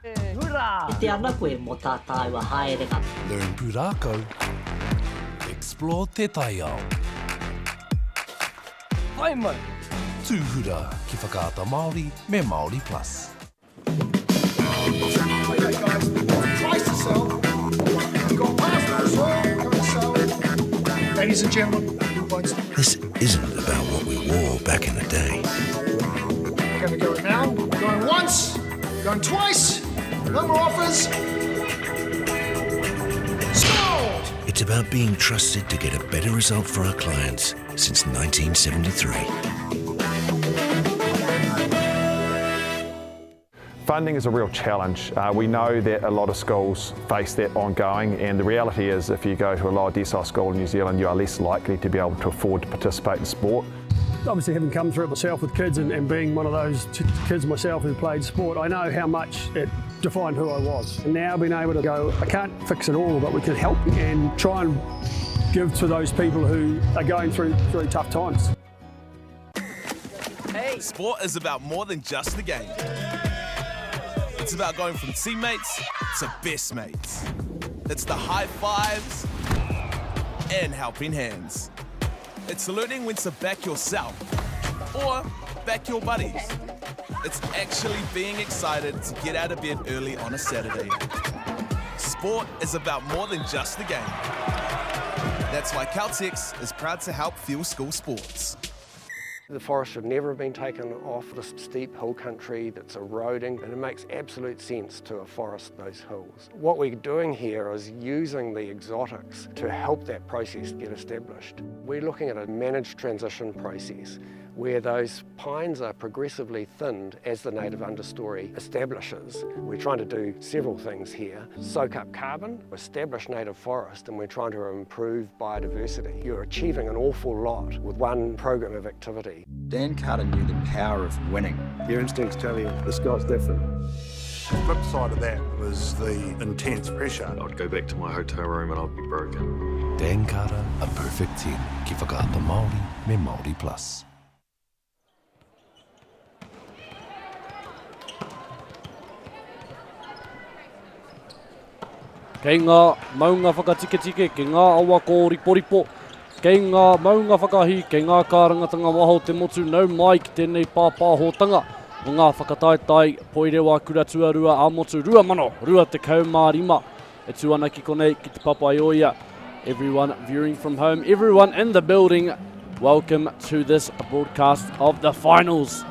I te ana koe mo tātai wa haerenga. Learn pūrākau. Explore te taiao. Hai mai. Tūhura ki whakaata Māori me Māori Plus. Ladies and gentlemen, this isn't about what we wore back in the day. we're going to go now. Going once, going twice, no more offers. Sold! It's about being trusted to get a better result for our clients since 1973. Funding is a real challenge. We know that a lot of schools face that ongoing, and the reality is if you go to a lower decile school in New Zealand, you are less likely to be able to afford to participate in sport. Obviously, having come through it myself with kids and being one of those kids myself who played sport, I know how much it defined who I was. And now being able to go, I can't fix it all, but we can help and try and give to those people who are going through really tough times. Hey, sport is about more than just the game. It's about going from teammates to best mates. It's the high fives and helping hands. It's learning when to back yourself or back your buddies. It's actually being excited to get out of bed early on a Saturday. Sport is about more than just the game. That's why Caltex is proud to help fuel school sports. The forest should never have been taken off this steep hill country that's eroding, and it makes absolute sense to afforest those hills. What we're doing here is using the exotics to help that process get established. We're looking at a managed transition process where those pines are progressively thinned as the native understory establishes. We're trying to do several things here. Soak up carbon, establish native forest, and we're trying to improve biodiversity. You're achieving an awful lot with one program of activity. Dan Carter knew the power of winning. Your instincts tell you the sky's different. The flip side of that was the intense pressure. I'd go back to my hotel room and I'd be broken. Dan Carter, a perfect 10. Ki whakaata Māori me Māori Plus. Kei ngā maunga whakatiketike, kei ngā awa kōriporipo, kei ngā maunga whakahi, kei ngā kārangatanga waho te motu nau mai ki tēnei pāpāhotanga o ngā whakataitai poirewa kuratuarua a motu rua mano, rua te kaumārima. E tū ana ki konei ki te papaioia. Everyone viewing from home, everyone in the building, welcome to this broadcast of the finals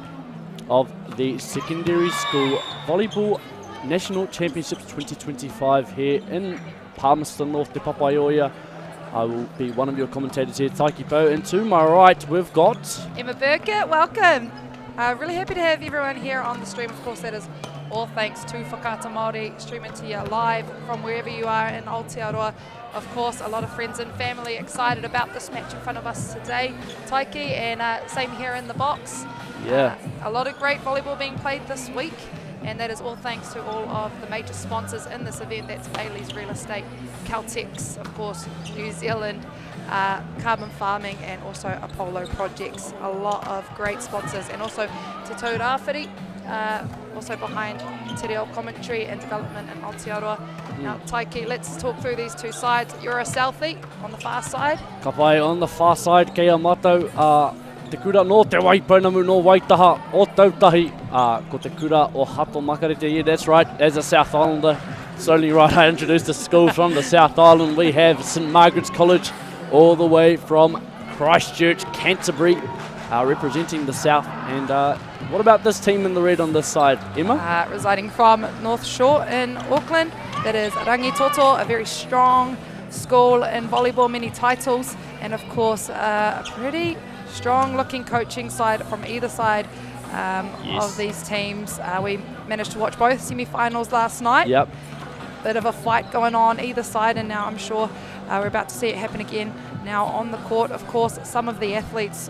of the Secondary School Volleyball National Championships 2025 here in Palmerston North, Te Papaioia. I will be one of your commentators here, Taiki Pau, and to my right we've got Emma Burkett, welcome. Really happy to have everyone here on the stream. Of course, that is all thanks to Whakaata Māori, streaming to you live from wherever you are in Aotearoa. Of course, a lot of friends and family excited about this match in front of us today, Taiki, and same here in the box. Yeah. A lot of great volleyball being played this week. And that is all thanks to all of the major sponsors in this event. That's Bailey's Real Estate, Caltex, of course, New Zealand, Carbon Farming, and also Apollo Projects. A lot of great sponsors. And also Te Tau Rāwhiri, also behind Te Reo Commentary and Development in Aotearoa. Now, Taiki, let's talk through these two sides. You're a Southie on the far side. Ka pai on the far side, kei a mātou. Te kura no te waipounamu no waitaha o tautahi. Ko te kura o Hato Makarete. Yeah, that's right. As a South Islander, it's only right I introduced a school from the South Island. We have St Margaret's College all the way from Christchurch, Canterbury, representing the South. And what about this team in the red on this side, Emma? Residing from North Shore in Auckland. That is Rangitoto, a very strong school in volleyball, many titles. And of course, a pretty strong looking coaching side from either side of these teams. We managed to watch both semi-finals last night. Yep. Bit of a fight going on either side, and now I'm sure we're about to see it happen again. Now on the court, of course, some of the athletes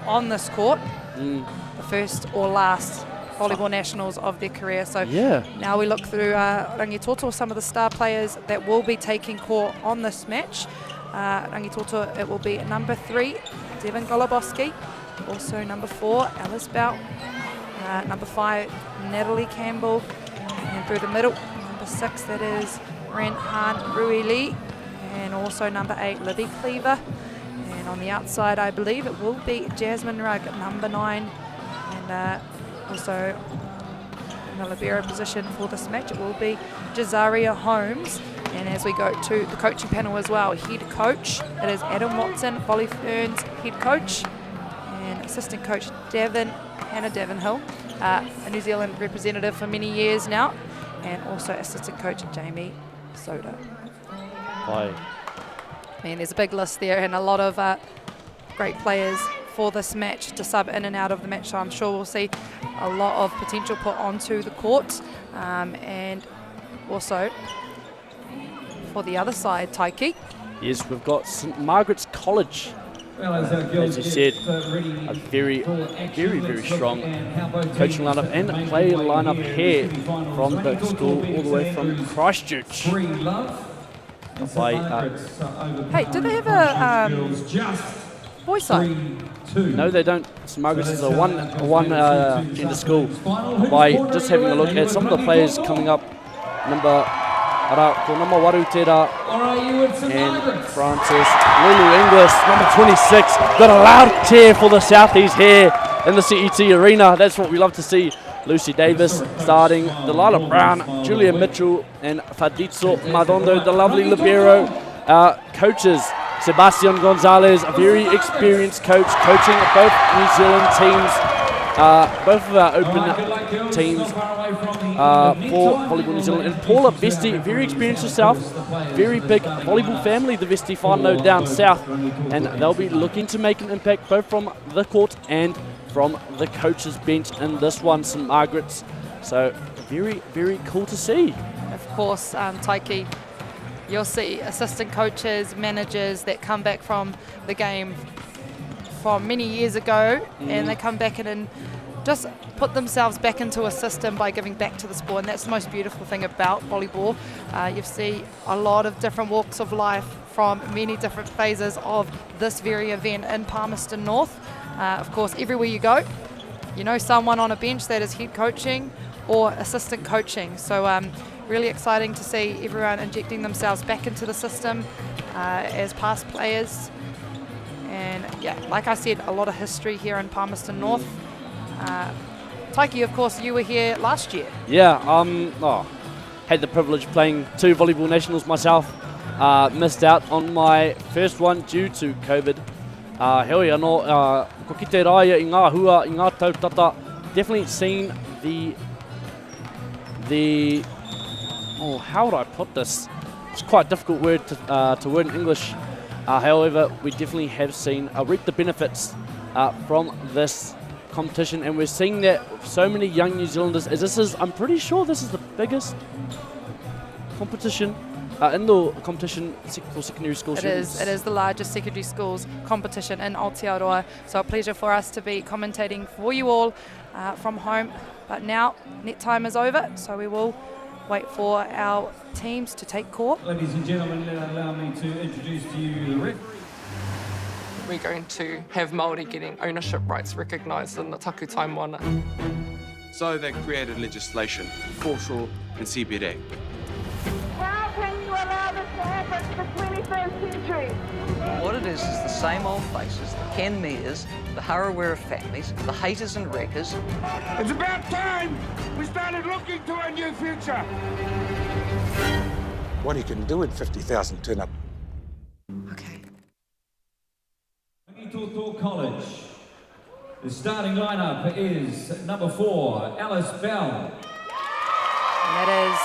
on this court, the first or last volleyball nationals of their career. So now we look through Rangitoto, some of the star players that will be taking court on this match. Rangitoto, it will be number 3, Devin Goloboski. Also number 4, Alice Bell. Number 5, Natalie Campbell. And through the middle. Number 6, that is Renhan Ruili, and also number 8, Libby Cleaver. And on the outside, I believe it will be Jasmine Rugg, number 9, and also in the libero position for this match, it will be Jazaria Holmes. And as we go to the coaching panel as well, head coach, it is Adam Watson, Volley Ferns head coach, and assistant coach Hannah Davenhill, a New Zealand representative for many years now, and also assistant coach Jamie Soda. Hi. And there's a big list there and a lot of great players for this match to sub in and out of the match, so I'm sure we'll see a lot of potential put onto the court. And also for the other side, Taiki. Yes, we've got St Margaret's College. As you said, a very strong coaching lineup and play lineup here from the school all the way from Christchurch. Hey, do they have a boys side? No, they don't. St Margaret's is a one gender school. By just having a look at some of the players coming up, number Waru Tera and Francis Lulu Inglis, number 26, got a loud cheer for the Southies here in the CET Arena. That's what we love to see. Lucy Davis starting, Delilah Brown, Julia Mitchell and Faditzo Madondo, the lovely libero. Coaches, Sebastian Gonzalez, a very experienced coach, coaching both New Zealand teams, both of our open teams for Volleyball New Zealand. And Paula Vesti, very experienced herself, very big volleyball family, the Vesti whānau down south. And they'll be looking to make an impact both from the court and from the coach's bench in this one, St Margaret's. So very cool to see. Of course, Taiki, you'll see assistant coaches, managers that come back from the game from many years ago, and they come back in and just put themselves back into a system by giving back to the sport, and that's the most beautiful thing about volleyball. You see a lot of different walks of life from many different phases of this very event in Palmerston North. Of course, everywhere you go, you know someone on a bench that is head coaching or assistant coaching. So really exciting to see everyone injecting themselves back into the system as past players. And yeah, like I said, a lot of history here in Palmerston North. Taiki, of course, you were here last year. Yeah, had the privilege of playing 2 volleyball nationals myself. Missed out on my first one due to COVID. Heoi anō, ko ki te rāia I ngā hua, I ngā tautata, definitely seen the how would I put this? It's quite a difficult word to word in English. However, we definitely have seen reap the benefits from this competition, and we're seeing that with so many young New Zealanders, as I'm pretty sure this is the biggest competition indoor competition for secondary school students. It is the largest secondary schools competition in Aotearoa, so a pleasure for us to be commentating for you all from home. But now net time is over, so we will wait for our teams to take court. Ladies and gentlemen, allow me to introduce to you the ref. We're going to have Māori getting ownership rights recognised in the taku time moana. So they created legislation, foreshore and seabed act. How can you allow this to happen in the 21st century? What it is the same old faces, the Ken Mears, the Harawira families, the haters and wreckers. It's about time we started looking to a new future. What he can do in 50,000 turn up. Rangitoto College. The starting lineup is number 4, Alice Bell. And that is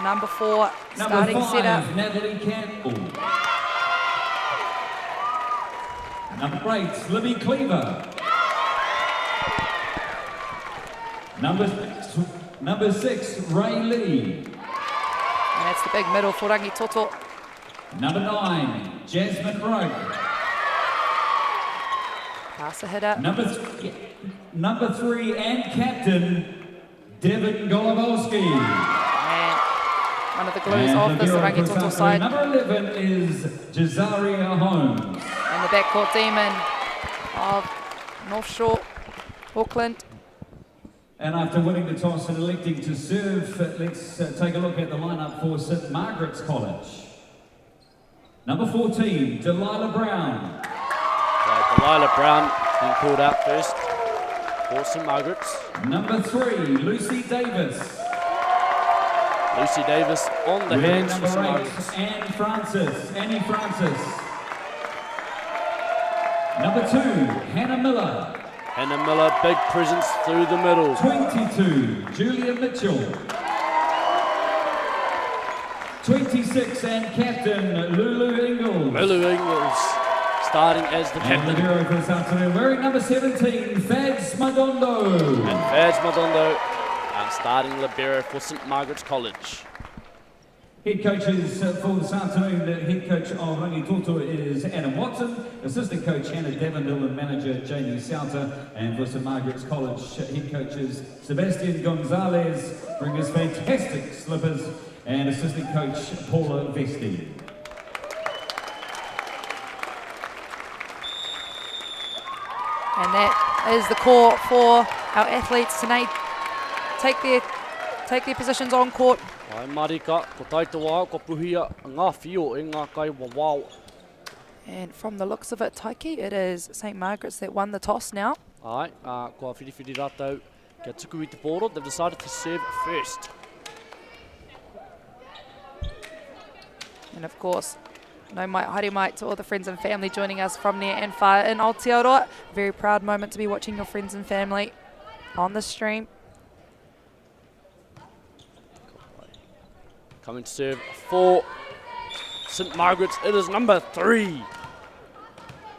number 4, starting number 5, setup. Natalie Campbell. Number 8, Libby Cleaver. Number 6, Ray Lee. And that's the big middle for Rangitoto. Number 9, Jasmine Rugg. Pass a hitter. Number 3 and captain, Devin Golobolski. And one of the glues of this Rangitoto side. Number 11 is Jazaria Holmes. And the backcourt demon of North Shore, Auckland. And after winning the toss and electing to serve, let's take a look at the lineup for St Margaret's College. Number 14, Delilah Brown. So Delilah Brown being called out first for St Margaret's. Number 3, Lucy Davis. Lucy Davis on the hands for Number St 8, Margaret's. Annie Francis. Number 2, Hannah Miller. Hannah Miller, big presence through the middle. 22, Julia Mitchell. 26, and captain Lulu Ingalls. Lulu Ingalls starting as the And captain. libero for this afternoon, wearing number 17, Fads Madondo. And Fads Madondo starting libero for St Margaret's College. Head coaches for this afternoon, the head coach of Rangitoto is Adam Watson, assistant coach Hannah Davendale and manager Jamie Sauter, and for St Margaret's College head coaches Sebastian Gonzalez bring us fantastic slippers, and assistant coach Paula Vesti. And that is the call for our athletes tonight. Take their positions on court. Ai marika, ko taita wā, ko puhia ngā whio e ngā kai wawao. And from the looks of it, Taiki, it is St Margaret's that won the toss now. Ai, kua whiriwhiri rātou kia tuku i te pōro. They've decided to serve first. And of course, no mai haere mai to all the friends and family joining us from near and far in Aotearoa. Very proud moment to be watching your friends and family on the stream. Coming to serve for St Margaret's, it is number 3.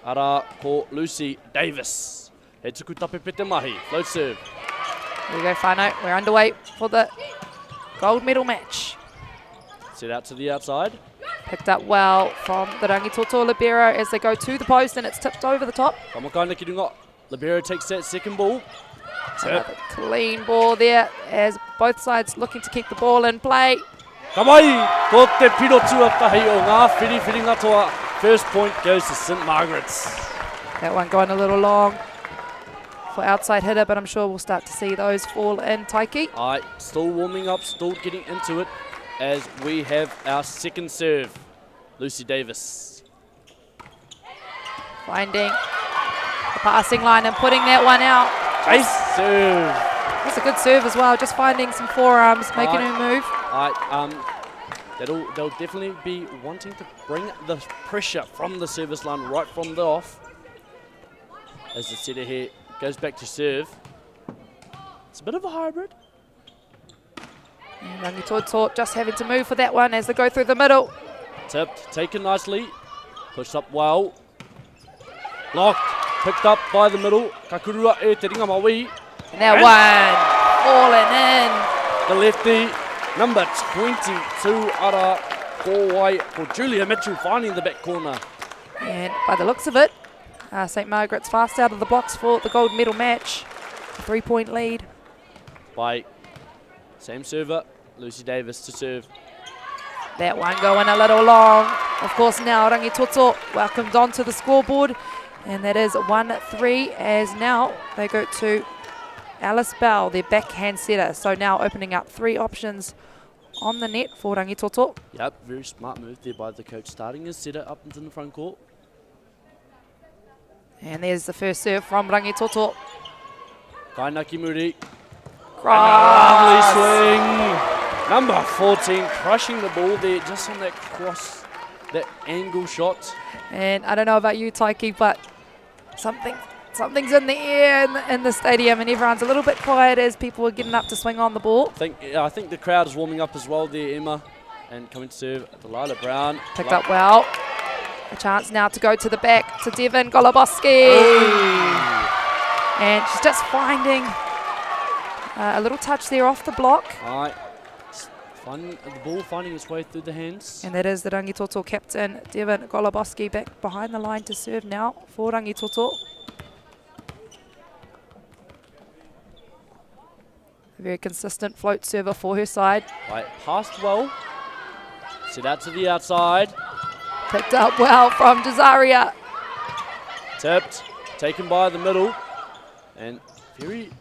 Ara ko Lucy Davis. He tuku tape pete mahi, float serve. There we go, whānau. We're underway for the gold medal match. Set out to the outside. Picked up well from the Rangitoto libero as they go to the post, and it's tipped over the top. Kamakaina ki runga. Libero takes that second ball. Another clean ball there as both sides looking to keep the ball in play. Kamai, ko te piro tuatahi o ngā whiriwhiri ngatoa. First point goes to St Margaret's. That one going a little long for outside hitter, but I'm sure we'll start to see those fall in, Taiki. Aye, still warming up, still getting into it as we have our second serve. Lucy Davis. Finding the passing line and putting that one out. Ace serve. That's a good serve as well, just finding some forearms, making her move. They'll definitely be wanting to bring the pressure from the service line right from the off. As the setter here goes back to serve. It's a bit of a hybrid. And Rangitoto just having to move for that one as they go through the middle. Tipped, taken nicely, pushed up well. Blocked, picked up by the middle. Kakurua e te ringa maui. And that one falling in. The lefty, number 22, Ara Kowai for Julia Mitchell, finding the back corner. And by the looks of it, St Margaret's fast out of the blocks for the gold medal match. A 3-point lead. By same server, Lucy Davis to serve. That one going a little long. Of course now Rangitoto welcomed onto the scoreboard. And that is 1-3 as now they go to Alice Bell, their backhand setter. So now opening up 3 options on the net for Rangitoto. Yep, very smart move there by the coach, starting his setter up into the front court. And there's the first serve from Rangitoto. Kainaki Muri. Cross. Lovely swing. Number 14 crushing the ball there just on that cross, that angle shot. And I don't know about you, Taiki, but something's in the air in the stadium, and everyone's a little bit quiet as people are getting up to swing on the ball. I think the crowd is warming up as well there, Emma. And coming to serve, Delilah Brown. Picked up well. A chance now to go to the back to Devin Goloboski. And she's just finding a little touch there off the block. All right. The ball finding its way through the hands. And that is the Rangitoto captain, Devin Goloboski, back behind the line to serve now for Rangitoto. A very consistent float server for her side. Right, passed well. Set out to the outside. Picked up well from Desaria. Tipped, taken by the middle. And very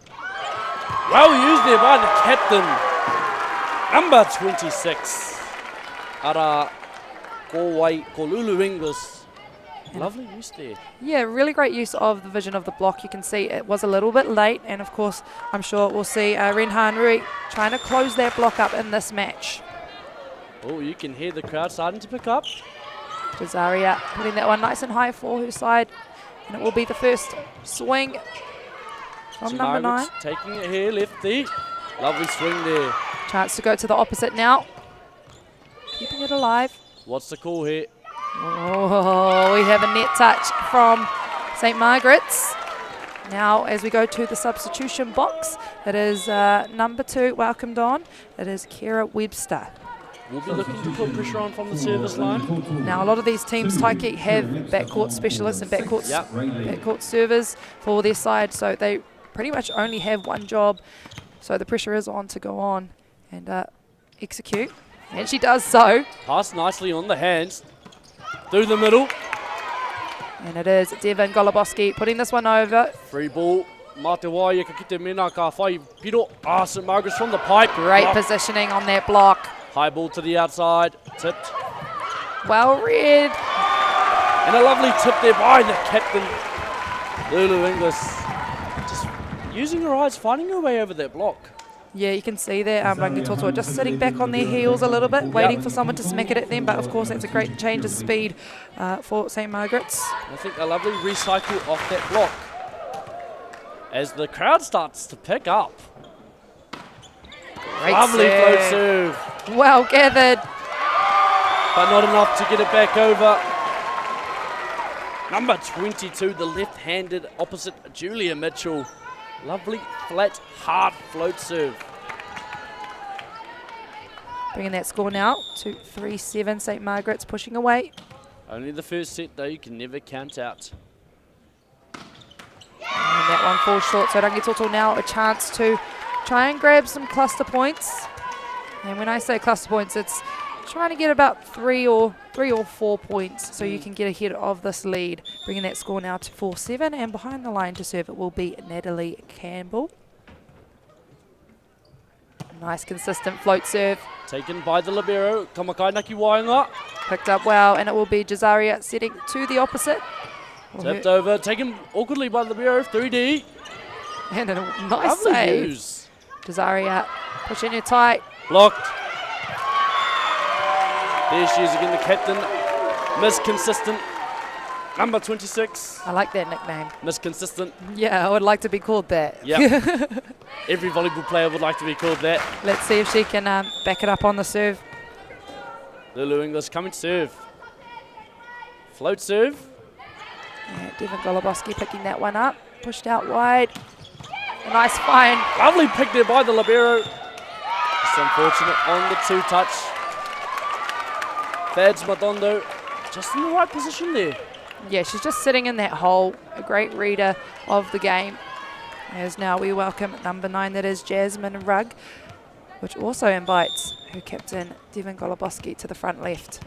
Well used there by the captain. Number 26. Ara Kowai Kolulu English. Lovely use there. Yeah, really great use of the vision of the block. You can see it was a little bit late, and of course, I'm sure we'll see Renhan Rui trying to close that block up in this match. Oh, you can hear the crowd starting to pick up. Jazaria putting that one nice and high for her side, and it will be the first swing from number 9. Taking it here, lefty. Lovely swing there. Chance to go to the opposite now. Keeping it alive. What's the call here? Oh, we have a net touch from St. Margaret's. Now, as we go to the substitution box, it is number 2 welcomed on. It is Kira Webster. We'll be looking to put pressure on from the service line. Now, a lot of these teams, Taiki, have backcourt specialists and backcourt servers for their side, so they pretty much only have one job. So the pressure is on to go on and execute. And she does so. Pass nicely on the hands. Through the middle. And it is Devin Goloboski putting this one over. Free ball. Matewaya ka kite mena ka whai piro. St. Margaret's from the pipe. Great positioning on that block. High ball to the outside. Tipped. Well read. And a lovely tip there by the captain, Lulu English. Just using her eyes, finding her way over that block. Yeah, you can see there, Rangitoto just sitting back on their heels a little bit, waiting for someone to smack it at them. But of course, that's a great change of speed for St. Margaret's. I think a lovely recycle off that block as the crowd starts to pick up. Great lovely serve. float serve. Well gathered. But not enough to get it back over. Number 22, the left-handed opposite Julia Mitchell. Lovely, flat, hard float serve. Bringing that score now to 3-7. St. Margaret's pushing away. Only the first set, though. You can never count out. And that one falls short. So Rangitoto now a chance to try and grab some cluster points. And when I say cluster points, it's trying to get about 3 or 4 points so you can get ahead of this lead. Bringing that score now to 4-7, and behind the line to serve it will be Natalie Campbell. Nice consistent float serve. Taken by the libero, Kamakainaki Wainga. Picked up well, and it will be Jazaria setting to the opposite. Tipped over, taken awkwardly by the libero, 3D. And a nice save. Use. Jazaria pushing her tight. Blocked. There she is again, the captain. Miss Consistent. Number 26. I like that nickname. Miss Consistent. Yeah, I would like to be called that. Yeah. Every volleyball player would like to be called that. Let's see if she can back it up on the serve. Lulu English coming to serve. Float serve. Yeah, Devin Goloboski picking that one up. Pushed out wide. A nice find. Lovely pick there by the libero. Just unfortunate on the 2-touch. Fads Madondo just in the right position there. Yeah, she's just sitting in that hole. A great reader of the game. As now we welcome number 9, that is Jasmine Rugg, which also invites her captain, Devin Goloboski, to the front left.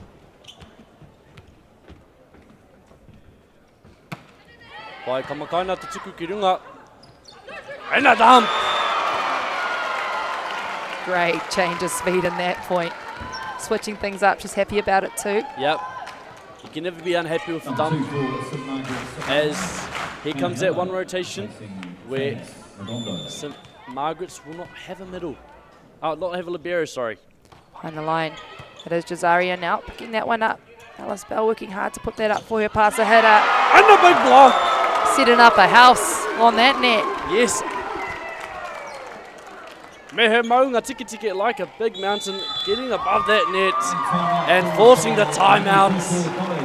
By Kamakaina to Tuku Kirunga. And a dump. Great change of speed in that point. Switching things up, she's happy about it too. Yep. You can never be unhappy with the dump. As here comes that one rotation where St. Margaret's will not have a middle. Oh, not have a libero, sorry. Behind the line. It is Jazaria now picking that one up. Alice Bell working hard to put that up for her passer hitter. And a big block. Setting up a house on that net. Yes. Mehe maunga tiki tiki like a big mountain, getting above that net and forcing the timeout.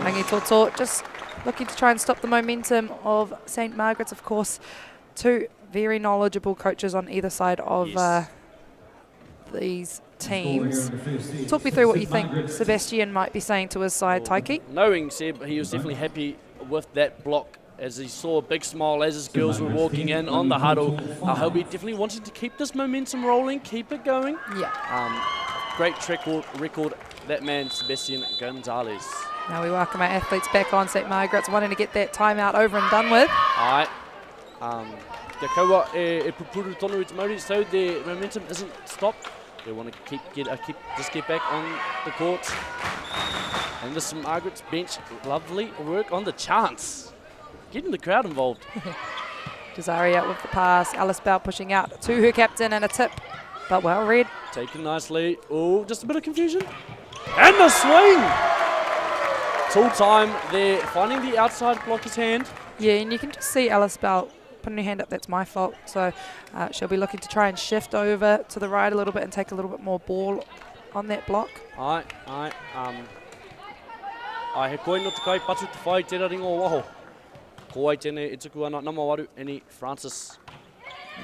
Rangitoto just looking to try and stop the momentum of St. Margaret's, of course. 2 very knowledgeable coaches on either side of these teams. Talk me through what you think Sebastian might be saying to his side, Taiki. Knowing Seb, he was definitely happy with that block as he saw a big smile as his girls were walking in on the huddle. He'll be definitely wanting to keep this momentum rolling, keep it going. Yeah. Great record, that man, Sebastian Gonzalez. Now we welcome our athletes back on. St. Margaret's wanting to get that timeout over and done with. All right. Te kaua e pupuru tonu I te Māori, so their momentum isn't stopped. They want to just get back on the court. And this is Margaret's bench. Lovely work on the chance. Getting the crowd involved. Desaria with the pass. Alice Bell pushing out to her captain and a tip. But well read. Taken nicely. Oh, just a bit of confusion. And the swing! Full time there, finding the outside blocker's hand. Yeah, and you can just see Alice Bell putting her hand up, that's my fault. So she'll be looking to try and shift over to the right a little bit and take a little bit more ball on that block. Ai he koe no te kai patu te whai tērā ringo o waho. Ko ai tēnei e tuku ana Namawaru Annie Francis.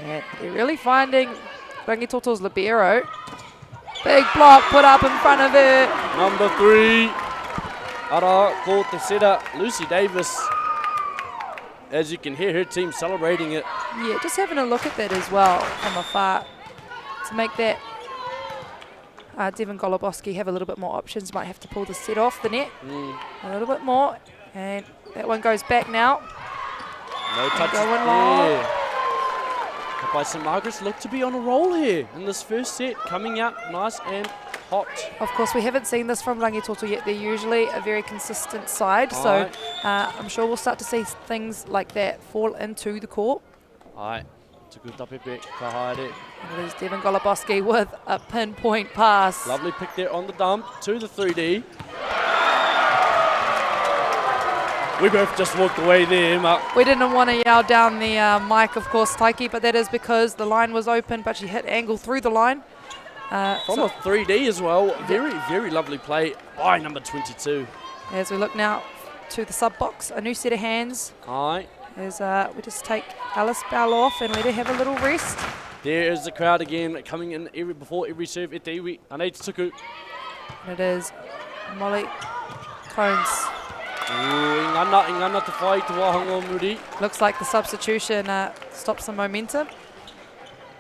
Yeah, they're really finding Rangitoto's libero. Big block put up in front of her. Number 3. Ara ko te setter, Lucy Davis. As you can hear her team celebrating it. Yeah, just having a look at that as well from afar to make that Devon Goluboski have a little bit more options. Might have to pull the set off the net a little bit more. And that one goes back now. No touches going there. By St Margaret's look to be on a roll here in this first set. Coming out nice and hot. Of course, we haven't seen this from Rangitoto yet. They're usually a very consistent side. So I'm sure we'll start to see things like that fall into the court. Ai, tuku tapepe, ka haere. And it is Devon Goluboski with a pinpoint pass. Lovely pick there on the dump to the 3D. We both just walked away there, Mark. We didn't want to yell down the mic, of course, Taiki, but that is because the line was open, but she hit angle through the line. From a 3D as well. Very, very lovely play by number 22. As we look now to the sub box, a new set of hands. Aye. As we just take Alice Bell off and let her have a little rest. There is the crowd again coming in before every serve. E te iwi, anei te tuku. And it is Molly Cones. Ingana te whai te wahanga muri. Looks like the substitution stops the momentum.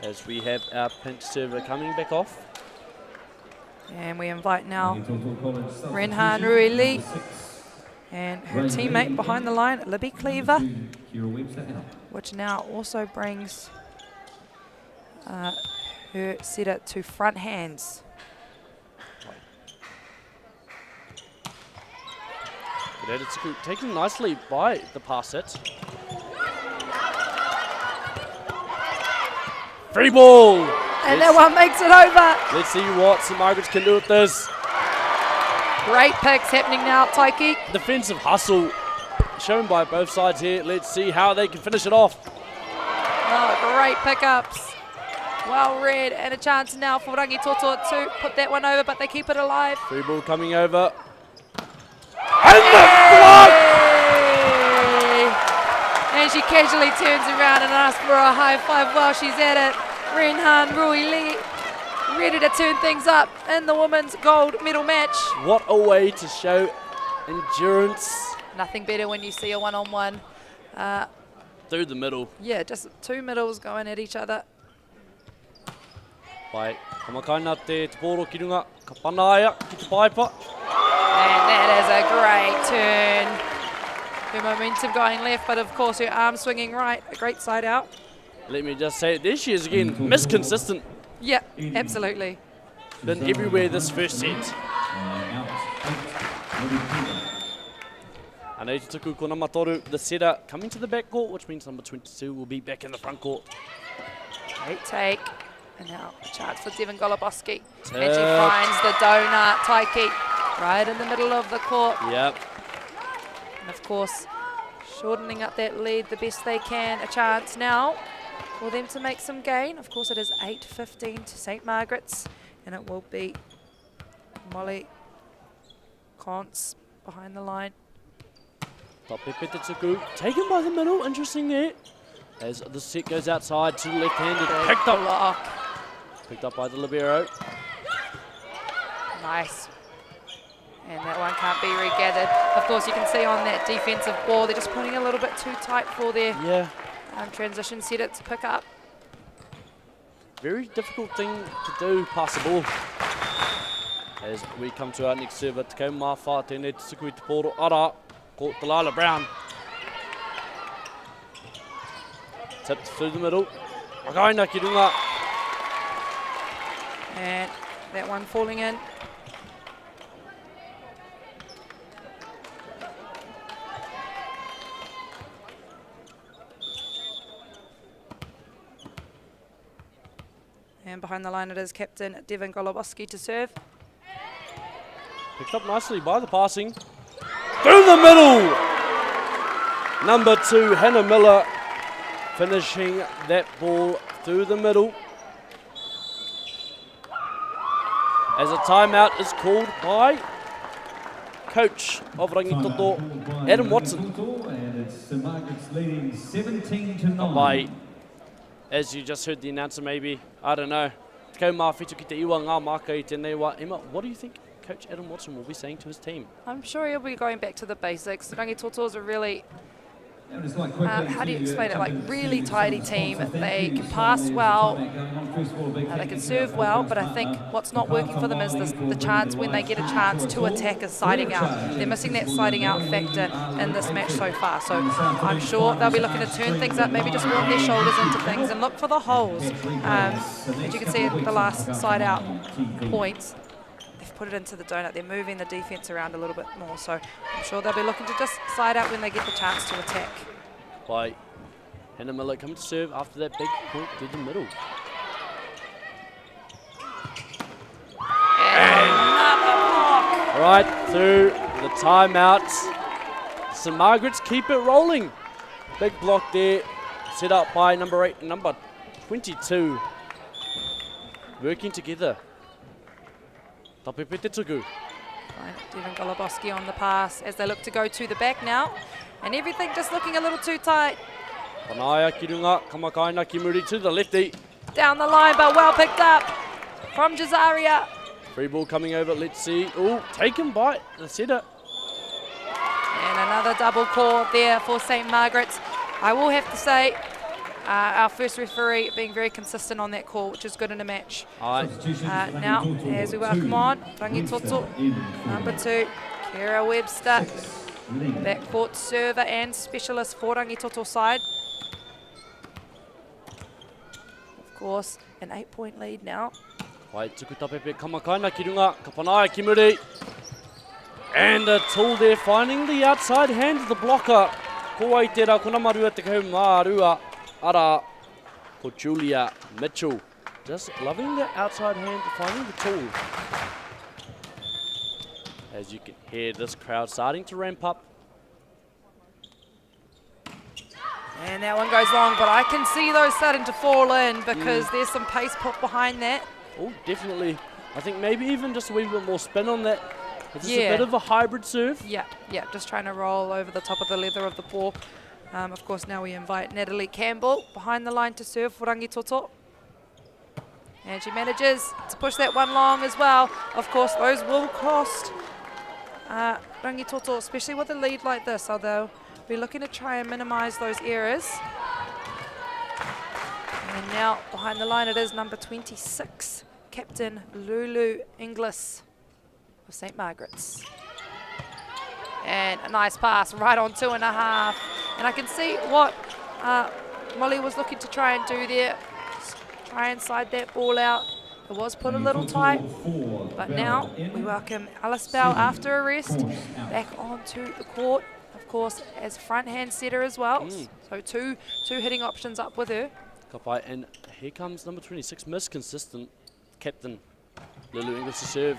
As we have our pinch server coming back off. And we invite now Renhan Rui Lee and her teammate behind the line, Libby Cleaver, which now also brings her setter to front hands. Taken nicely by the pass set. Free ball! And that one makes it over. Let's see what St Margaret's can do with this. Great picks happening now, Taiki. Defensive hustle shown by both sides here. Let's see how they can finish it off. Oh, great pickups. Well read, and a chance now for Rangitoto to put that one over, but they keep it alive. Free ball coming over. And the block! And she casually turns around and asks for a high five while she's at it. Renhan Rui Lee ready to turn things up in the women's gold medal match. What a way to show endurance. Nothing better when you see a one-on-one. Through the middle. Yeah, just two middles going at each other. Pai, kamakaina te poro ki runga, ka panaia ki te paipa. And that is a great turn. Her momentum going left, but of course her arm swinging right. A great side out. Let me just say, there she is again, misconsistent. Yeah, absolutely. Been everywhere this first set. Anei te tuku ko Namatoru, the setter, coming to the back court, which means number 22 will be back in the front court. Great take. And now a chance for Devon Goluboski. And she finds the donut, Taiki, right in the middle of the court. Yep. And of course, shortening up that lead the best they can. A chance now for them to make some gain. Of course, it is 8-15 to St Margaret's, and it will be Molly Conce behind the line. Tapepe te tuku, taken by the middle, interesting there. As the set goes outside to the left-handed, picked up by the libero. Nice. And that one can't be regathered. Of course, you can see on that defensive ball, they're just putting a little bit too tight for their transition setter to pick up. Very difficult thing to do, pass the ball. As we come to our next server, te kau mawha tēnei te tuku I te poro ara, ko Delilah Brown. Tipped through the middle. Makaina ki runga. And that one falling in. And behind the line it is captain Devin Goloboski to serve. Picked up nicely by the passing. Through the middle! Number 2, Hannah Miller, finishing that ball through the middle. As a timeout is called by coach of Rangitoto, Adam Watson. And it's St Margaret's leading 17-9. By, as you just heard the announcer maybe, I don't know. Kau mā whitu ki te iwa ngā maka I tēnei wā. Emma, what do you think Coach Adam Watson will be saying to his team? I'm sure he'll be going back to the basics. Rangitoto is a really, how do you explain it, like really tidy team. They can pass well, they can serve well, but I think what's not working for them is the chance when they get a chance to attack is siding out. They're missing that siding out factor in this match so far. So I'm sure they'll be looking to turn things up, maybe just warm their shoulders into things and look for the holes. As you can see at the last side out points, they've put it into the donut. They're moving the defense around a little bit more. So I'm sure they'll be looking to just side out when they get the chance to attack. By Hannah Miller coming to serve after that big point through the middle. Right through the timeout. St Margaret's keep it rolling. Big block there, set up by number 8 and number 22. Working together. Tapepe te tuku. Devin Goloboski on the pass as they look to go to the back now. And everything just looking a little too tight. Panaia ki runga, Kamakaina ki muri to the lefty. Down the line, but well picked up from Jazaria. Free ball coming over, let's see. Oh, taken by the setter. And another double call there for St Margaret's. I will have to say, our first referee being very consistent on that call, which is good in a match. Now, as we welcome on, Rangitoto, number 2, Kira Webster, backcourt server and specialist for Rangitoto side. Of course, an 8-point lead now. Wai tuku tapepe Kamakaina ki runga, Kapanaia ki muri. And a tool there, finding the outside hand of the blocker. Ko ai tērā, kona marua te kau mārua. Ara for Julia Mitchell. Just loving the outside hand, finding the tool. As you can hear this crowd starting to ramp up. And that one goes long, but I can see those starting to fall in because there's some pace put behind that. Oh, definitely. I think maybe even just a wee bit more spin on that. It's just a bit of a hybrid serve. Yeah, just trying to roll over the top of the leather of the ball. Of course, now we invite Natalie Campbell behind the line to serve for Rangitoto. And she manages to push that one long as well. Of course, those will cost Rangitoto, especially with a lead like this, although we're looking to try and minimise those errors. And now behind the line it is number 26, Captain Lulu Inglis of St Margaret's. And a nice pass right on 2.5. And I can see what Molly was looking to try and do there. Try and side that ball out. It was put a little tight. But now we welcome Alice Bell after a rest back onto the court. Of course, as front hand setter as well. So two hitting options up with her. Kapai, and here comes number 26, Miss Consistent, Captain Lulu Inglis to serve.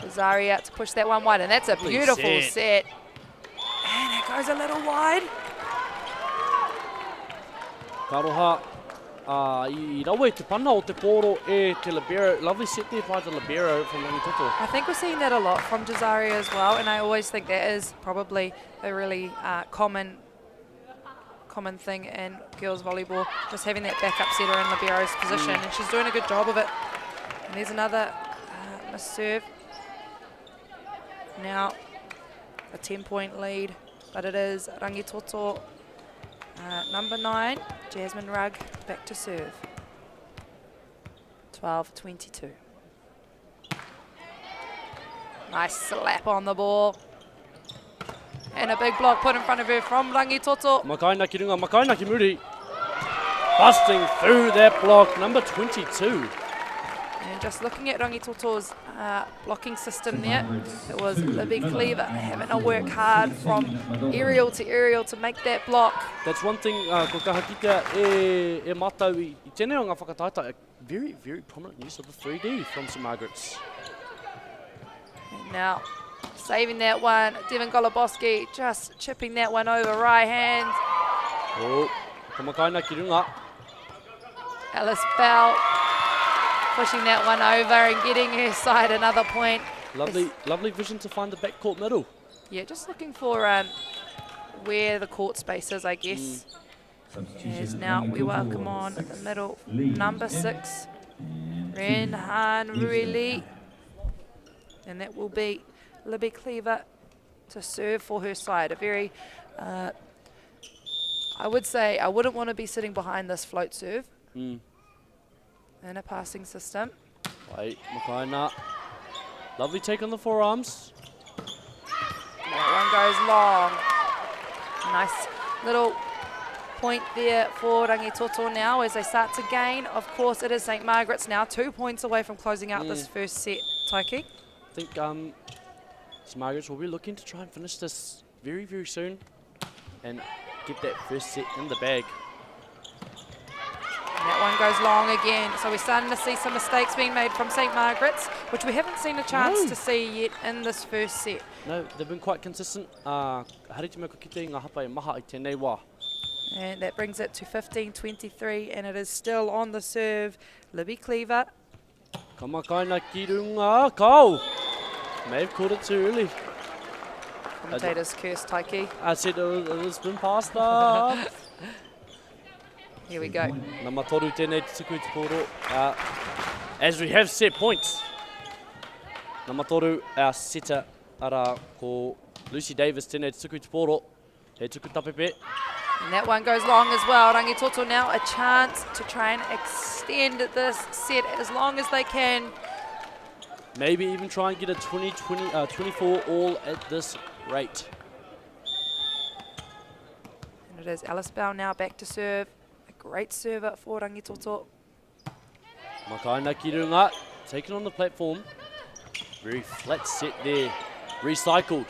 Zaria to push that one wide, and that's a beautiful set. And it goes a little wide. Karoha, I rawe te pana o te poro e te libero. Lovely set there by the libero from Rangitoto. I think we're seeing that a lot from Jazaria as well, and I always think that is probably a really common thing in girls volleyball, just having that backup setter in libero's position, and she's doing a good job of it. And there's another miss serve. Now a 10-point lead, but it is Rangitoto, number 9, Jasmine Rugg, back to serve. 12-22. Nice slap on the ball. And a big block put in front of her from Rangitoto. Makaina ki runga, Makaina ki muri. busting through that block, number 22. And just looking at Rangitoto's blocking system there, it was Libby Cleaver having to work hard from aerial to make that block. That's one thing, ko kahakita e matau I tēnei o ngā whakataita, a very, very prominent use of the 3D from St Margaret's. And now, saving that one, Devin Goloboski just chipping that one over right hand. Oh, kamakaina ki runga. Alice Bell pushing that one over and getting her side another point. Lovely vision to find the backcourt middle. Yeah, just looking for where the court space is, I guess. As now we welcome on the middle, number 6, Renhan Ruili. And that will be Libby Cleaver to serve for her side. A very, I would say, I wouldn't want to be sitting behind this float serve in a passing system. Wait, Makaina. Lovely take on the forearms. That one goes long. Nice little point there for Rangitoto now as they start to gain. Of course, it is St Margaret's now 2 points away from closing out this first set. Taiki? I think St Margaret's will be looking to try and finish this very, very soon and get that first set in the bag. And that one goes long again. So we're starting to see some mistakes being made from St Margaret's, which we haven't seen a chance to see yet in this first set. No, they've been quite consistent. Haritimeko kite ngā hapa e maha I tēnei wā. And that brings it to 15-23, and it is still on the serve. Libby Cleaver. Kamakaina ki runga, kau! May have caught it too early. Commentators curse Taiki. I said it's been passed up. Here we go. Namatoru tēnei te tuku te poro. As we have set points. Namatoru, our setter, ara ko Lucy Davis tēnei te tuku te poro. He tuku tapepe. And that one goes long as well. Rangitoto now a chance to try and extend this set as long as they can. Maybe even try and get a 24 all at this rate. And it is Alice Bell now back to serve. A great server for Rangitoto. Makaina ki runga, taken on the platform. Very flat set there, recycled.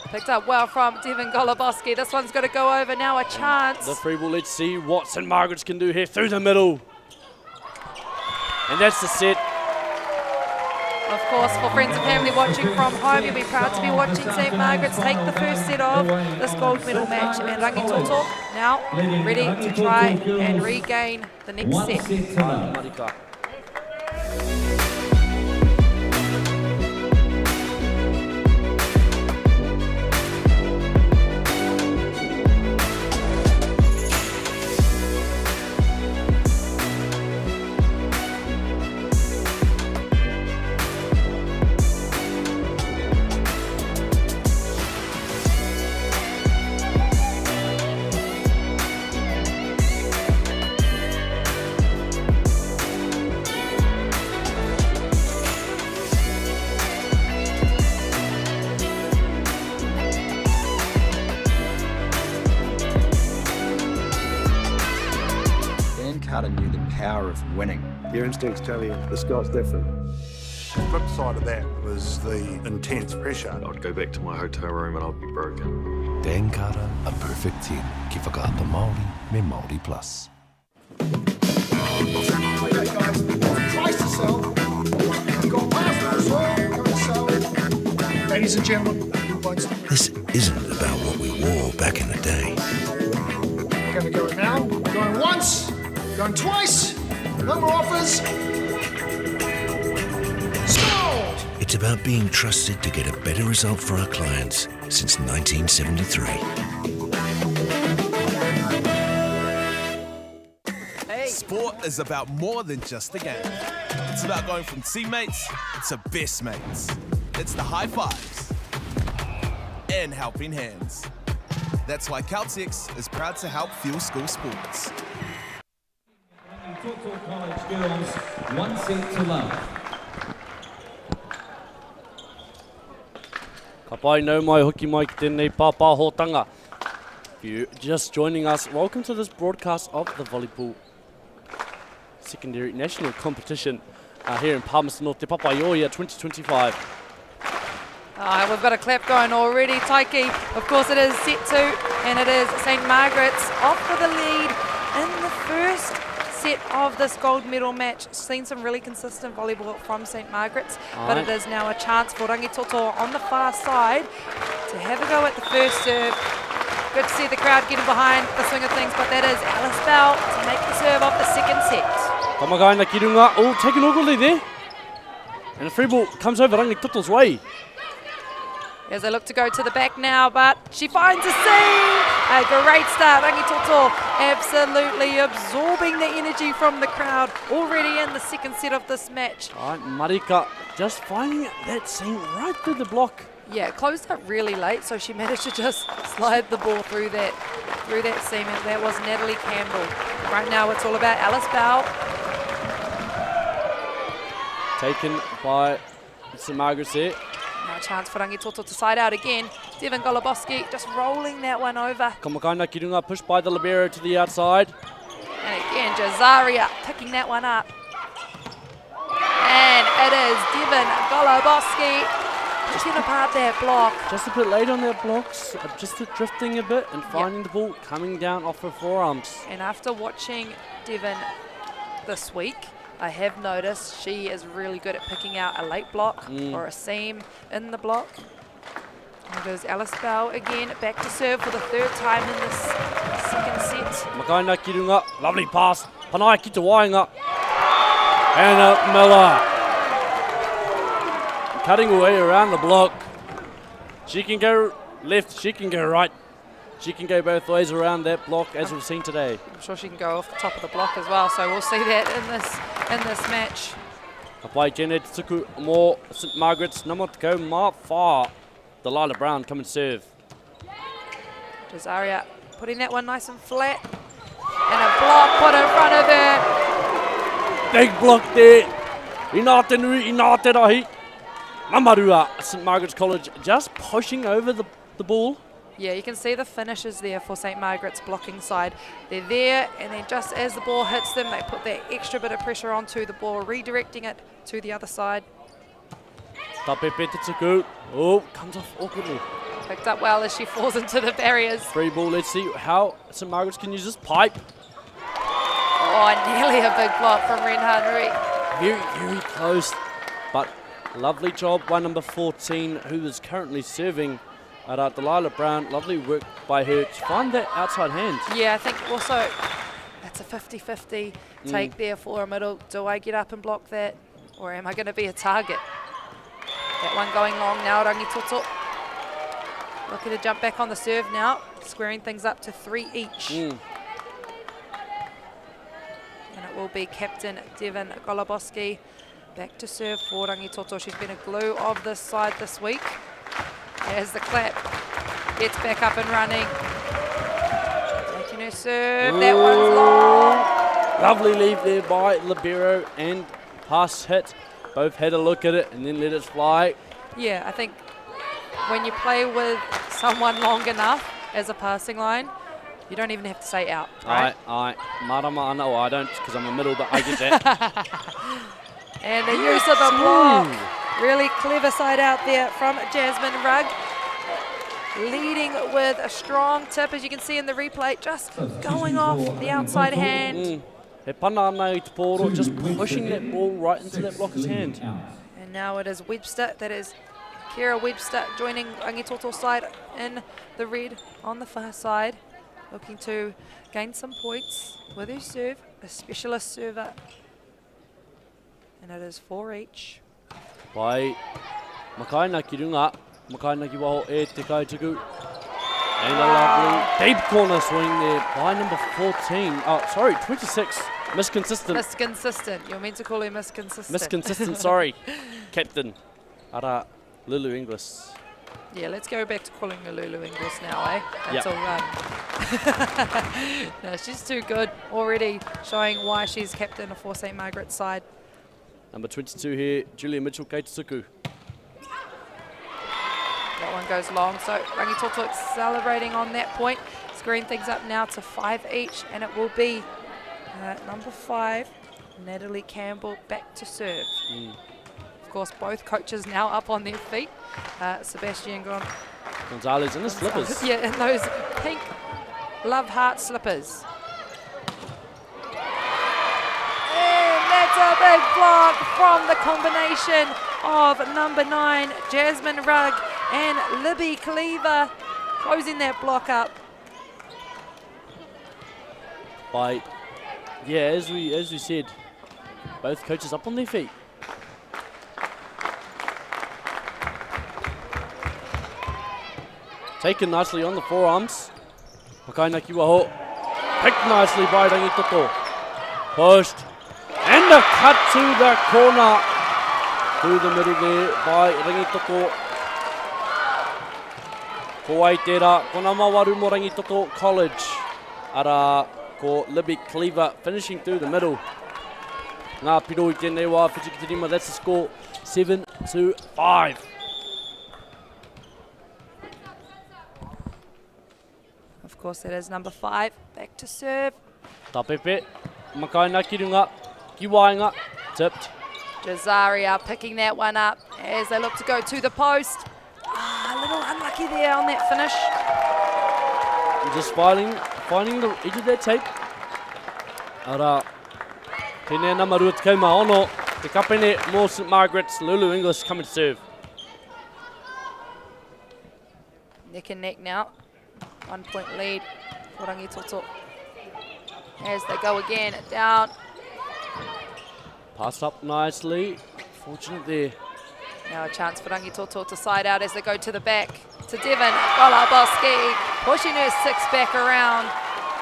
Picked up well from Devin Goloboski. This one's got to go over now, a chance. The free ball, let's see what St Margaret's can do here through the middle. And that's the set. Of course, for friends and family watching from home, you'll be proud to be watching St Margaret's take the first set of this gold medal match. And Rangitoto now ready to try and regain the next set. Knew the power of winning. Your instincts tell you the sky's different. The flip side of that was the intense pressure. I'd go back to my hotel room and I'd be broken. Dan Carter, a perfect 10. Ki whakaata Māori me Māori Plus. Okay, guys, twice to sell. Go past the sell, go sell. Ladies and gentlemen, this isn't about what we wore back in the day. We're going to go now. Going once. Going twice. No more offers. Sold! It's about being trusted to get a better result for our clients since 1973. Sport is about more than just a game. It's about going from teammates to best mates. It's the high fives and helping hands. That's why Caltex is proud to help fuel school sports. Rangitoto College girls, 1 set to love. Ka pai nau mai hoki mai ki tēnei pāpāhotanga. If you're just joining us, welcome to this broadcast of the Volleyball Secondary National Competition here in Palmerston North, Te Papaioia 2025. We've got a clap going already. Taiki, of course it is set 2, and it is St Margaret's off with the lead in the first set of this gold medal match. Seen some really consistent volleyball from St Margaret's, but it is now a chance for Rangitoto on the far side to have a go at the first serve. Good to see the crowd getting behind the swing of things, but that is Alice Bell to make the serve of the second set. Kamagaina Kirunga, taken awkwardly there. And a free ball comes over Rangitoto's way. As they look to go to the back now, but she finds a seam. A great start. Rangitoto absolutely absorbing the energy from the crowd already in the second set of this match. All right, Marika just finding that seam right through the block. Yeah, it closed up really late, so she managed to just slide the ball through that seam, and that was Natalie Campbell. Right now it's all about Alice Bell. Taken by St Margaret's there. Now a chance for Rangitoto to side out again. Devin Goluboski just rolling that one over. Kamakaina Kirunga pushed by the libero to the outside. And again, Jazaria picking that one up. And it is Devin Goluboski picking apart that block. Just a bit late on their blocks, just drifting a bit and finding the ball coming down off her forearms. And after watching Devin this week, I have noticed she is really good at picking out a late block or a seam in the block. And there's Alice Bell again, back to serve for the third time in this second set. Makaina Kirunga, lovely pass. Panai Kitawainga. Anna Miller. Cutting away around the block. She can go left, she can go right. She can go both ways around that block, as we've seen today. I'm sure she can go off the top of the block as well, so we'll see that in this match. Kapai Janet Tsuku more St Margaret's Namotko Ma Fa. Delilah Brown come and serve. Jazaria putting that one nice and flat. And a block put in front of her. Big block there. Inate nui, inate rahi. Mamarua, St Margaret's College just pushing over the ball. Yeah, you can see the finishes there for St Margaret's blocking side. They're there, and then just as the ball hits them, they put that extra bit of pressure onto the ball, redirecting it to the other side. Tapepe Tsuku. Oh, comes off awkwardly. Picked up well as she falls into the barriers. Free ball, let's see how St Margaret's can use this pipe. Oh, nearly a big block from Ren Henry. Very, very close, but lovely job by number 14, who is currently serving at Delilah Brown. Lovely work by her to find that outside hand. Yeah, I think also that's a 50-50 take there for a middle. Do I get up and block that, or am I going to be a target? That one going long now, Rangitoto. Looking to jump back on the serve now, squaring things up to 3 each. And it will be captain Devin Goluboski back to serve for Rangitoto. She's been a glue of this side this week. There's the clap. Gets back up and running. Taking her serve. That one's long. Lovely leave there by libero and pass hit. Both had a look at it and then let it fly. Yeah, I think when you play with someone long enough as a passing line, you don't even have to say out, right? Marama, no, I don't, because I'm a middle, but I get that. And the use of the block. Really clever side out there from Jasmine Rugg. Leading with a strong tip, as you can see in the replay, just going off the outside hand. He pana ana I te poro, just pushing that ball right into that blocker's hand. And now it is Webster, that is Kira Webster joining Rangitoto's side in the red on the far side. Looking to gain some points with her serve, a specialist server. And it is 4 each. By Makaina Kirunga, Makaina Kiwaho e te kaituku. And a lovely deep corner swing there by number 14. Oh, sorry, 26. Misconsistent. Misconsistent. You're meant to call him misconsistent. Misconsistent, sorry. Captain. Ara Lulu Inglis. Yeah, let's go back to calling her Lulu Inglis now, eh? That's Yep. all right. No, she's too good already, showing why she's captain for St Margaret's side. Number 22 here, Julia Mitchell Keitsuku. That one goes long, so Rangitoto accelerating on that point. Screwing things up now to 5 each, and it will be number 5, Natalie Campbell, back to serve. Of course, both coaches now up on their feet. Sebastian Gonzalez in his slippers. Yeah, in those pink love heart slippers. And that's a big block from the combination of number 9, Jasmine Rugg, and Libby Cleaver, closing that block up. As we said, both coaches up on their feet. Taken nicely on the forearms. Makaina Kiwaho. Picked nicely by Rangitoto. Pushed. And a cut to the corner. Through the middle there by Rangitoto. Ko Aitera, ko Namawaru mo Rangitoto College. Ara ko Libby Cleaver finishing through the middle. Ngā piro I tēnei wā, Whitikitirima, that's the score, 7-5. Of course, that is number 5, back to serve. Tapepe, Makaina Kirunga, Kiwainga, tipped. Jazaria picking that one up as they look to go to the post. A little unlucky there on that finish. Just finding the edge of that tape. Ara, tēnei namaru te kauma ono, te kapene mō St Margaret's, Lulu English coming to serve. Neck and neck now. 1 point lead for Rangitoto. As they go again, down. Passed up nicely. Fortunate there. Now a chance for Rangitoto to side out as they go to the back. To Devon Golaboski, pushing her 6 back around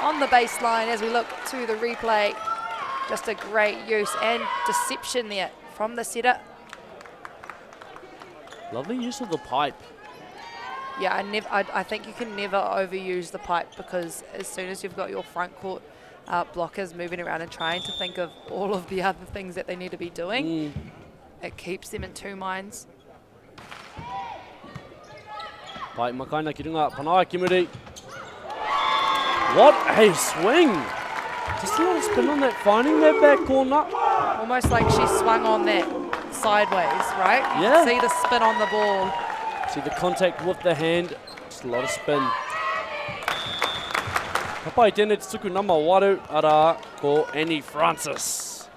on the baseline as we look to the replay. Just a great use and deception there from the setter. Lovely use of the pipe. Yeah, I think you can never overuse the pipe, because as soon as you've got your front court blockers moving around and trying to think of all of the other things that they need to be doing, it keeps them in two minds. Pai Makaina Kirunga, Panaia Kimuri. What a swing! Just a little spin on that, finding that back corner. Almost like she swung on that sideways, right? Yeah. See the spin on the ball. See the contact with the hand, just a lot of spin. Papai tēnei te tuku nama waru ara ko Annie Francis.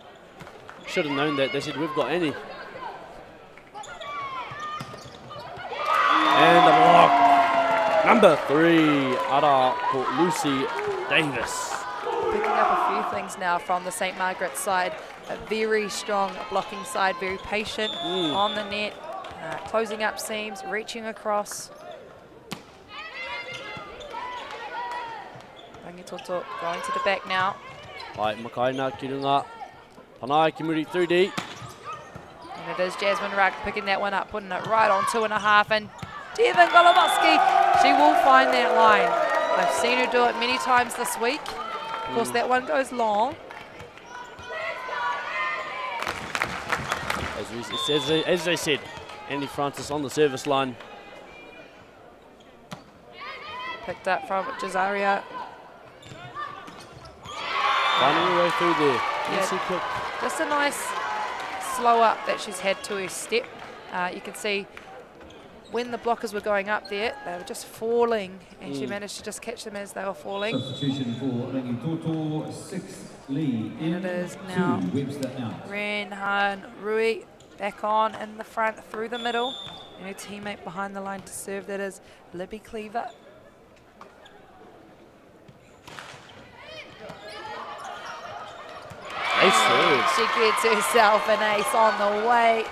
Should have known that, they said we've got Annie. And a block. Number 3, ara ko Lucy Davis. Picking up a few things now from the St Margaret's side. A very strong blocking side, very patient on the net. Closing up seams, reaching across. Rangitoto going to the back now. Pai Makaina Kirunga, Panaia Kimuri 3D. And it is Jasmine Rugg picking that one up, putting it right on 2.5. And Devon Goloboski, she will find that line. I've seen her do it many times this week. Of course, that one goes long. As they said, Annie Francis on the service line. Picked up from Jazaria. Finding her way through there. Yeah, just a nice slow up that she's had to her step. You can see when the blockers were going up there, they were just falling, and she managed to just catch them as they were falling. Substitution for Rangitoto, 6 lead. And it is now Webster out. Renhan Rui back on in the front through the middle. And her teammate behind the line to serve, that is Libby Cleaver. Ace serve. She gets herself an ace on the way.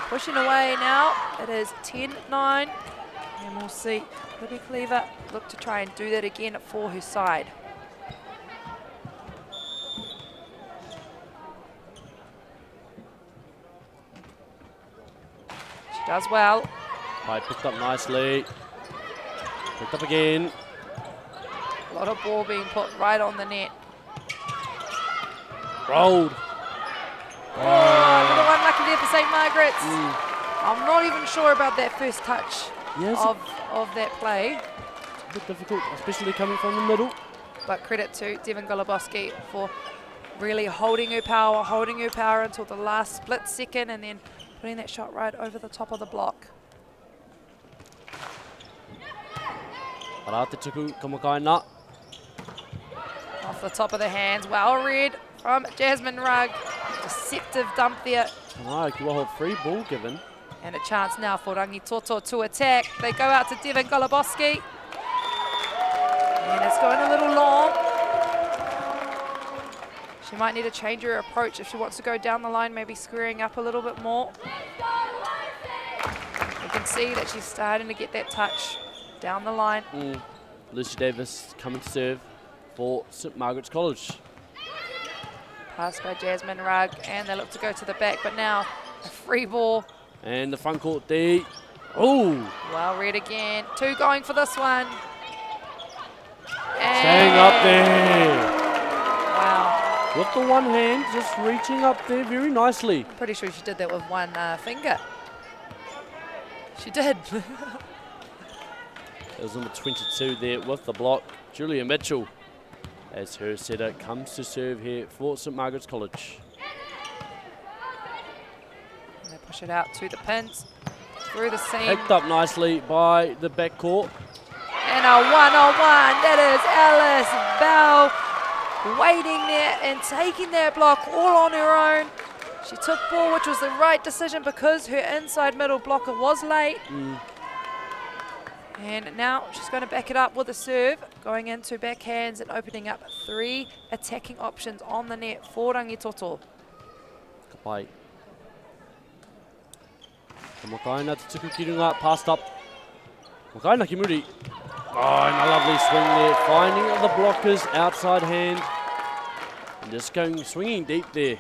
Pushing away now, it is 10-9. And we'll see Libby Cleaver look to try and do that again for her side. She does well. Pai picked up nicely. Picked up again. A lot of ball being put right on the net. Rolled. Oh, a little unlucky there for St Margaret's. I'm not even sure about that first touch of that play. a bit difficult, especially coming from the middle. But credit to Devon Goluboski for really holding her power until the last split second and then putting that shot right over the top of the block. Parate tuku kamakaina. Off the top of the hands, well read from Jasmine Rugg. Deceptive dump there. Ai, ki waho free ball given. And a chance now for Rangitoto to attack. They go out to Devon Goluboski. And it's going a little long. She might need to change her approach if she wants to go down the line, maybe squaring up a little bit more. You can see that she's starting to get that touch down the line. Lucy Davis coming to serve for St Margaret's College. Passed by Jasmine Rugg, and they look to go to the back, but now a free ball. And the front court D. Oh! Well read again. Two going for this one. And staying up there. Wow. With the one hand, just reaching up there very nicely. I'm pretty sure she did that with one finger. She did. It was number 22 there with the block. Julia Mitchell, as her setter comes to serve here for St Margaret's College. And they push it out to the pins, through the seam. Picked up nicely by the backcourt. And a one-on-one, that is Alice Bell waiting there and taking that block all on her own. She took ball, which was the right decision because her inside middle blocker was late. And now she's going to back it up with a serve, going into backhands and opening up 3 attacking options on the net for Rangitoto. Kapai. Makaina te tuku kirunga, passed up. Makaina Kimuri. Oh, and a lovely swing there, finding the blockers outside hand. And just going, swinging deep there.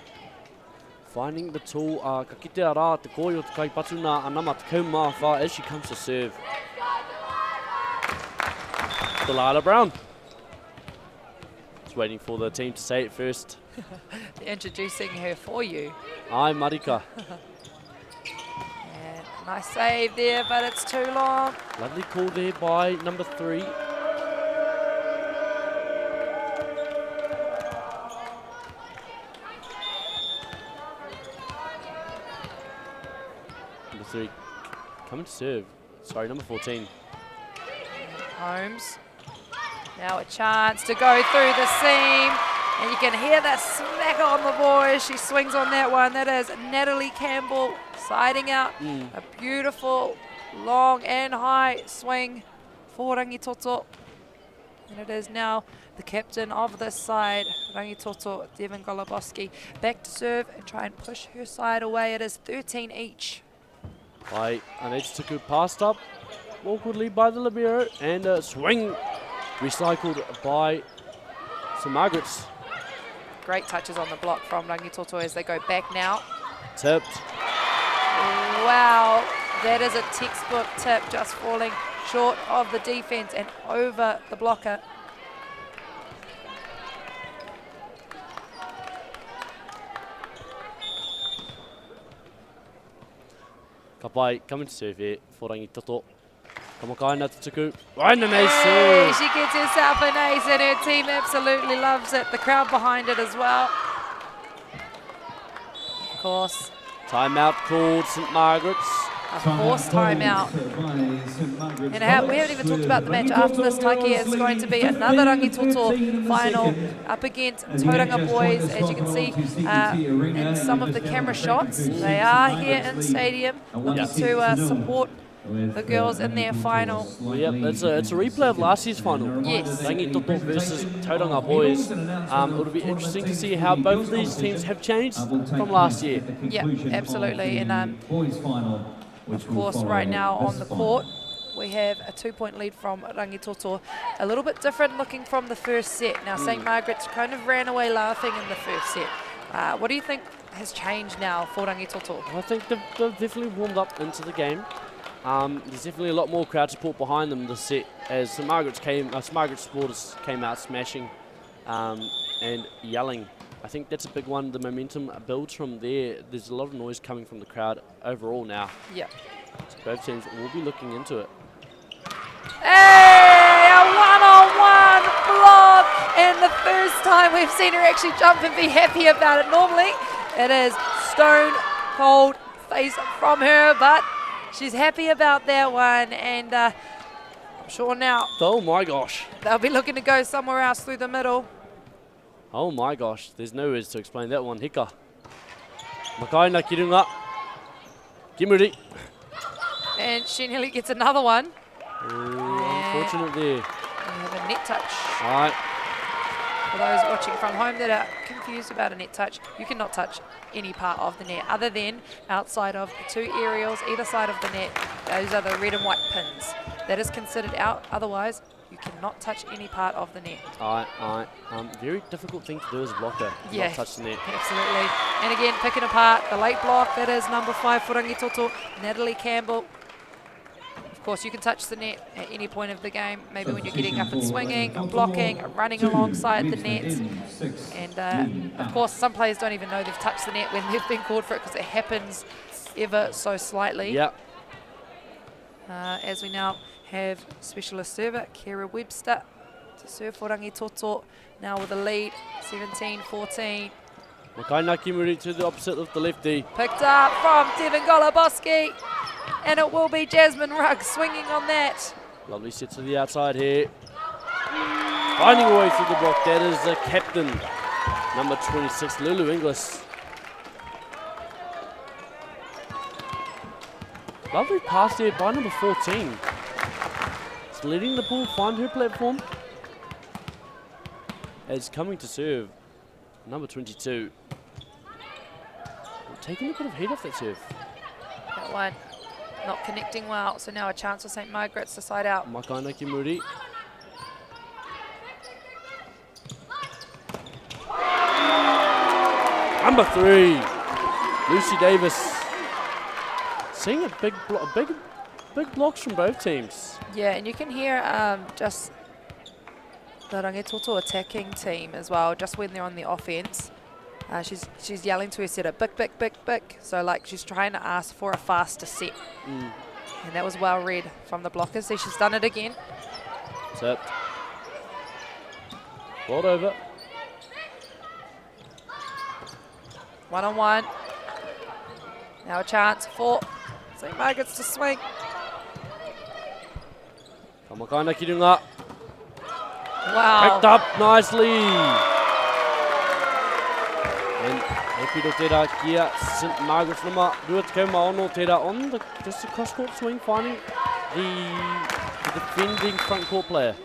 Finding the tool, ka kite ara te koi o te kaipatuna anama te kaumawha as she comes to serve. Delilah Brown. Just waiting for the team to say it first. Introducing her for you. Ai Marika. And nice save there, but it's too long. Lovely call there by number 3. Number 3 coming to serve. Sorry, number 14. Holmes. Now a chance to go through the seam. And you can hear that smack on the board. She swings on that one. That is Natalie Campbell siding out. A beautiful, long and high swing for Rangitoto. And it is now the captain of this side, Rangitoto, Devon Goluboski, back to serve and try and push her side away. It is 13 each. By Anetsuku, passed up awkwardly by the libero, and a swing recycled by St Margaret's. Great touches on the block from Rangitoto as they go back now. Tipped. Wow, that is a textbook tip, just falling short of the defense and over the blocker. Kapai coming to serve here for Rangitoto. Kamakaina te tuku. And an ace serve. She gets herself an ace and her team absolutely loves it. The crowd behind it as well. Of course. Timeout called St Margaret's. A forced timeout. And we haven't even talked about the match after this, Taki. It's going to be another Rangitoto final up against Tauranga boys. As you can see in some of the camera shots, they are here in stadium looking to support the girls in their final. Yep, it's a replay of last year's final. Yes. Rangitoto versus Tauranga boys. It'll be interesting to see how both of these teams have changed from last year. Yeah, absolutely. And of course, right now on the court, we have a 2-point lead from Rangitoto. A little bit different looking from the first set. Now, St Margaret's kind of ran away laughing in the first set. What do you think has changed now for Rangitoto? I think they've definitely warmed up into the game. There's definitely a lot more crowd support behind them this set as St Margaret's supporters came out smashing and yelling. I think that's a big one. The momentum builds from there. There's a lot of noise coming from the crowd overall now. Yeah. So both teams will be looking into it. Hey, a time we've seen her actually jump and be happy about it. Normally, it is stone cold face from her, but she's happy about that one, and I'm sure now Oh my gosh. they'll be looking to go somewhere else through the middle. Oh my gosh. There's no words to explain that one. Hika. Makaina ki runga. Kimuri. And she nearly gets another one. Unfortunate there. We have a net touch. All right. For those watching from home that are confused about a net touch, you cannot touch any part of the net other than outside of the two aerials, either side of the net. Those are the red and white pins. That is considered out. Otherwise, you cannot touch any part of the net. All right. Very difficult thing to do as a blocker. Yeah, Not touch the net. absolutely. And again, picking apart the late block. That is number 5 for Rangitoto, Natalie Campbell. Of course, you can touch the net at any point of the game, maybe when you're getting up and swinging, or blocking, or running alongside the net. And of course, some players don't even know they've touched the net when they've been called for it because it happens ever so slightly. Yeah. As we now have specialist server, Kira Webster, to serve for Rangitoto, now with a lead, 17-14. Makaina Kimuri to the opposite of the lefty. Picked up from Devon Goloboski. And it will be Jasmine Rugg swinging on that. Lovely set to the outside here. Finding a way through the block. That is the captain, number 26, Lulu Inglis. Lovely pass there by number 14. It's letting the ball find her platform. As coming to serve, number 22. Taking a bit of heat off that serve. That one not connecting well, so now a chance for St. Margaret's to side out. Makaina Kimuri. Number 3, Lucy Davis. Seeing a big blocks from both teams. Yeah, and you can hear just the Rangitoto attacking team as well, just when they're on the offense. She's yelling to her setter, big. So like she's trying to ask for a faster set. And that was well read from the blockers. See, she's done it again. Tipped. Ball over. 1-on-1. Now a chance for St. Margaret's to swing. Kamakaina Kirunga. Wow. Picked up nicely. And happy to tera kia St. Margaret's nama rua te kauma ono tera on the just a cross court swing, finding the defending front court player.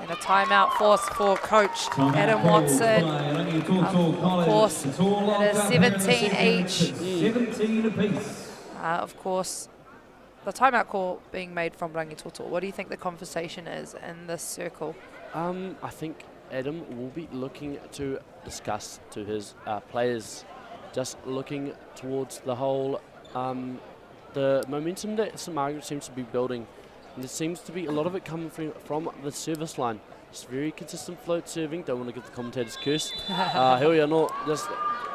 And a timeout force for coach Adam Watson. Of course, it is 17 each. 17 apiece. Of course, the timeout call being made from Rangitoto. What do you think the conversation is in this circle? I think Adam will be looking to discuss to his players, just looking towards the whole, the momentum that St. Margaret seems to be building. And there seems to be a lot of it coming from the service line. Just very consistent float serving. Don't want to give the commentators curse. Here we are, not just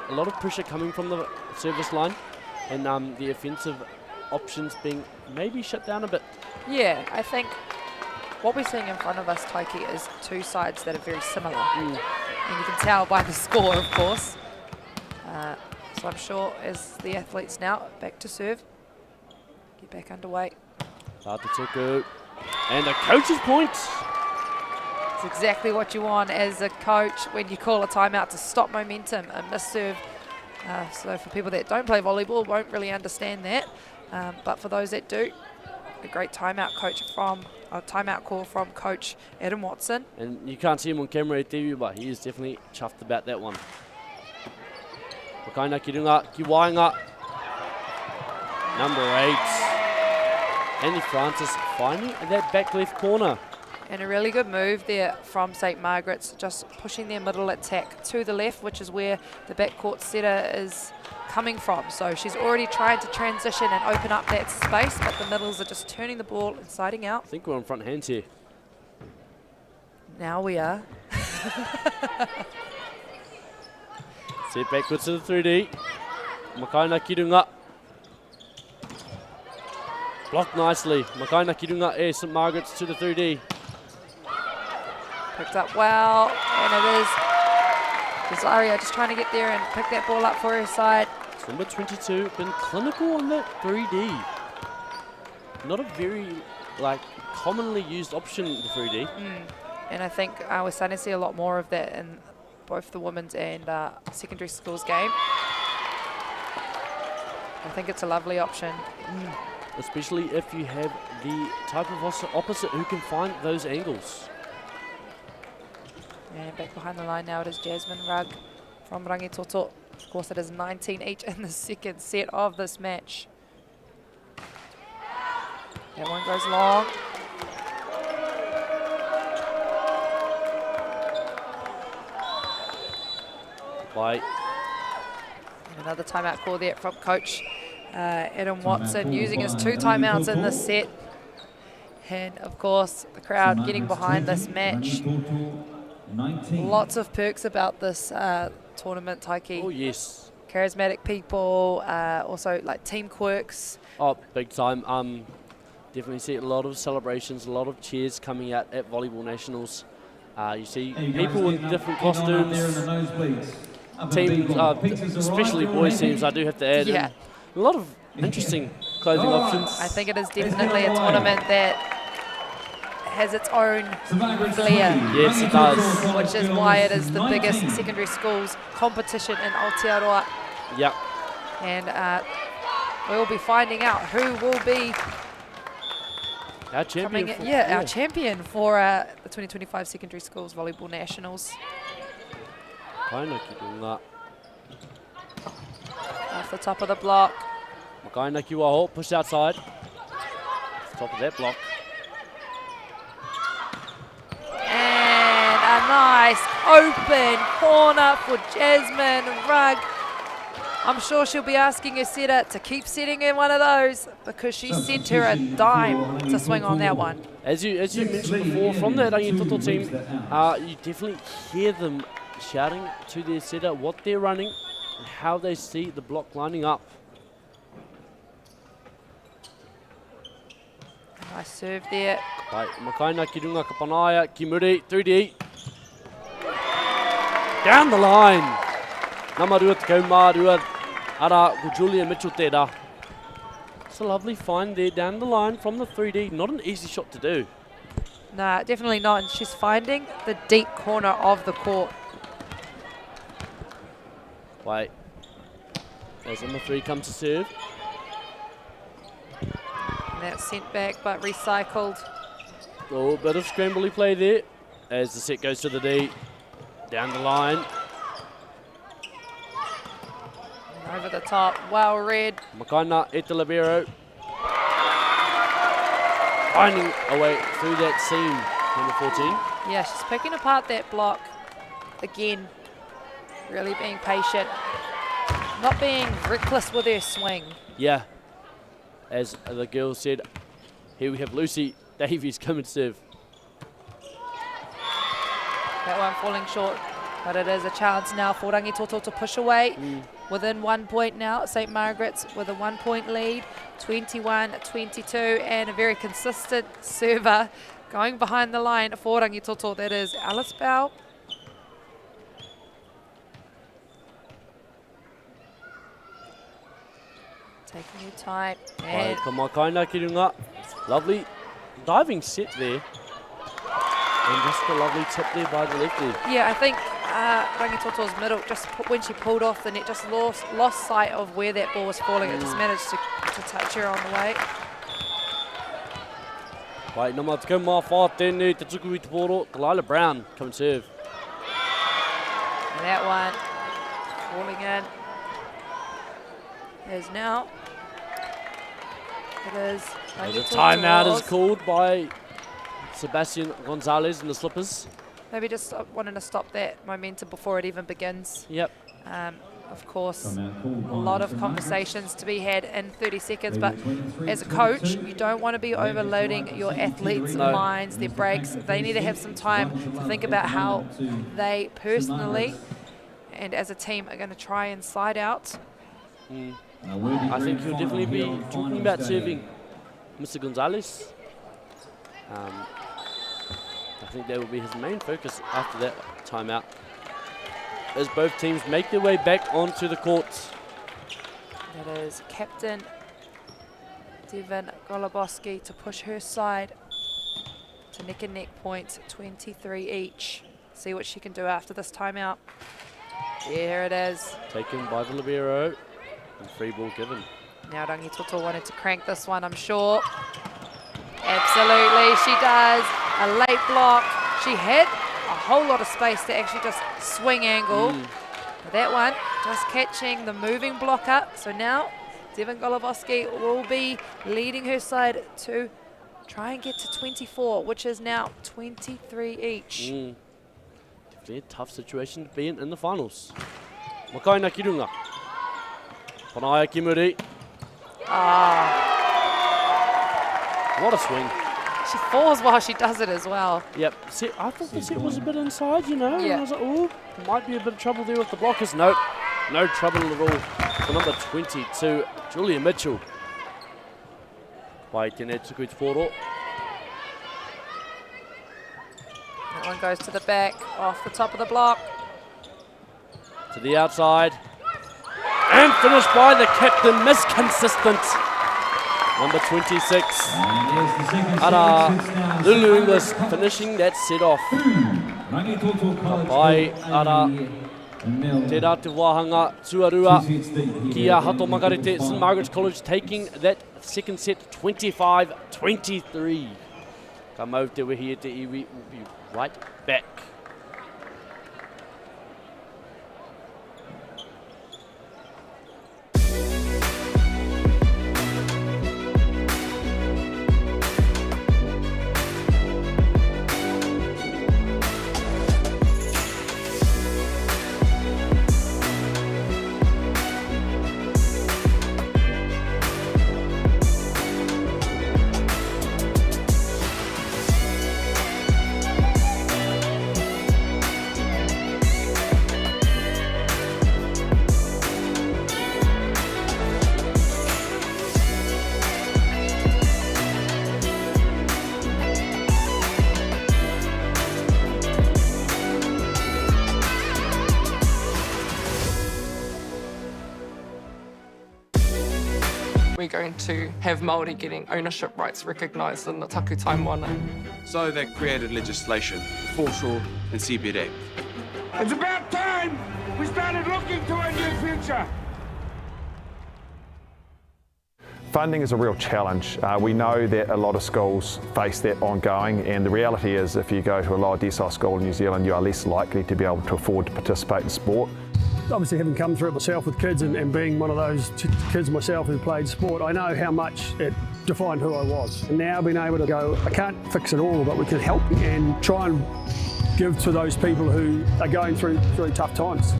a lot of pressure coming from the service line, and the offensive options being maybe shut down a bit. Yeah, I think what we're seeing in front of us, Taiki, is two sides that are very similar. And you can tell by the score, of course. So I'm sure as the athletes now back to serve, get back underway. Tātutuku. And a coach's point. It's exactly what you want as a coach when you call a timeout to stop momentum, a miss-serve. So for people that don't play volleyball, won't really understand that. But for those that do, a great timeout call from Coach Adam Watson. And you can't see him on camera at TV, but he is definitely chuffed about that one. Wakaina Kirunga, Kiwainga. Number 8. Andy Francis finding that back left corner. And a really good move there from St. Margaret's, just pushing their middle attack to the left, which is where the backcourt setter is coming from. So she's already tried to transition and open up that space, but the middles are just turning the ball and siding out. I think we're on front hands here. Now we are. Set backwards to the 3D. Makaina Kirunga. Blocked nicely. Makaina Kirunga, St. Margaret's to the 3D. Picked up well, and it is Rosario just trying to get there and pick that ball up for her side. Number 22, been clinical on that 3D. Not a very commonly used option, the 3D. And I think we're starting to see a lot more of that in both the women's and secondary schools game. I think it's a lovely option. Especially if you have the type of opposite who can find those angles. And back behind the line now it is Jasmine Rugg from Rangitoto. Of course it is 19 each in the second set of this match. That one goes long. Bye. And another timeout call there from coach Adam Watson, using his 2 timeouts in this set. And of course the crowd getting behind this match. Lots of perks about this tournament, Taiki. Oh yes. Charismatic people, also like team quirks. Oh, big time. Definitely see a lot of celebrations, a lot of cheers coming out at Volleyball Nationals. You see people in different costumes. Teams, especially boys teams, I do have to add. Yeah. A lot of interesting clothing options. I think it is definitely a tournament that has its own flair. Yes, it does. Which is why it is the biggest secondary schools competition in Aotearoa. Yep. And we'll be finding out who will be our champion. Our champion for the 2025 Secondary Schools Volleyball Nationals. Off the top of the block. Makainaki Waho, push outside. Top of that block. And a nice open corner for Jasmine Rugg. I'm sure she'll be asking her setter to keep setting in one of those because she sent her a dime to swing on that one. As you mentioned before, from that Rangitoto team, you definitely hear them shouting to their setter what they're running and how they see the block lining up. Nice serve there. Right, Makaina Kirunga Kapanaya, Kimuri, 3D. Down the line. Namarua Takaumārua, Ara Julia Mitchell Tera. It's a lovely find there down the line from the 3D. Not an easy shot to do. Nah, definitely not. And she's finding the deep corner of the court. Wait. As number 3 comes to serve. And that's sent back but recycled. Oh, bit of scrambly play there as the set goes to the D. Down the line. And over the top, well read. Makaina Etelabero. Finding a way through that seam, number 14. Yeah, she's picking apart that block again. Really being patient. Not being reckless with her swing. Yeah. As the girl said, here we have Lucy Davies coming to serve. That one falling short, but it is a chance now for Rangitoto to push away. Within 1 point now, St. Margaret's with a 1 point lead, 21-22, and a very consistent server going behind the line for Rangitoto. That is Alice Bell. Taking your time. And Makaina Kirunga. Lovely diving set there. And just a lovely tip there by the lefty. yeah, I think Rangitoto's middle, just when she pulled off the net, just lost sight of where that ball was falling. It just managed to touch her on the way. Wait, no matter how much tēnei te tuku I te poro, Delilah Brown come serve. And that one falling in. Is now. It is. The timeout is called by Sebastian Gonzalez in the slippers. Maybe just wanting to stop that momentum before it even begins. Yep. Of course, a lot of conversations to be had in 30 seconds, but as a coach, you don't want to be overloading your athletes' minds, their breaks. They need to have some time to think about how they personally and as a team are going to try and slide out. I think he'll definitely be talking about serving Mr. Gonzalez. I think that will be his main focus after that timeout. as both teams make their way back onto the courts. That is captain Devin Goluboski to push her side to neck and neck points, 23 each. See what she can do after this timeout. Here it is. Taken by the libero and free ball given. Now Rangitoto wanted to crank this one, I'm sure. Absolutely, she does. A late block. She had a whole lot of space to actually just swing angle. But that one just catching the moving blocker. So now Devin Goluboski will be leading her side to try and get to 24, which is now 23 each. Definitely a tough situation to be in the finals. Makaina Kirunga. Panaya Kimuri. What a swing. She falls while she does it as well. Yep. See, I thought the set was a bit inside, you know. Yeah. And I was like, oh, might be a bit of trouble there with the blockers. Nope. No trouble at all for number 22, Julia Mitchell. By Tene Tsukuitforo. That one goes to the back, off the top of the block. To the outside. And finished by the captain, Miss Consistent. Number 26. Ara Lulu Inglis finishing that set off. By Ara Te Rā Te Wāhanga Tuarua Kia Hato Makarete St Margaret's College taking that second set 25-23. Ka mau te wehi e te iwi, will be right back. We're going to have Māori getting ownership rights recognised in the taku taimwana. So they created legislation, Foreshore and Seabed Act. It's about time we started looking to a new future. Funding is a real challenge. We know that a lot of schools face that ongoing, and the reality is if you go to a lower decile school in New Zealand, you are less likely to be able to afford to participate in sport. Obviously, having come through it myself with kids and being one of those kids myself who played sport, I know how much it defined who I was. And now being able to go, I can't fix it all, but we can help and try and give to those people who are going through really tough times.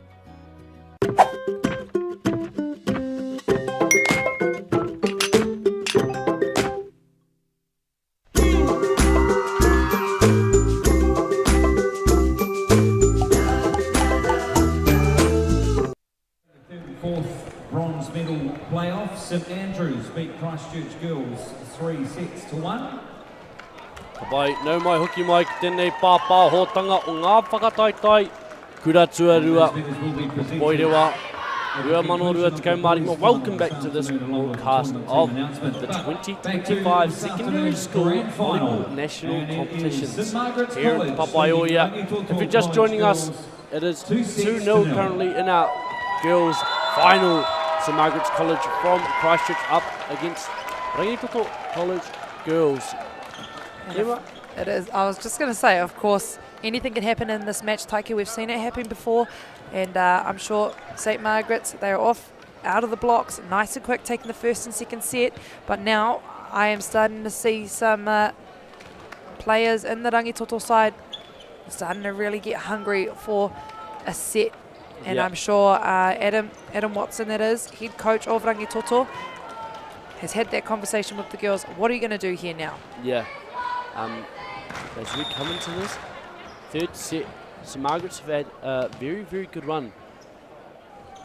St Andrews beat Christchurch Girls 3-1. Pai, nau mai hoki mai ki tēnei pāpā hōtanga o ngā whakataitai. Kura tuarua, poirewa, rua mano rua te kaumārima. Welcome back to this broadcast of the 2025 Secondary School Volleyball National Competitions here at Papaioia. If you're just joining us, it is 2-0 currently in our girls' final. St Margaret's College from Christchurch up against Rangitoto College girls. Emma? It is. I was just going to say, of course, anything can happen in this match, Taiki. We've seen it happen before, and I'm sure St Margaret's, they're off out of the blocks, nice and quick, taking the first and second set. But now I am starting to see some players in the Rangitoto side starting to really get hungry for a set. And I'm sure Adam Watson, that is, head coach of Rangitoto, has had that conversation with the girls. What are you going to do here now? Yeah. As we come into this third set, St Margaret's have had a very, very good run.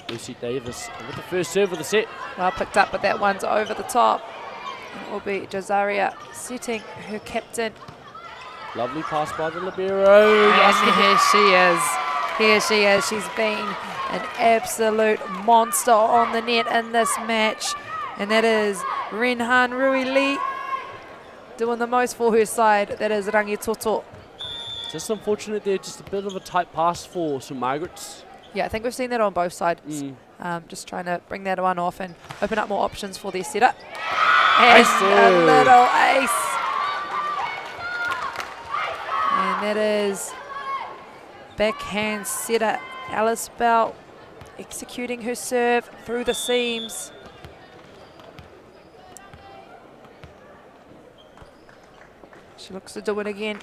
Lucy Davis with the first serve of the set. Well picked up, but that one's over the top. It will be Jazaria setting her captain. Lovely pass by the libero. And here she is. Here she is. She's been an absolute monster on the net in this match. And that is Renhan Rui Lee doing the most for her side. That is Rangitoto. Just unfortunate there, just a bit of a tight pass for St Margaret's. Yeah, I think we've seen that on both sides. Just trying to bring that one off and open up more options for their setup. And a little ace. And that is backhand setter Alice Bell executing her serve through the seams. She looks to do it again.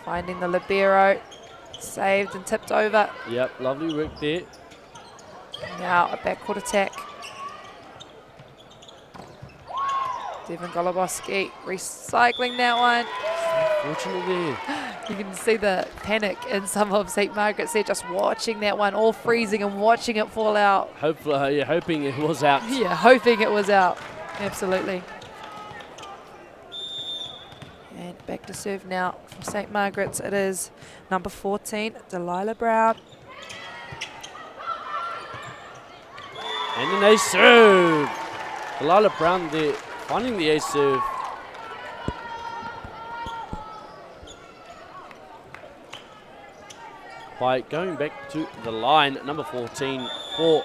Finding the libero. Saved and tipped over. Yep, lovely work there. Now a backcourt attack. Devon Goluboski recycling that one. Fortunately. You can see the panic in some of St Margaret's there, just watching that one, all freezing and watching it fall out. Hopefully, hoping it was out. Yeah, hoping it was out. Absolutely. And back to serve now from St Margaret's. It is number 14, Delilah Brown. And an ace serve. Delilah Brown there, finding the ace serve. By going back to the line, number 14 for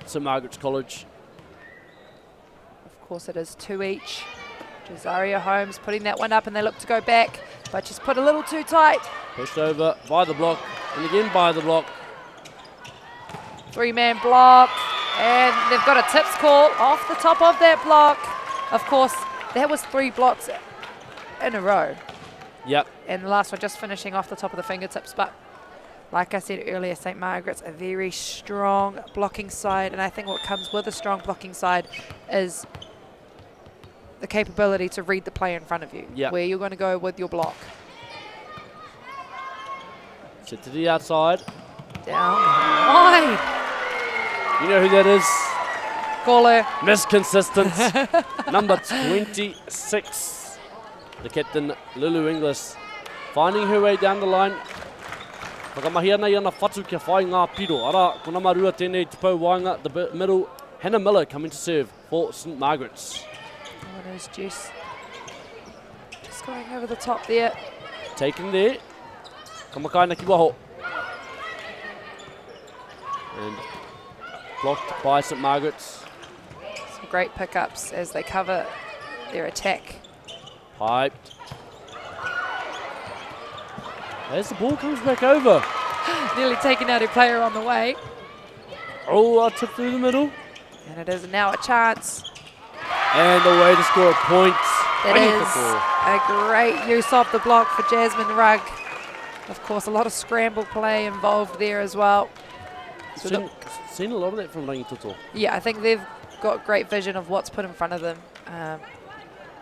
St Margaret's College. Of course it is 2 each. Josaria Holmes putting that one up and they look to go back, but she's put a little too tight. Pushed over by the block and again by the block. 3-man block, and they've got a tips call off the top of that block. Of course, that was 3 blocks in a row. Yep. And the last one just finishing off the top of the fingertips, but like I said earlier, St Margaret's a very strong blocking side, and I think what comes with a strong blocking side is the capability to read the play in front of you, where you're going to go with your block. Sit to the outside. Down wide. You know who that is? Call her. Miss Consistence. Number 26. The captain, Lulu Inglis, finding her way down the line. Whakamahia nei ana whatu kia whai ngā piro. Ara, kona marua tēnei te pau wainga, the middle. Hannah Miller coming to serve for St Margaret's. Oh, there's Jess. Just going over the top there. Taken there. Kamakaina ki waho. And blocked by St Margaret's. Some great pickups as they cover their attack. Piped. As the ball comes back over. Nearly taking out a player on the way. Oh, a tip through the middle. And it is now a chance. And the way to score a point. It is a great use of the block for Jasmine Rugg. Of course, a lot of scramble play involved there as well. So seen a lot of that from Rangitoto. Yeah, I think they've got great vision of what's put in front of them,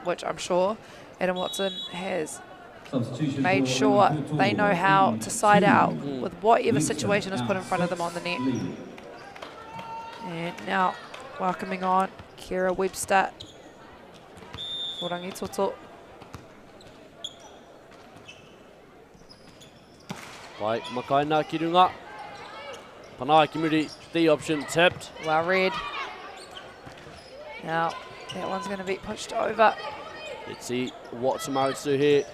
which I'm sure Adam Watson has made sure they know how to side out with whatever situation is put in front of them on the net. And now welcoming on Kira Webster for Rangitoto. By Makaina Kirunga. Panai Kimuri, the option tipped. Well read. Now that one's going to be pushed over. Let's see what St Margaret's do here.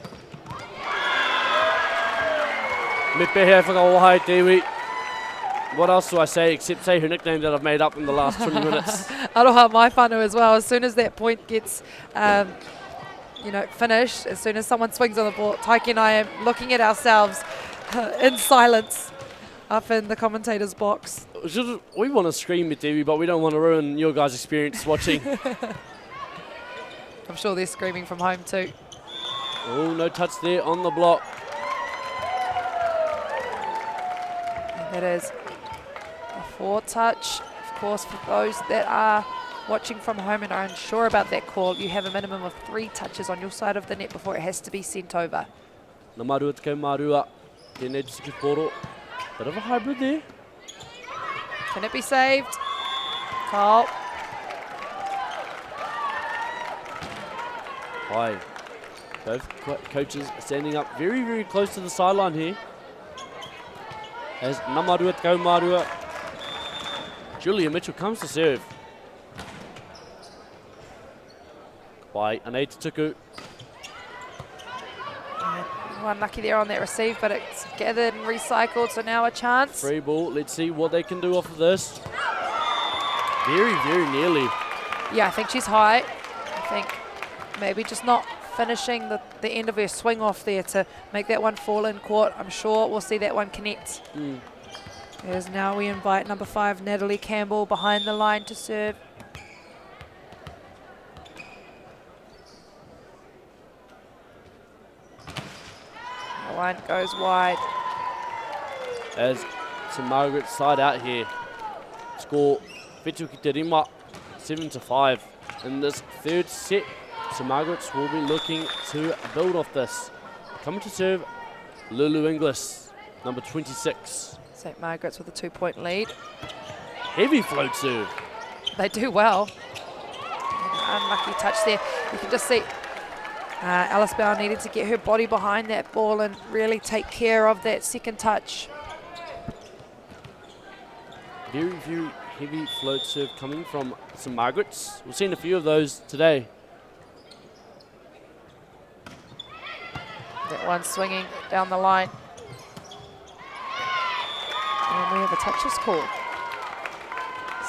Mepehe whakawahai Tewi. What else do I say except say her nickname that I've made up in the last 20 minutes? Aroha mai whānau as well. As soon as that point gets finished, as soon as someone swings on the ball, Taiki and I am looking at ourselves in silence up in the commentator's box. We want to scream at TV, but we don't want to ruin your guys' experience watching. I'm sure they're screaming from home too. Oh, no touch there on the block. And that is a 4 touch. Of course, for those that are watching from home and are unsure about that call, you have a minimum of 3 touches on your side of the net before it has to be sent over. Nā marua te kau marua. Tēnei te siki poro. Bit of a hybrid there. Can it be saved? Cole. Both coaches standing up very, very close to the sideline here. as Namarua te kaumarua. Julia Mitchell comes to serve. By Anita Tuku. Unlucky there on that receive, but it's gathered and recycled, so now a chance. Free ball. Let's see what they can do off of this. Very, very nearly. Yeah, I think she's high. I think maybe just not finishing the end of her swing off there to make that one fall in court. I'm sure we'll see that one connect. As now we invite number 5, Natalie Campbell, behind the line to serve. The line goes wide. As St Margaret's side out here. Score Whetu ki te rima, 7-5. In this third set, St Margaret's will be looking to build off this. Coming to serve, Lulu Inglis, number 26. St Margaret's with a 2-point lead. Heavy float serve. They do well. Unlucky touch there. You can just see Alice Bell needed to get her body behind that ball and really take care of that second touch. Very, very heavy float serve coming from St Margaret's. We've seen a few of those today. That one swinging down the line. And we have a touches call.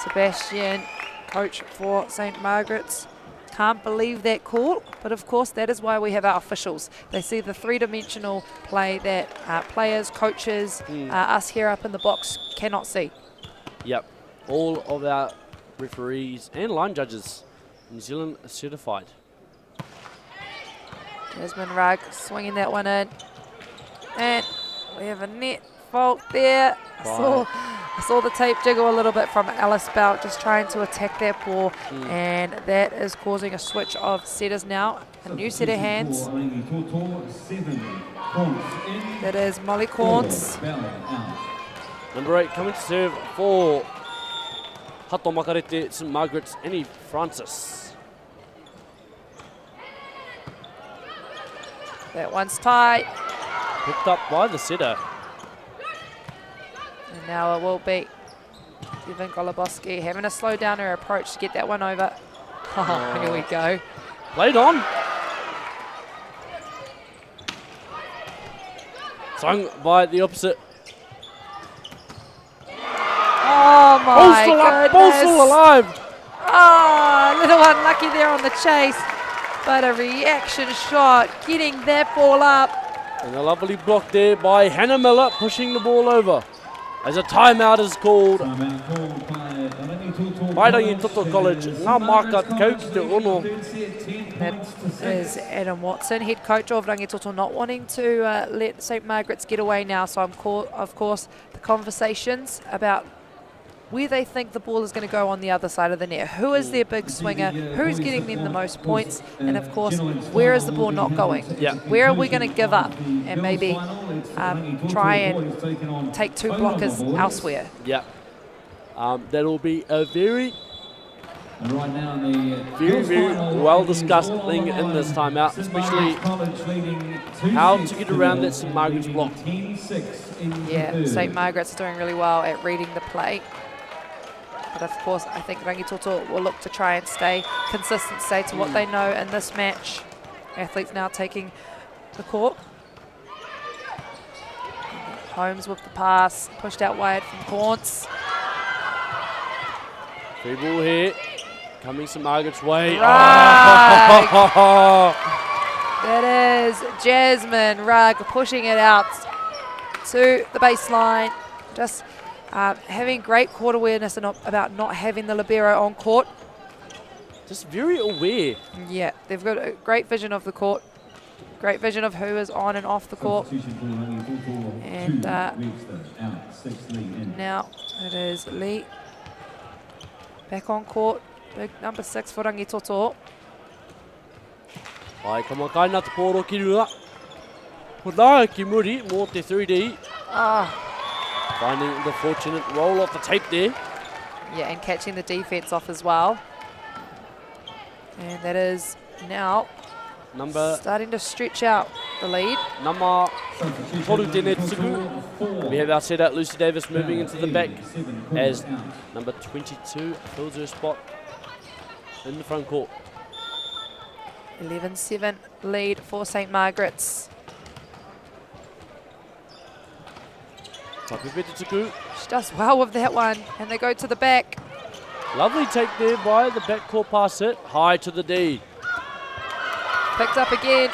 Sebastian, coach for St Margaret's. Can't believe that call, but of course that is why we have our officials. They see the three-dimensional play that players, coaches, us here up in the box cannot see. Yep, all of our referees and line judges, New Zealand certified. Jasmine Rugg swinging that one in. And we have a net fault there. I saw the tape jiggle a little bit from Alice Belt, just trying to attack that ball. And that is causing a switch of setters now. A new set of hands. That is Molly Corns. Number 8 coming to serve for Hato Makarete, St Margaret's, Annie Francis. That one's tight. Picked up by the setter. And now it will be Evan Goluboski having to slow down her approach to get that one over. Oh, here we go. Played on. Sung by the opposite. Oh my goodness. Ball still alive. Oh, a little unlucky there on the chase. But a reaction shot, getting that ball up. And a lovely block there by Hannah Miller, pushing the ball over. As a timeout is called by Rangitoto College. Ngā maka kau ki te ono. That is Adam Watson, head coach of Rangitoto, not wanting to let St Margaret's get away now. So of course the conversations about where they think the ball is going to go on the other side of the net. Who is their big swinger? Who's getting them the most points? And of course, where is the ball not going? Yeah. Where are we going to give up and maybe try and take 2 blockers elsewhere? Yeah. That'll be a very, very well discussed thing in this timeout, especially how to get around that St Margaret's block. Yeah, St Margaret's doing really well at reading the play. But of course, I think Rangitoto will look to try and stay consistent, stay to what they know in this match. Athletes now taking the court. Holmes with the pass, pushed out wide from Corns. Free ball here, coming St Margaret's way. Rugg. Oh. That is Jasmine Rugg pushing it out to the baseline. Just having great court awareness and about not having the libero on court. Just very aware. Yeah, they've got a great vision of the court, great vision of who is on and off the court. And now it is Lee back on court, big number 6 for Rangitoto. Ai, kamakaina te pōro ki rua. Puna ki muri mō te 3D. Finding the fortunate roll off the tape there. Yeah, and catching the defense off as well. And that is now number starting to stretch out the lead. Number Toru tēnei tuku. We have our set out, Lucy Davis moving into the back as number 22 fills her spot in the front court. 11-7 lead for St. Margaret's. She does well with that one, and they go to the back. Lovely take there by the backcourt pass hit, high to the D. Picked up again,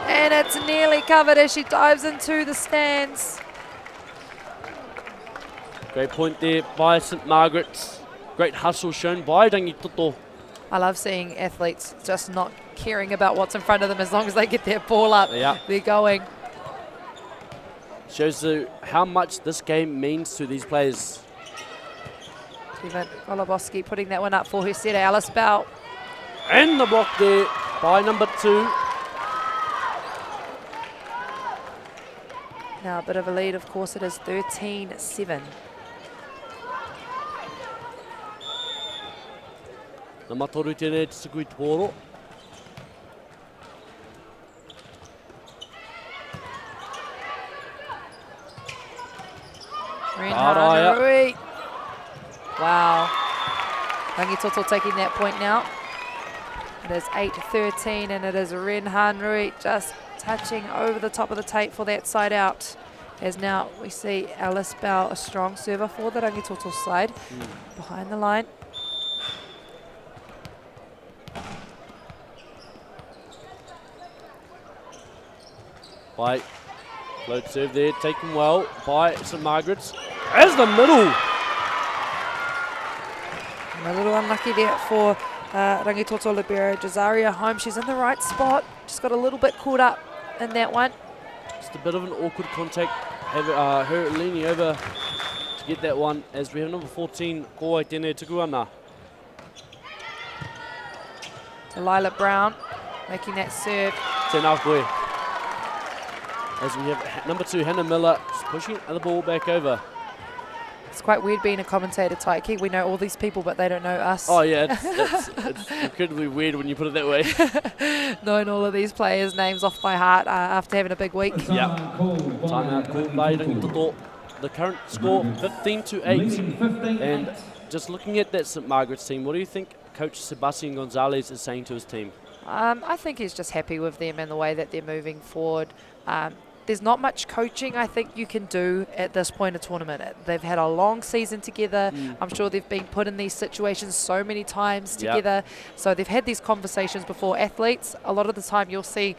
and it's nearly covered as she dives into the stands. Great point there by St. Margaret's. Great hustle shown by Rangitoto. I love seeing athletes just not caring about what's in front of them as long as they get their ball up. Yeah. They're going. Shows you how much this game means to these players. Steven Goloboski putting that one up for her setter, Alice Bell. And the block there by number 2. Now a bit of a lead, of course it is 13-7. Na matoru tēnei te tuku I Toro. Rui. Wow. Rangitoto taking that point now. It is 8-13 and it is Renhan Rui just touching over the top of the tape for that side out. As now we see Alice Bell, a strong server for the Rangitoto side. Behind the line. By float serve there, taken well by St. Margaret's. As the middle. And a little unlucky there for Rangitoto Libero. Jazaria home, she's in the right spot. Just got a little bit caught up in that one. Just a bit of an awkward contact. Her leaning over to get that one as we have number 14, Kowai Tēnei Tuku ana. Delilah Brown making that serve. Tēnā koe. As we have number 2, Hannah Miller, just pushing the ball back over. It's quite weird being a commentator, Taiki. We know all these people, but they don't know us. Oh yeah, it's incredibly weird when you put it that way. Knowing all of these players' names off by heart after having a big week. Yeah. Timeout called by Rangitoto. The current score 15-8. And just looking at that St. Margaret's team, what do you think Coach Sebastian Gonzalez is saying to his team? I think he's just happy with them and the way that they're moving forward. There's not much coaching I think you can do at this point of tournament. They've had a long season together. I'm sure they've been put in these situations so many times together. So they've had these conversations before. Athletes, a lot of the time you'll see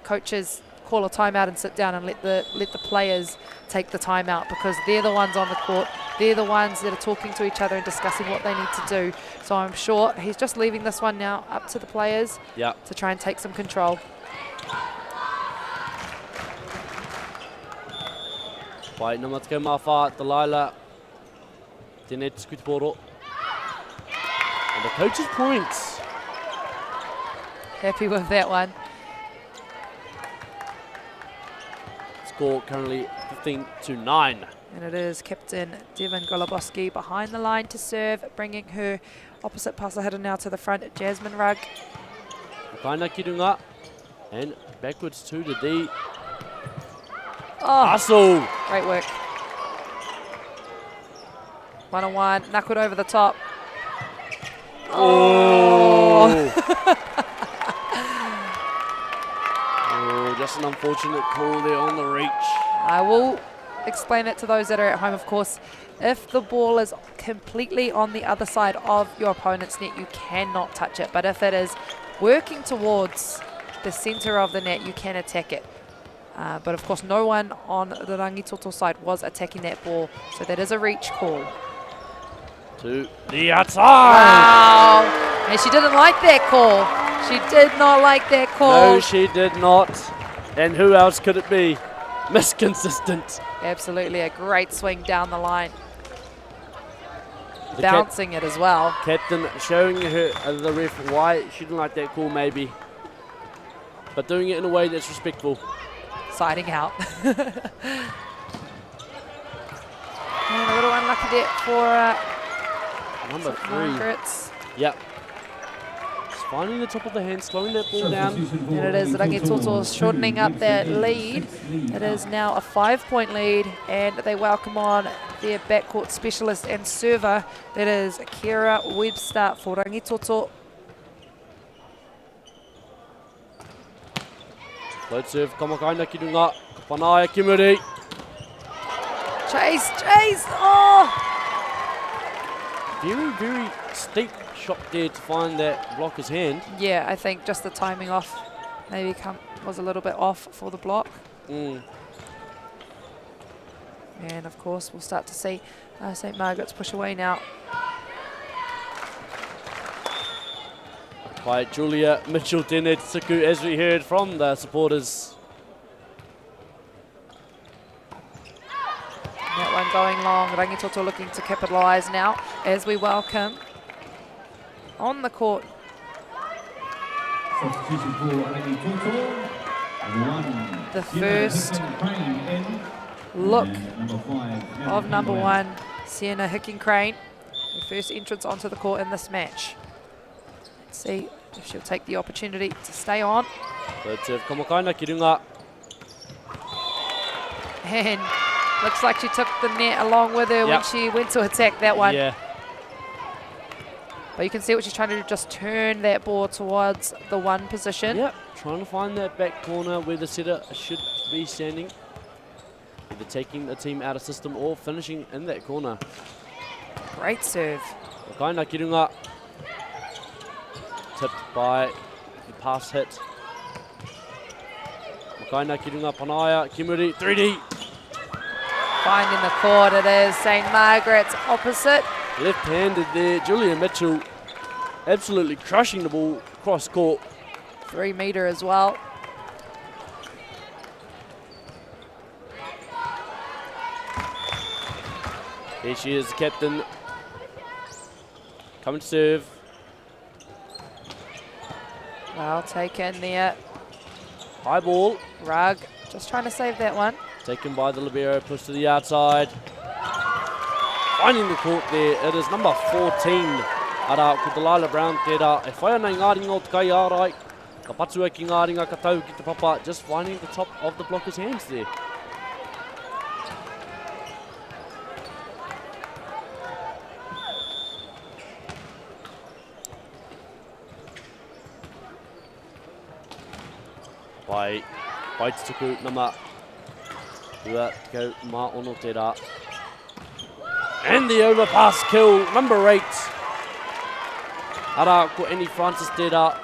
coaches call a timeout and sit down and let the players take the timeout because they're the ones on the court. They're the ones that are talking to each other and discussing what they need to do. So I'm sure he's just leaving this one now up to the players to try and take some control. By Namatke Mawha, Delilah, Tēnei Tuku Te Poro. And the coach's points. Happy with that one. Score currently 15-9. And it is Captain Devon Goloboski behind the line to serve, bringing her opposite passer hitter now to the front, Jasmine Rugg. Kaina Kirunga, and backwards to the D. Oh, hustle. Great work. 1-on-1, knuckled over the top. Oh. Oh, just an unfortunate call there on the reach. I will explain it to those that are at home, of course. If the ball is completely on the other side of your opponent's net, you cannot touch it. But if it is working towards the center of the net, you can attack it. But of course, no one on the Rangitoto side was attacking that ball, so that is a reach call. To the outside! Wow! And she didn't like that call. She did not like that call. No, she did not. And who else could it be? Miss Consistent. Absolutely, a great swing down the line. Bouncing it as well. Captain showing her, the ref, why she didn't like that call maybe. But doing it in a way that's respectful. Siding out. And a little unlucky there for number 3. Margaret's. Yep. finding the top of the hand, slowing that ball down. And it is Rangitoto shortening up that lead. It is now a 5-point lead, and they welcome on their backcourt specialist and server. That is Kira Webster for Rangitoto. Float serve, Kamakaina ki runga, Kapanaya Kimuri. Chase, oh! Very, very steep shot there to find that blocker's hand. Yeah, I think just the timing off maybe was a little bit off for the block. And of course, we'll start to see St. Margaret's push away now. By Julia Mitchell Tene Tsuku, as we heard from the supporters. That one going long. Rangitoto looking to capitalise now as we welcome on the court. Substitution for Rangitoto. The first look of number 1, Sienna Hicking-Crane. Her first entrance onto the court in this match. Let's see if she'll take the opportunity to stay on. Let's have Kamakaina ki runga. And looks like she took the net along with her when she went to attack that one. Yeah. But you can see what she's trying to do, just turn that ball towards the 1 position. Yep, trying to find that back corner where the setter should be standing. Either taking the team out of system or finishing in that corner. Great serve. Kamakaina ki runga. Tipped by the pass hit. Kamakaina ki runga, Panaya, Kimuri, 3D. Finding the court, it is St. Margaret's opposite. Left-handed there, Julia Mitchell absolutely crushing the ball cross court. 3 metre as well. Here she is, the captain. Coming to serve. Well taken there. High ball. Rug, just trying to save that one. Taken by the libero, pushed to the outside. Finding the court there, it is number 14. Ara, ko Delilah Brown tērā. E whaia nei ngā ringa o te kai ārai. Ka patua ki ngā ringa ka tau ki te papa. Just finding the top of the blocker's hands there. By te tuku nama. Ua go ma ono tērā. And the overpass kill, number 8. Ara ko Annie Francis tērā.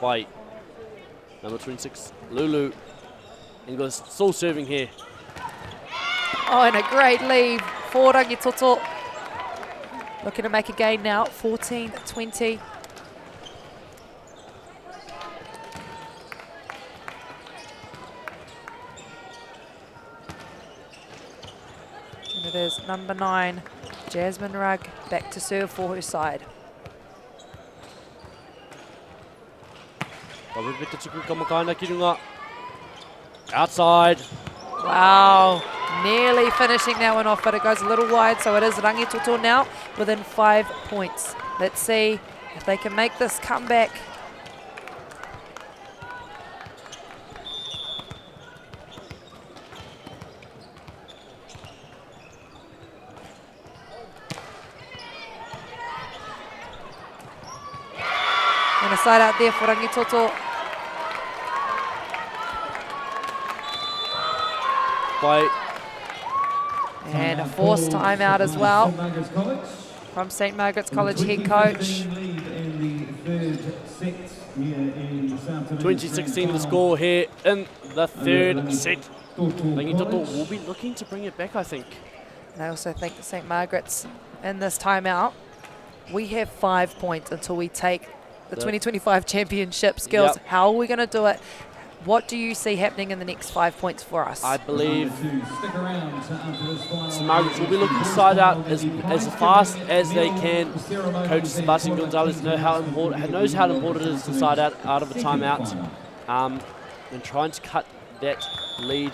By number 26, Lulu. English still serving here. Oh, and a great lead for Rangitoto. Looking to make a gain now, 14-20. And it is number 9, Jasmine Rugg, back to serve for her side. Outside. Wow, nearly finishing that one off, but it goes a little wide, so it is Rangitoto now within 5 points. Let's see if they can make this comeback. And a side out there for Rangitoto. And a forced timeout as well from St. Margaret's College head coach. 2016 the score here in the third set. Rangitoto will be looking to bring it back, I think. And I also think that St. Margaret's in this timeout, we have 5 points until we take the 2025 championship skills. Yep. How are we going to do it? What do you see happening in the next 5 points for us? I believe St. Margaret's will be looking to side out as fast as they can. Coach Sebastian Gonzalez knows how important it is to side out of a timeout, and trying to cut that lead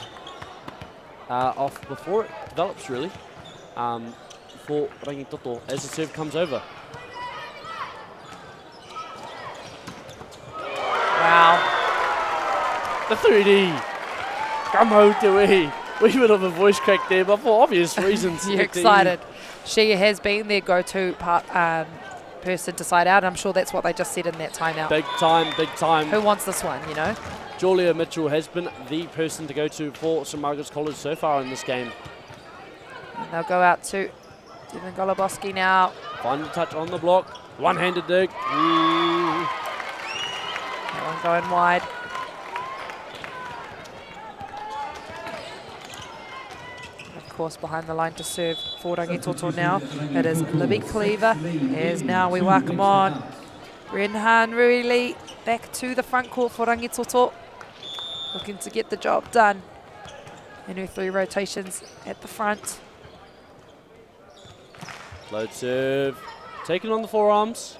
off before it develops, really, for Rangitoto as the serve comes over. Wow. The 3D. Come on, Tui. Wee bit of a voice crack there, but for obvious reasons. You're excited. She has been their go-to person to side out. I'm sure that's what they just said in that timeout. Big time, big time. Who wants this one, you know? Julia Mitchell has been the person to go to for St Margaret's College so far in this game. And they'll go out to Devin Goloboski now. Final touch on the block. One-handed dig. Ooh. That one going wide. Of course, behind the line to serve for Rangitoto now. It is Libby Cleaver. As now we welcome on Renhan Ruili back to the front court for Rangitoto. Looking to get the job done in her 3 rotations at the front. Load serve. Taken on the forearms.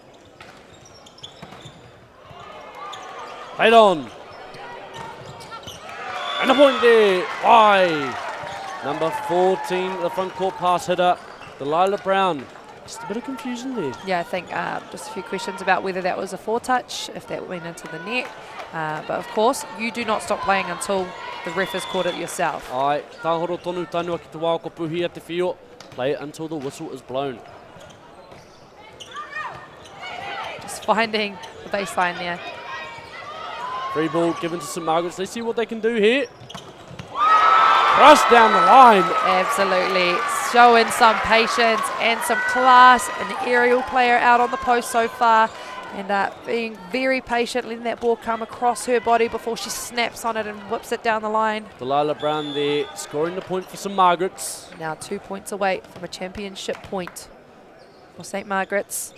Played on. And a point there. Why? Number 14, the front court pass hitter, Delilah Brown. Just a bit of confusion there. Yeah, I think just a few questions about whether that was a foretouch, if that went into the net. But of course, you do not stop playing until the ref has caught it yourself. Ai, tāhoro tonu tanua ki te wā ko puhia te whio. Play it until the whistle is blown. Just finding the baseline there. Free ball given to St Margaret's. Let's see what they can do here. Rush down the line. Absolutely. Showing some patience and some class. An aerial player out on the post so far. And being very patient, letting that ball come across her body before she snaps on it and whips it down the line. Delilah Brown there, scoring the point for St Margaret's. Now 2 points away from a championship point for St Margaret's.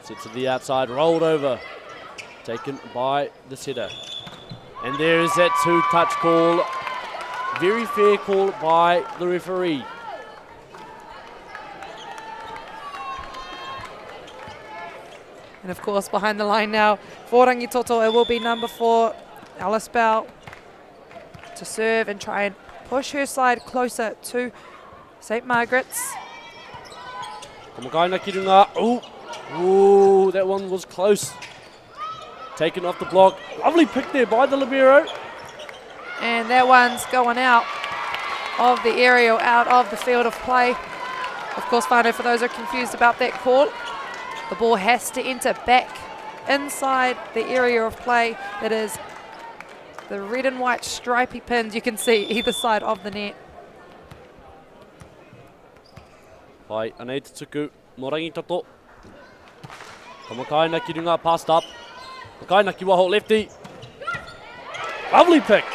Set to the outside, rolled over. Taken by the setter. And there is that 2-touch call. Very fair call by the referee. And of course, behind the line now for Rangitoto, it will be number 4, Alice Bell, to serve and try and push her side closer to St Margaret's. Kamakaina Kirunga. Ooh, that one was close. Taken off the block. Lovely pick there by the libero. And that one's going out of the aerial, out of the field of play. Of course, Whānau, for those who are confused about that call, the ball has to enter back inside the area of play. That is the red and white stripy pins you can see either side of the net. By Anei Tuku, Rangitoto. Kamakaina Kirunga passed up. Makaina Kiwaho lefty. Lovely pick.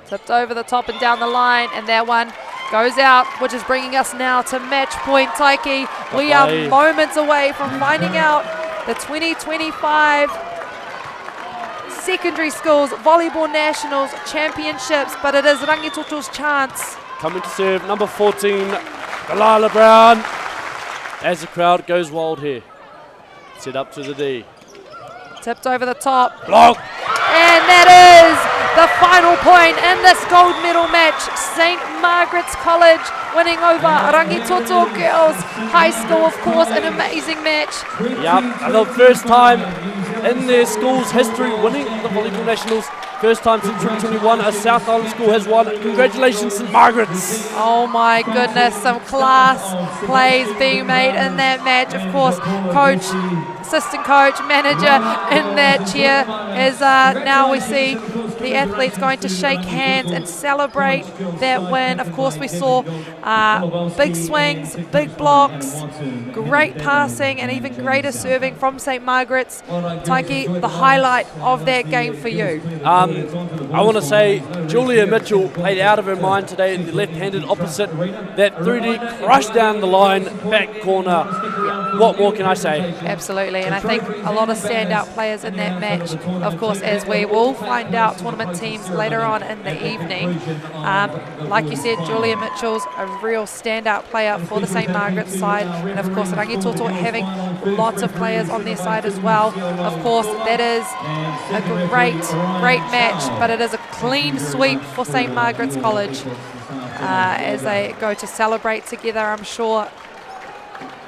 Tipped over the top and down the line, and that one goes out, which is bringing us now to match point, Taiki. We are moments away from finding out the 2025 Secondary Schools Volleyball Nationals Championships, but it is Rangitoto's chance. Coming to serve, number 14, Delilah Brown. As the crowd goes wild here. Set up to the D. Tipped over the top. Block. And that is the final point in this gold medal match. St Margaret's College winning over Rangitoto Girls High School, of course, an amazing match. Yep, and the first time in their school's history winning the Volleyball Nationals. First time since 2021 a South Island school has won. Congratulations, St Margaret's. Oh my goodness, some class plays being made in that match. Of course, coach, assistant coach, manager in that chair as now we see the athletes going to shake hands and celebrate that win. Of course, we saw big swings, big blocks, great passing and even greater serving from St Margaret's. Taiki, the highlight of that game for you? I want to say Julia Mitchell played out of her mind today in the left-handed opposite. That 3D crushed down the line, back corner. What more can I say? Absolutely, and I think a lot of standout players in that match, of course, as we will find out tournament teams later on in the evening. Like you said, Julia Mitchell's a real standout player for the St. Margaret's side, and of course Rangitoto having lots of players on their side as well. Of course, that is a great match, but it is a clean sweep for St. Margaret's College as they go to celebrate together. I'm sure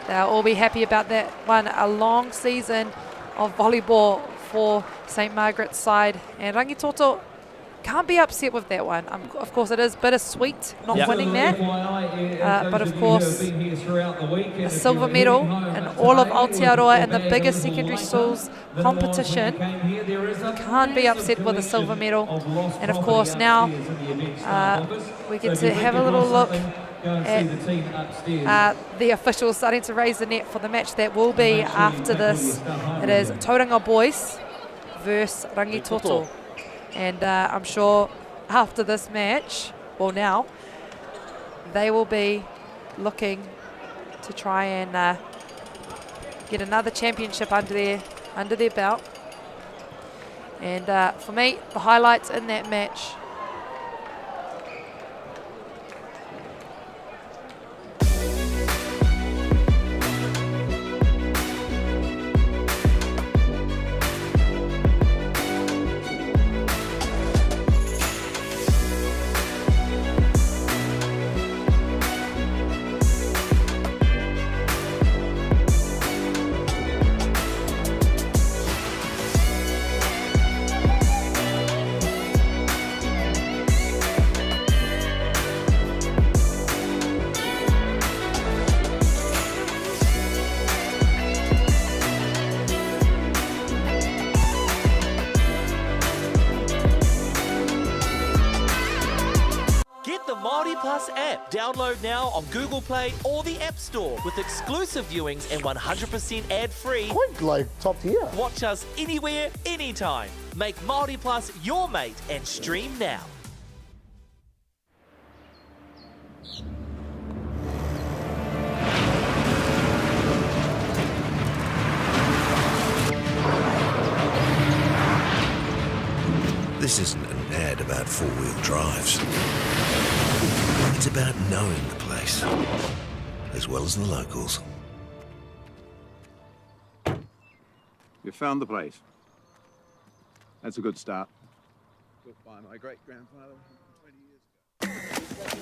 they'll all be happy about that one. A long season of volleyball for St. Margaret's side, and Rangitoto can't be upset with that one. Of course, it is bittersweet not winning that, but of course, a silver medal in all of Aotearoa in the biggest secondary schools competition. Can't be upset with a silver medal. And of course, now we get to have a little look at the officials starting to raise the net for the match that will be after this. It is Tauranga boys versus Rangitoto. And I'm sure after this match, well now, they will be looking to try and get another championship under their belt. And for me, the highlights in that match, Download now on Google Play or the App Store with exclusive viewings and 100% ad-free. Quite like top tier. Watch us anywhere, anytime. Make Māori Plus your mate and stream now. This isn't an ad about four-wheel drives. It's about knowing the place, as well as the locals. You found the place. That's a good start. Built by my great-grandfather 20 years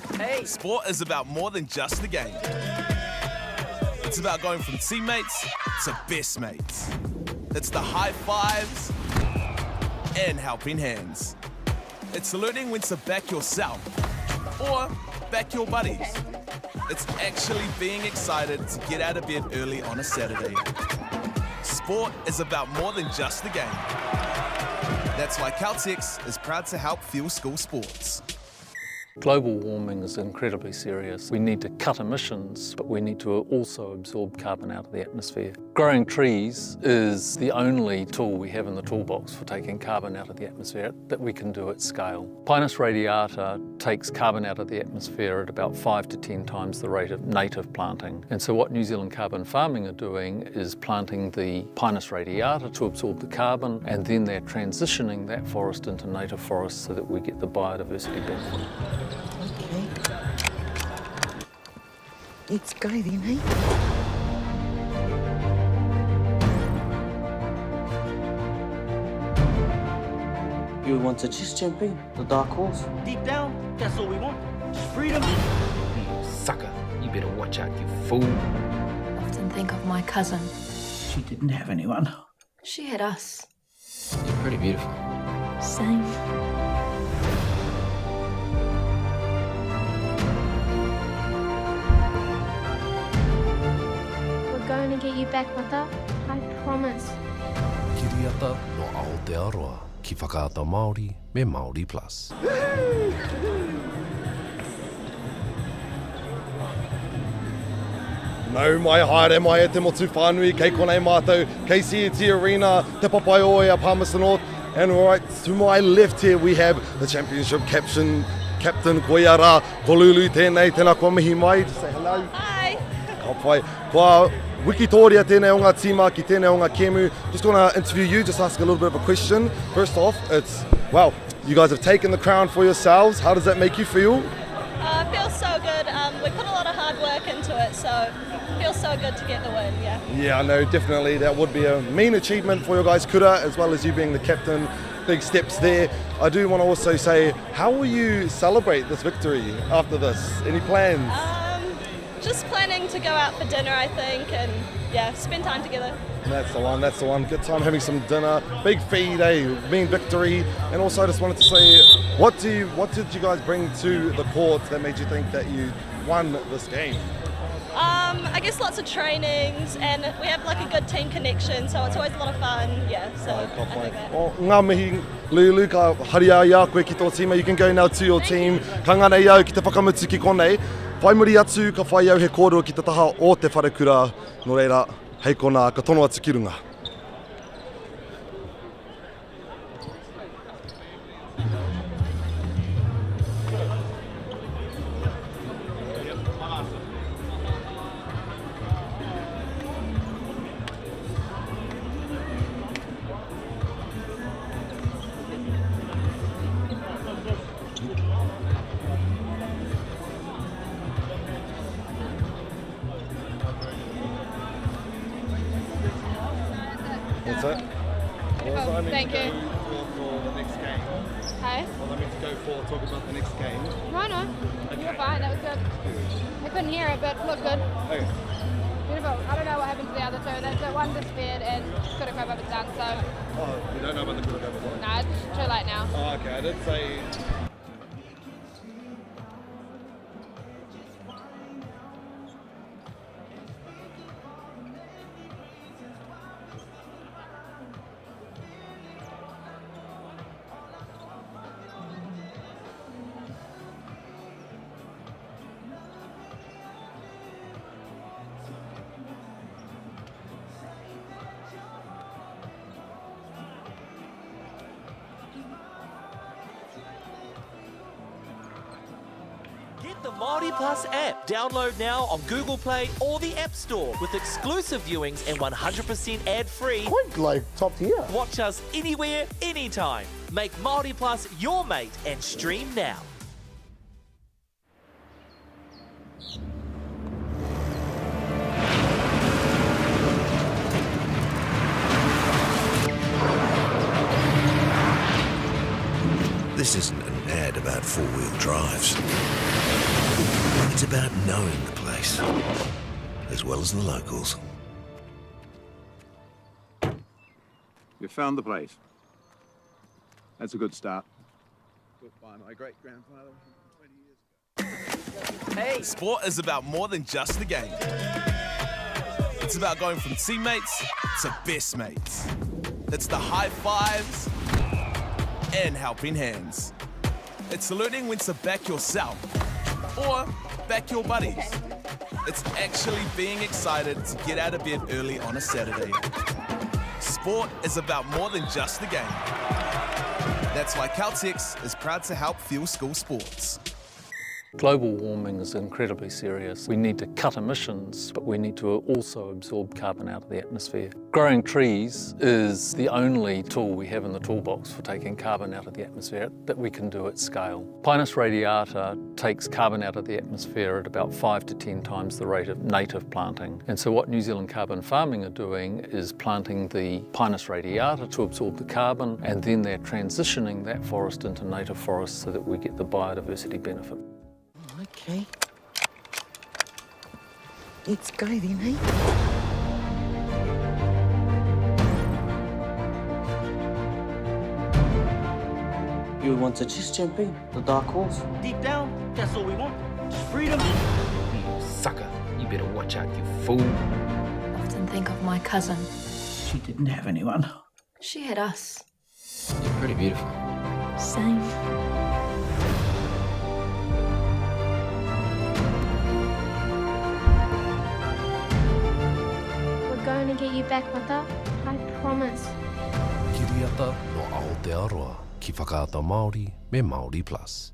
ago. Hey! Sport is about more than just the game. It's about going from teammates to best mates. It's the high fives and helping hands. It's learning when to back yourself or back your buddies. It's actually being excited to get out of bed early on a Saturday. Sport is about more than just the game. That's why Caltex is proud to help fuel school sports. Global warming is incredibly serious. We need to cut emissions, but we need to also absorb carbon out of the atmosphere. Growing trees is the only tool we have in the toolbox for taking carbon out of the atmosphere that we can do at scale. Pinus radiata takes carbon out of the atmosphere at about 5 to 10 times the rate of native planting. And so what New Zealand Carbon Farming are doing is planting the Pinus radiata to absorb the carbon, and then they're transitioning that forest into native forest so that we get the biodiversity benefit. Let's go then, eh? You want to just jump in, the dark horse? Deep down, that's all we want. Just freedom. You sucker. You better watch out, you fool. Often think of my cousin. She didn't have anyone. She had us. You're pretty beautiful. Same. Going to get you back, Mata. I promise. Kiriata no Aotearoa, ki whakaata Māori me Māori Plus. Nau mai haere mai e te motu whānui, kei konei mātou, kei CET Arena, te papai oe a Palmerston North, And right to my left here we have the championship captain Koiara Kolulu tēnei, tēnā kua mihi mai. Just say hello. Hi. Ka pai. Kua wikitoria tēnei o ngā tīma ki tēnei o ngā kēmu. Just want to interview you, just ask a little bit of a question. First off, it's, wow, you guys have taken the crown for yourselves. How does that make you feel? It feels so good. We put a lot of hard work into it, so it feels so good to get the win, yeah. Yeah, I know, definitely. That would be a mean achievement for your guys, kura, as well as you being the captain. Big steps there. I do want to also say, how will you celebrate this victory after this? Any plans? Just planning to go out for dinner, I think, and yeah, spend time together. That's the one, that's the one. Good time having some dinner. Big feed, mean victory. And also I just wanted to say, what did you guys bring to the court that made you think that you won this game? I guess lots of trainings, and we have like a good team connection, so it's always a lot of fun, yeah, so I think that. Ngā mihi, Lulu, ka haria ia koe ki tō tīma. You can go now to your team. Ka ngana iau ki te whakamutu ki konei. Whai muri atu, ka whai au he kōrua ki te taha o te wharekura. No reira, hei kona, ka tono atu ki runga. What's that? Thank you. For the next game. Hey? What I meant to go for, talk about the next game. No. Okay. You're fine, that was good. I couldn't hear it, but it looked good. Okay. Beautiful. I don't know what happened to the other two. The one disappeared and could have come up and done, so. Oh, you don't know about the Kuragaba one? No, it's too late now. Oh, okay. I did say... Get the Māori Plus app. Download now on Google Play or the App Store with exclusive viewings and 100% ad-free. Quite like top tier. Watch us anywhere, anytime. Make Māori Plus your mate and stream now. This isn't an ad about four-wheel drives. It's about knowing the place, as well as the locals. You found the place. That's a good start. By my great-grandfather 20 years ago. Hey! Sport is about more than just the game. It's about going from teammates to best mates. It's the high fives and helping hands. It's learning when to back yourself or back your buddies. It's actually being excited to get out of bed early on a Saturday. Sport is about more than just the game. That's why Caltex is proud to help fuel school sports. Global warming is incredibly serious. We need to cut emissions, but we need to also absorb carbon out of the atmosphere. Growing trees is the only tool we have in the toolbox for taking carbon out of the atmosphere that we can do at scale. Pinus radiata takes carbon out of the atmosphere at about 5 to 10 times the rate of native planting. And so what New Zealand Carbon Farming are doing is planting the Pinus radiata to absorb the carbon, and then they're transitioning that forest into native forest so that we get the biodiversity benefit. Okay. Let's go then, eh? You want to chase champion, the dark horse. Deep down, that's all we want. Just freedom. You sucker. You better watch out, you fool. Often think of my cousin. She didn't have anyone. She had us. You're pretty beautiful. Same. We're going to get you back, Mother. I promise. Ki Tauiata no Aotearoa, ki whakaata Māori me Māori Plus.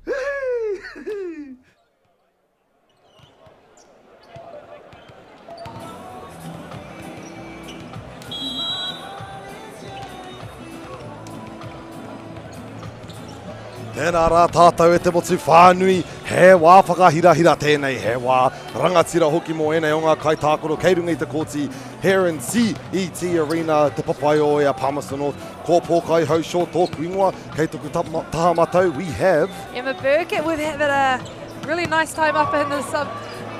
Tēnā rā tātou e te motu whānui, he wā whakahirahira tēnei, he wā rangatira hoki mō ēnei o ngā kaitākoro, kei runga i te kōti, here in CET Arena, te papai o ea Palmerston North, ko pōkai hau short tōku ingoa, kei tuku taha matau, we have Emma Burkett, we've had a really nice time up in this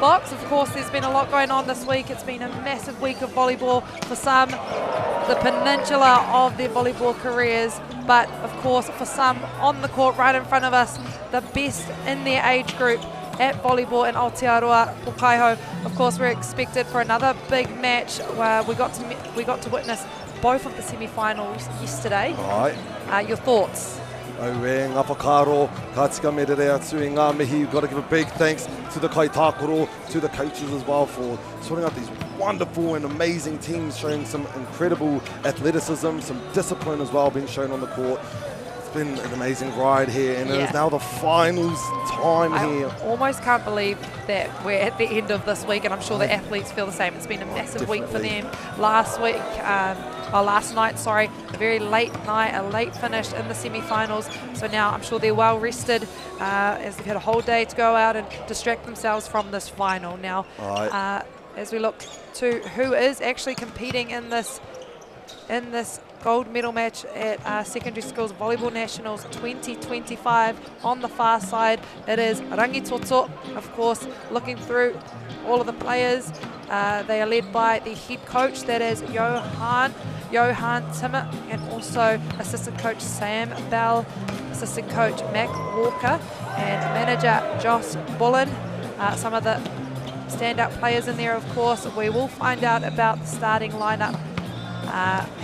box. Of course, there's been a lot going on this week. It's been a massive week of volleyball for some, the peninsula of their volleyball careers, but of course for some on the court right in front of us, the best in their age group at volleyball in Aotearoa, Pōkaiho. Of course, we're expected for another big match where we got to witness both of the semi-finals yesterday. Right. Your thoughts? Au e, ngā whakaro, ka tika merere atu i ngā mihi. We've got to give a big thanks to the kaitākoro, to the coaches as well for sorting out these wonderful and amazing teams, showing some incredible athleticism, some discipline as well being shown on the court. It's been an amazing ride here, and it is now the finals time here. I almost can't believe that we're at the end of this week, and I'm sure the athletes feel the same. It's been a massive week for them. Last night, a very late night, a late finish in the semi-finals. So now I'm sure they're well rested as they've had a whole day to go out and distract themselves from this final. Now, as we look to who is actually competing in this gold medal match at Secondary Schools Volleyball Nationals 2025. On the far side, it is Rangitoto, of course, looking through all of the players. They are led by the head coach, that is Johan Timmer, and also assistant coach Sam Bell, assistant coach Mac Walker, and manager Joss Bullen. Some of the standout players in there, of course. We will find out about the starting lineup.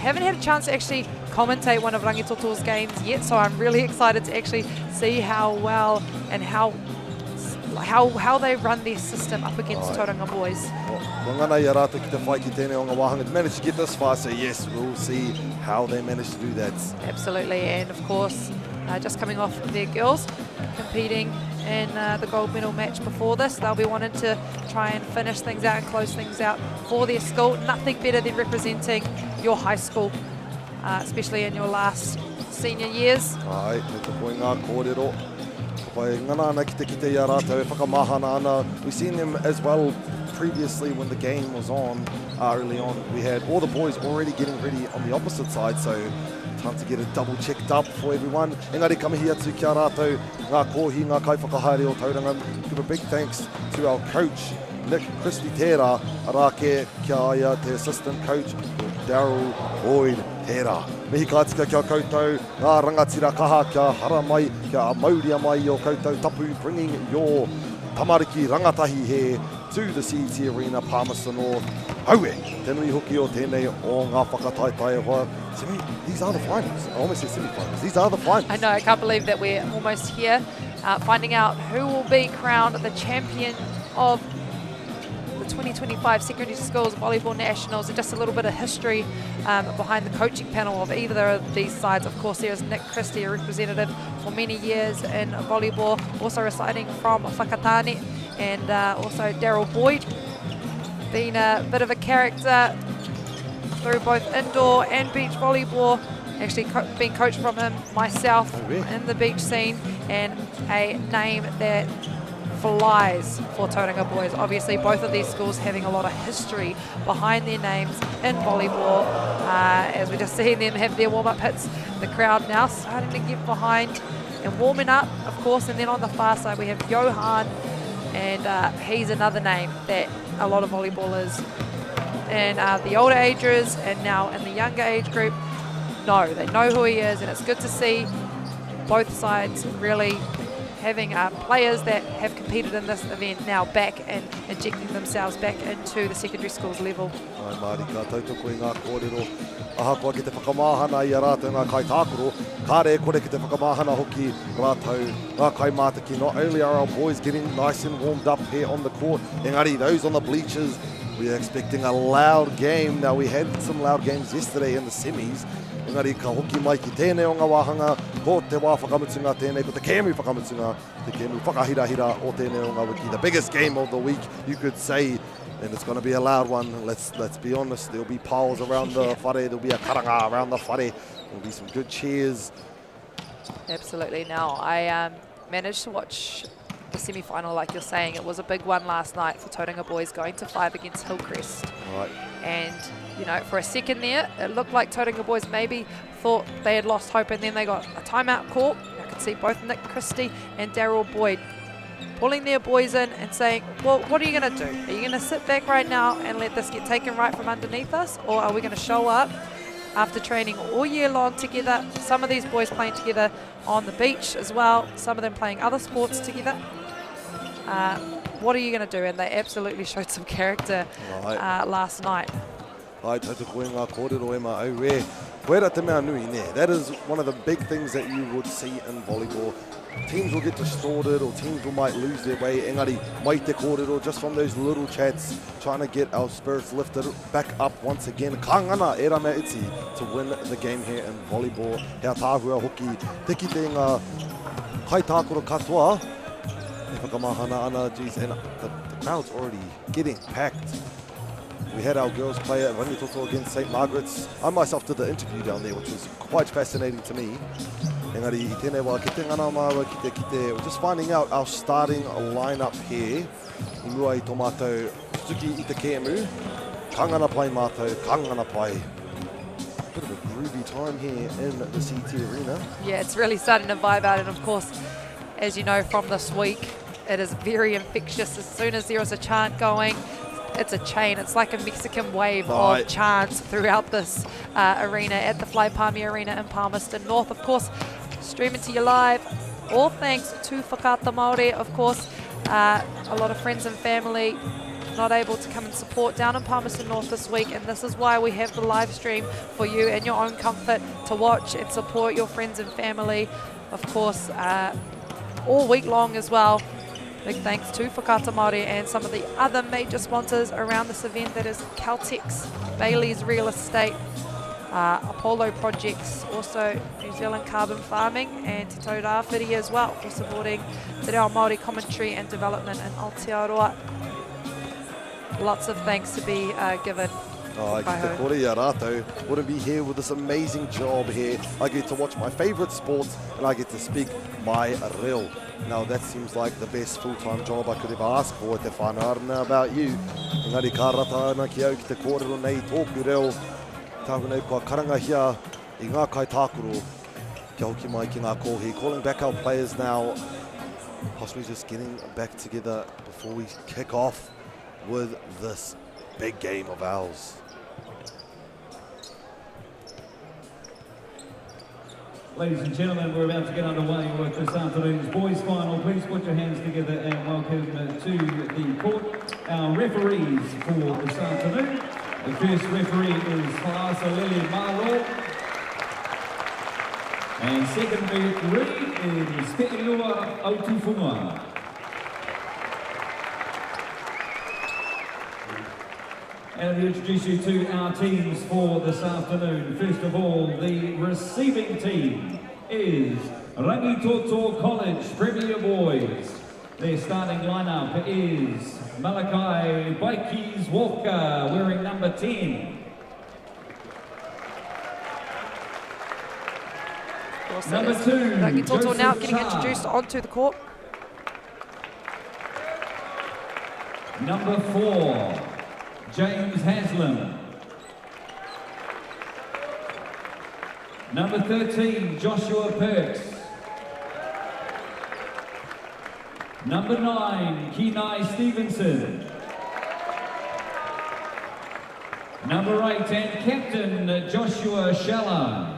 Haven't had a chance to actually commentate one of Rangitoto's games yet, so I'm really excited to actually see how well and how they run their system up against Tauranga boys. Wangana i rātou ki te whai ki tēnei o ngā wāhanga to manage to get this far, so yes, we'll see how they manage to do that. Absolutely, and of course, just coming off their girls competing in the gold medal match before this, they'll be wanting to try and finish things out and close things out for their school. Nothing better than representing your high school, especially in your last senior years. Ai, me te poi ngā kōrero. Pai ngana ana ki te ia rātou e whakamahana ana. We've seen them as well previously when the game was on early on. We had all the boys already getting ready on the opposite side, so time to get it double checked up for everyone. Engari kamihi atu kia rātou, ngā kōhi, ngā kaiwhakahaere o Tauranga. Give a big thanks to our coach, Nick Christie Tērā, arake kia aia te assistant coach, Daryl Boyd Tērā. Mihi ka tika kia koutou, ngā rangatira kaha kia hara mai, kia mauria mai o koutou tapu, bringing your tamariki rangatahi here to the CET Arena, Palmerston North. Haue, tenui hoki o tēnei o ngā whakataitai hoa. These are the finals. I almost said semi-finals. These are the finals. I know, I can't believe that we're almost here, finding out who will be crowned the champion of the 2025 Secondary Schools Volleyball Nationals, and just a little bit of history behind the coaching panel of either of these sides. Of course, there's Nick Christie, a representative for many years in volleyball, also residing from Whakatane, and also Daryl Boyd, being a bit of a character through both indoor and beach volleyball, actually being coached from him myself in the beach scene, and a name that flies for Tauranga boys. Obviously, both of these schools having a lot of history behind their names in volleyball. As we just seen them have their warm-up hits, the crowd now starting to get behind and warming up, of course. And then on the far side, we have Johan, and he's another name that a lot of volleyballers in the older ages and now in the younger age group know. They know who he is, and it's good to see both sides really having players that have competed in this event now back and injecting themselves back into the secondary schools level. Ai Māori, ka tautoko i ngā kōrero. Ahakoa ki te whakamahana i a rātou ngā kaitākoro. Kāre kore ki te whakamahana hoki rātou ngā kaimātaki. Not only are our boys getting nice and warmed up here on the court, engari those on the bleachers We are expecting a loud game. Now, we had some loud games yesterday in the semis. Engari, ka hoki mai ki tēnei o ngā wāhanga, ko te wā whakamutunga tēnei, ko te kēmu whakamutunga, te kēmu whakahirahira o tēnei o ngā wiki. The biggest game of the week, you could say, and it's going to be a loud one. Let's be honest, there'll be piles around the whare, there'll be a karanga around the whare, there'll be some good cheers. Absolutely. Now, I managed to watch the semi-final, like you're saying. It was a big one last night for Tauranga boys going to 5 against Hillcrest. Right. And, you know, for a second there, it looked like Tauranga boys maybe thought they had lost hope, and then they got a timeout call. I could see both Nick Christie and Daryl Boyd pulling their boys in and saying, well, what are you going to do? Are you going to sit back right now and let this get taken right from underneath us? Or are we going to show up after training all year long together? Some of these boys playing together on the beach as well. Some of them playing other sports together. What are you going to do? And they absolutely showed some character last night. That is one of the big things that you would see in volleyball. Teams will get distorted, or teams might lose their way. Engari, mai te kōrero, just from those little chats, trying to get our spirits lifted back up once again. Ka ngana e rā mea iti to win the game here in volleyball. Hea tāhua hoki, te ki te ngā kai tākoro katoa. E whakamahana ana, geez, and the crowd's already getting packed. We had our girls play at Rangitoto against St. Margaret's. I myself did the interview down there, which was quite fascinating to me. Engari, I tēnei wā, ki te ngana māua, we're just finding out our starting lineup here. I mua I tō mātou, tuki I te kēmu, ka ngana pai mātou, ka ngana pai. Bit of a groovy time here in the CT Arena. Yeah, it's really starting to vibe out, and of course, as you know from this week, it is very infectious. As soon as there is a chant going, it's a chain. It's like a Mexican wave of chants throughout this arena at the Fly Palmy Arena in Palmerston North. Of course, streaming to you live. All thanks to Whakaata Māori, of course. A lot of friends and family not able to come and support down in Palmerston North this week, and this is why we have the live stream for you and your own comfort to watch and support your friends and family. Of course, all week long as well. Big thanks to Whakaata Māori and some of the other major sponsors around this event, that is Caltex, Bailey's Real Estate, Apollo Projects, also New Zealand Carbon Farming, and Te Tau Rāwhiri as well for supporting Te Reo Māori commentary and development in Aotearoa. Lots of thanks to be given. I get to kore ia rātou. Wouldn't be here with this amazing job here. I get to watch my favourite sports, and I get to speak my reo. Now that seems like the best full-time job I could ever ask for. Te whānau arana about you. Engari ka rata ana ki au ki te kōrero nei tōku reo. Tāku nei kua karangahia I ngā kai tākoro. Kia hoki mai ki ngā kōhi. Calling back our players now. Possibly just getting back together before we kick off with this big game of ours. Ladies and gentlemen, we're about to get underway with this afternoon's boys' final. Please put your hands together and welcome to the court our referees for this afternoon. The first referee is Halasa Lili Maro. And second referee is Pe'ilua Autufunga. And we introduce you to our teams for this afternoon. First of all, the receiving team is Rangitoto College Premier Boys. Their starting lineup is Malachi Baikis Walker, wearing number 10. Number 2, Rangitoto now getting introduced onto the court. Number 4, James Haslam. Number 13, Joshua Perks. Number 9, Kenai Stevenson. Number 8, and Captain Joshua Scheller.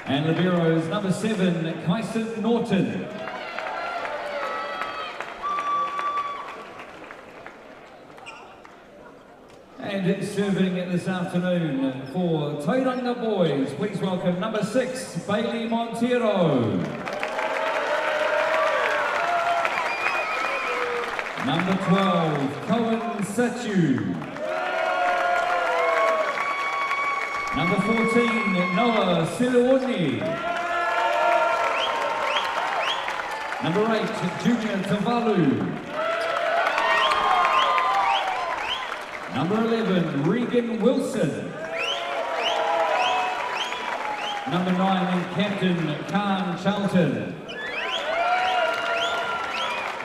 And liberos, number 7, Kyson Norton. And serving it this afternoon for Tauranga boys, please welcome number 6, Bailey Montero. Number 12, Cohen Setu. Number 14, Noah Siluoni. Number 8, Junior Tavalu. Number 11, Regan Wilson. Number 9, Captain Khan Charlton.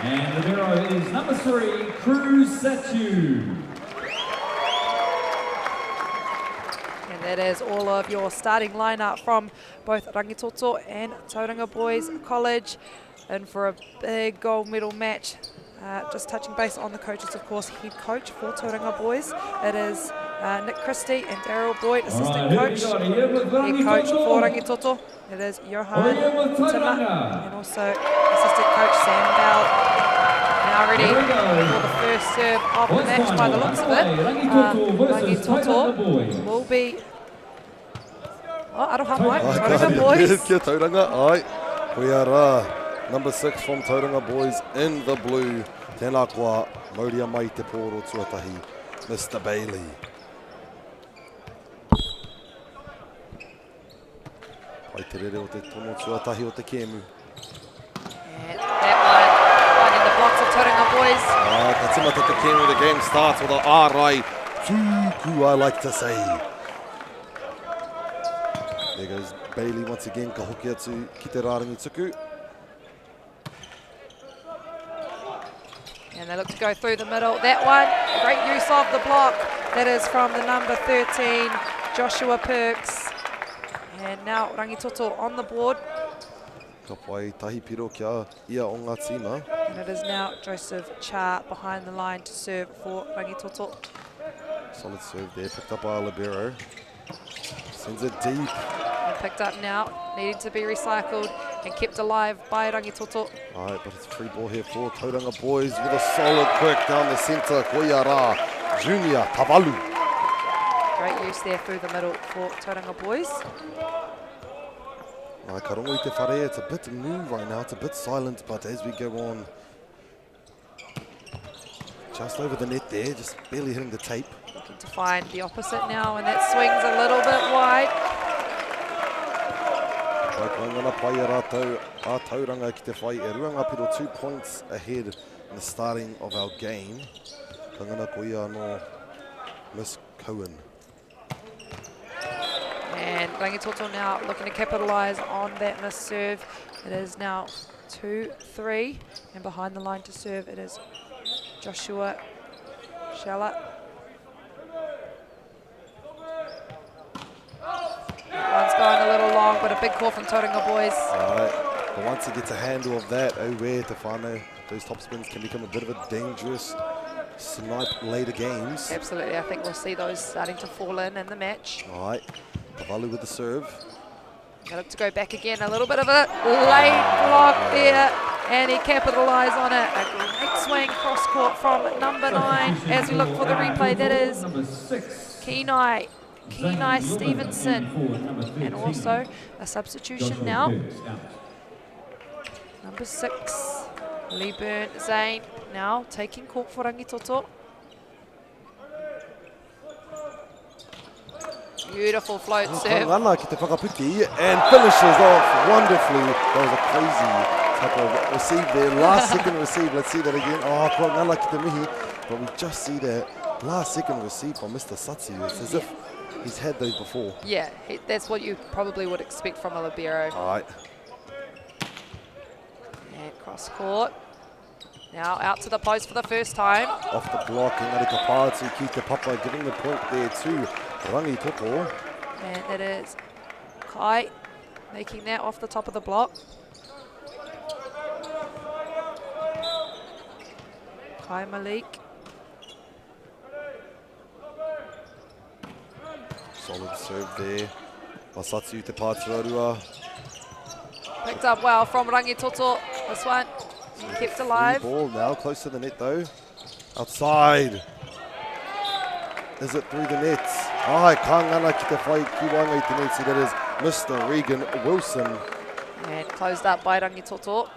And the hero is number 3, Cruz Setu. And that is all of your starting lineup from both Rangitoto and Tauranga Boys College. And for a big gold medal match, just touching base on the coaches, of course, head coach for Tauranga Boys. It is Nick Christie and Daryl Boyd, assistant coach. Head coach for Rangitoto, it is Johan Timmer, and also assistant coach Sam Bell. Now ready for the first serve of the match by the looks of it. Rangitoto will be... Oh, Aroha mai, Tauranga Boys. Kia Tauranga, ai. We are number 6 from Tauranga Boys in the blue. Tēnā koa, mauria mai te pōro tuatahi, Mr. Bailey. Pai te rere o te tono tuatahi o te kēmu. And that one in the blocks of Tauranga Boys. Ka timata te kēmu, the game starts with a ārai tūku, I like to say. There goes Bailey once again, ka hoki atu ki te rārangi tuku. And they look to go through the middle. That one, great use of the block. That is from the number 13, Joshua Perks. And now Rangitoto on the board. Ka pai tahi piro kia ia o ngā tima. And it is now Joseph Cha behind the line to serve for Rangitoto. Solid serve there, picked up by Libero. Sends it deep. And picked up now, needing to be recycled and kept alive by Rangitoto. Alright, but it's free ball here for Tauranga Boys with a solid quick down the centre. Koiara, Junior Tavalu. Great use there through the middle for Tauranga Boys. Ka rongo I te whare, it's a bit move right now, it's a bit silent, but as we go on, just over the net there, just barely hitting the tape. Looking to find the opposite now, and that swings a little bit wide. Ngana pai rātou a Tauranga ki te whai e ruanga piro 2 points ahead in the starting of our game. Ka ngana ko ia no Miss Cohen. And Rangitoto now looking to capitalise on that miss serve. It is now 2-3, and behind the line to serve it is Joshua Shallett. One's going a little long, but a big call from Tauranga Boys. Right, but once he gets a handle of that, oh where te whānau, those top spins can become a bit of a dangerous snipe later games. Absolutely, I think we'll see those starting to fall in the match. All right, Tavalu with the serve. They look to go back again, a little bit of a late block there, and he capitalised on it. A great swing cross court from number 9 as we look for the replay. That is Kenai Stevenson, and also a substitution now. Number 6, Lee Byrne Zane, now taking court for Rangitoto. Beautiful float serve. Ngana ki te whakaputi and finishes off wonderfully. That was a crazy type of receive there. Last second receive, let's see that again. Oh, ko ngana ki te mihi. But we just see that last second receive from Mr. Satsu. It's as if he's had those before. Yeah, that's what you probably would expect from a libero. All right. And cross court. Now out to the post for the first time. Off the block, Engari Kapātu ki te papa, giving the point there to Rangitoto. And it is Kai making that off the top of the block. Kai Malik. Solid serve there. Masatsu te Pāturarua. Picked up well from Rangitoto. This one kept alive. Free ball now, close to the net though. Outside. Is it through the nets? Ai, ka ngana ki te whai ki wanga I te nets. That is Mr. Regan Wilson. And closed up by Rangitoto.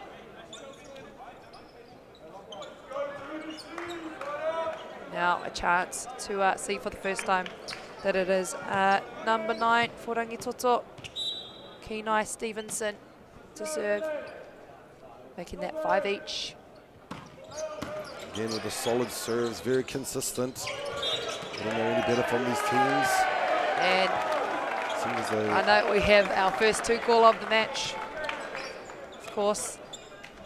Now a chance to see for the first time that it is number 9 for Rangitoto, Kenai Stevenson to serve, making that 5 each. Again with the solid serves, very consistent. I don't know any better from these teams. And Seems as though I know we have our first 2 call of the match. Of course,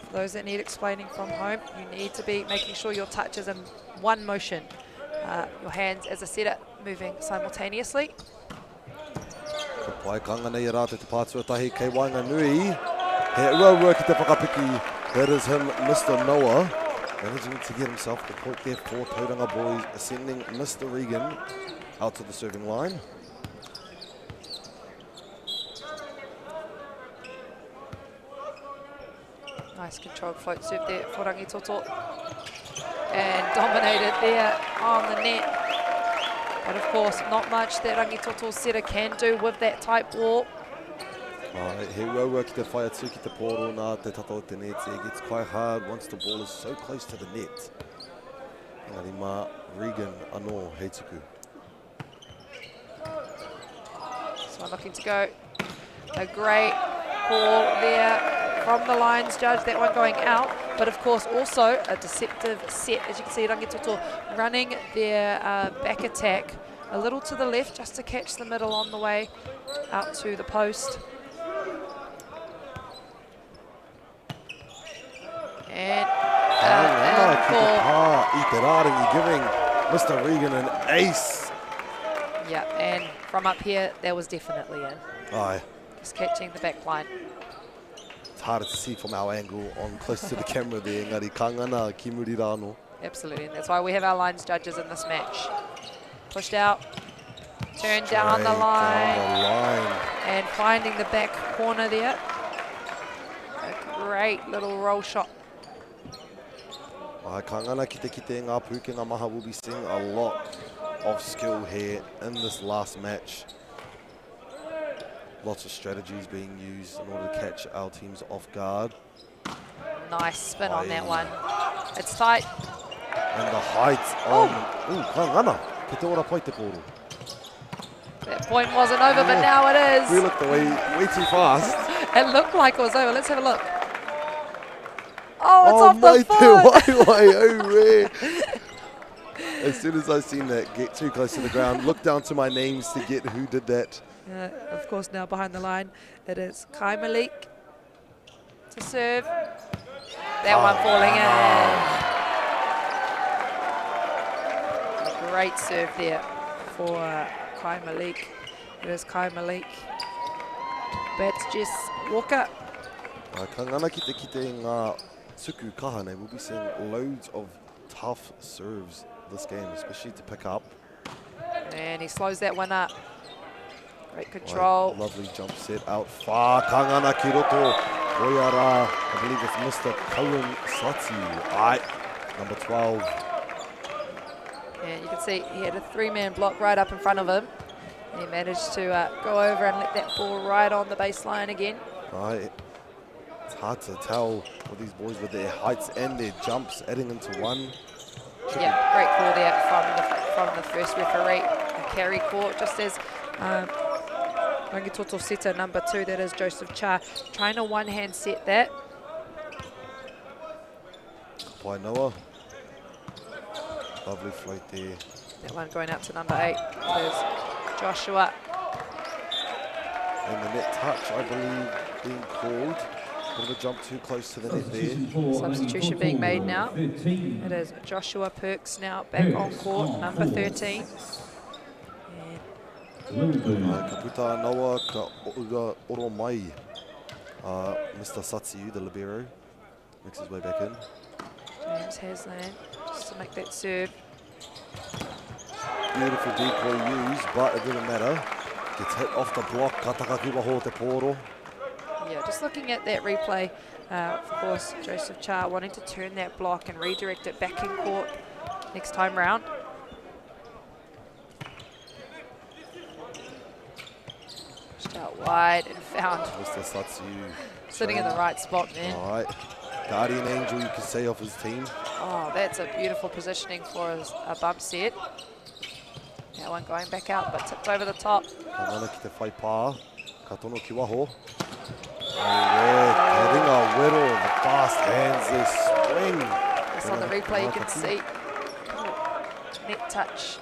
for those that need explaining from home, you need to be making sure your touch is in one motion. Your hands as a setter moving simultaneously. Ka pai kanga nei rā te pātuatahi kei Wainganui. He ua ki te whakapiki. That is him, Mr. Noah, managing to get himself the point there for Tauranga boys, sending Mr. Regan out to the serving line. Nice controlled float serve there for Rangitoto. And dominated there on the net. But of course, not much that Rangitoto's setter can do with that tight ball. He ua ki te whai atu ki te poro nā te tata o te net. It gets quite hard once the ball is so close to the net. Engari mā Regan anō hei tuku. So I'm looking to go a great call there from the lines judge, that one going out, but of course also a deceptive set, as you can see Rangitoto running their back attack a little to the left just to catch the middle on the way out to the post. And giving Mr. Regan an ace. Yeah, and from up here, that was definitely in. Aye. Just catching the back line. It's harder to see from our angle on close to the camera there. Engari kangana ki muri rāno. Absolutely, and that's why we have our lines judges in this match. Pushed out, turned down the line, and finding the back corner there. A great little roll shot. Kangana ki te ngā pūkenga maha will be seeing a lot of skill here in this last match. Lots of strategies being used in order to catch our teams off guard. Nice spin on that one. It's tight. And the height on... Ooh, kangana. Ke te ora pai te poro. That point wasn't over, but now it is. We looked away way too fast. It looked like it was over. Let's have a look. Oh, it's off the foot. As soon as I seen that get too close to the ground, look down to my names to get who did that. Of course, now behind the line, it is Kai Malik to serve. That one falling in. A great serve there for Kai Malik. It is Kai Malik. Bats Jess Walker. Kangana ki te ngā tuku kaha nei. We'll be seeing loads of tough serves this game, especially to pick up. And he slows that one up. Great control. Lovely jump set out far. Kangana ki roto. Oiara, I believe it's Mr. Cohen Sati. Aye, number 12. And you can see he had a 3-man block right up in front of him. And he managed to go over and let that ball right on the baseline again. Aye. It's hard to tell with these boys with their heights and their jumps adding into one. Yeah, great call there from the first referee. A carry call, just as Rangitoto setter number 2, that is Joseph Cha, trying to one-hand set that. Pai Noah. Lovely float there. That one going out to number 8. There's Joshua. And the net touch, I believe, being called. Bit of a jump too close to the net there. Substitution being made now. It is Joshua Perks now back on court, number 13. Ka puta Noah, ka oro mai. Mr. Satsiu, the libero, makes his way back in. James Hasland, just to make that serve. Beautiful decoy used, but it didn't matter. Gets hit off the block, kataka kiwaho te poro. Yeah, just looking at that replay, of course, Joseph Cha wanting to turn that block and redirect it back in court next time round. Pushed out wide and found Mr. Satsiu sitting in the right spot, man. All right. guardian angel, you could say, of his team. Oh, that's a beautiful positioning for a bump set. That one going back out, but tipped over the top. Kanana ki te whai pā, ka tono ki waho. Te ringa wero, the fast hands, they swing. Just on the replay you can see. Net touch.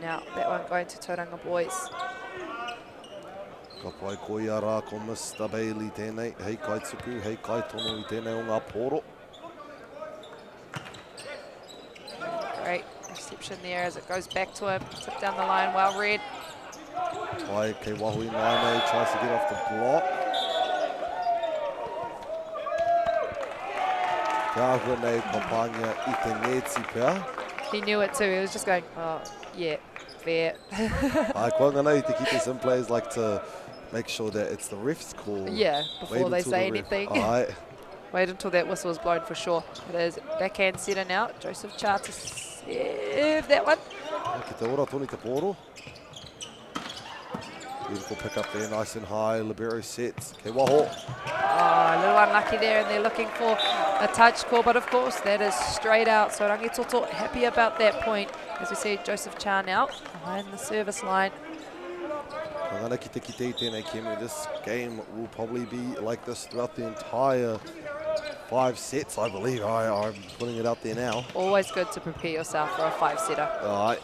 Now that one going to Tauranga boys. Ka pai koia rā ko Mr. Bailey tēnei, hei kai tuku, hei kai tono I tēnei o ngā pōro. Great reception there as it goes back to him. Tip down the line, well read. Pai kei wahui Nainei, tries to get off the block. Kia hua nei ka pāngia I te neti pēr. He knew it too, he was just going, oh, yeah, fair. Ai, kua ngana I te keepers in players like to make sure that it's the ref's call. Yeah, before they say anything. Ai. Wait until that whistle is blown for sure. It is backhand setter now. Joseph Cha to save that one. Ki te ora toni te pōro. Beautiful pick up there, nice and high. Libero sets. Kei waho. Oh, a little unlucky there, and they're looking for a touch call, but of course that is straight out. So Rangitoto happy about that point. As we see Joseph Cha now behind the service line. Ngana ki te kitei tēnei Kemu. This game will probably be like this throughout the entire 5 sets, I believe. I'm putting it out there now. Always good to prepare yourself for a 5-setter. All right.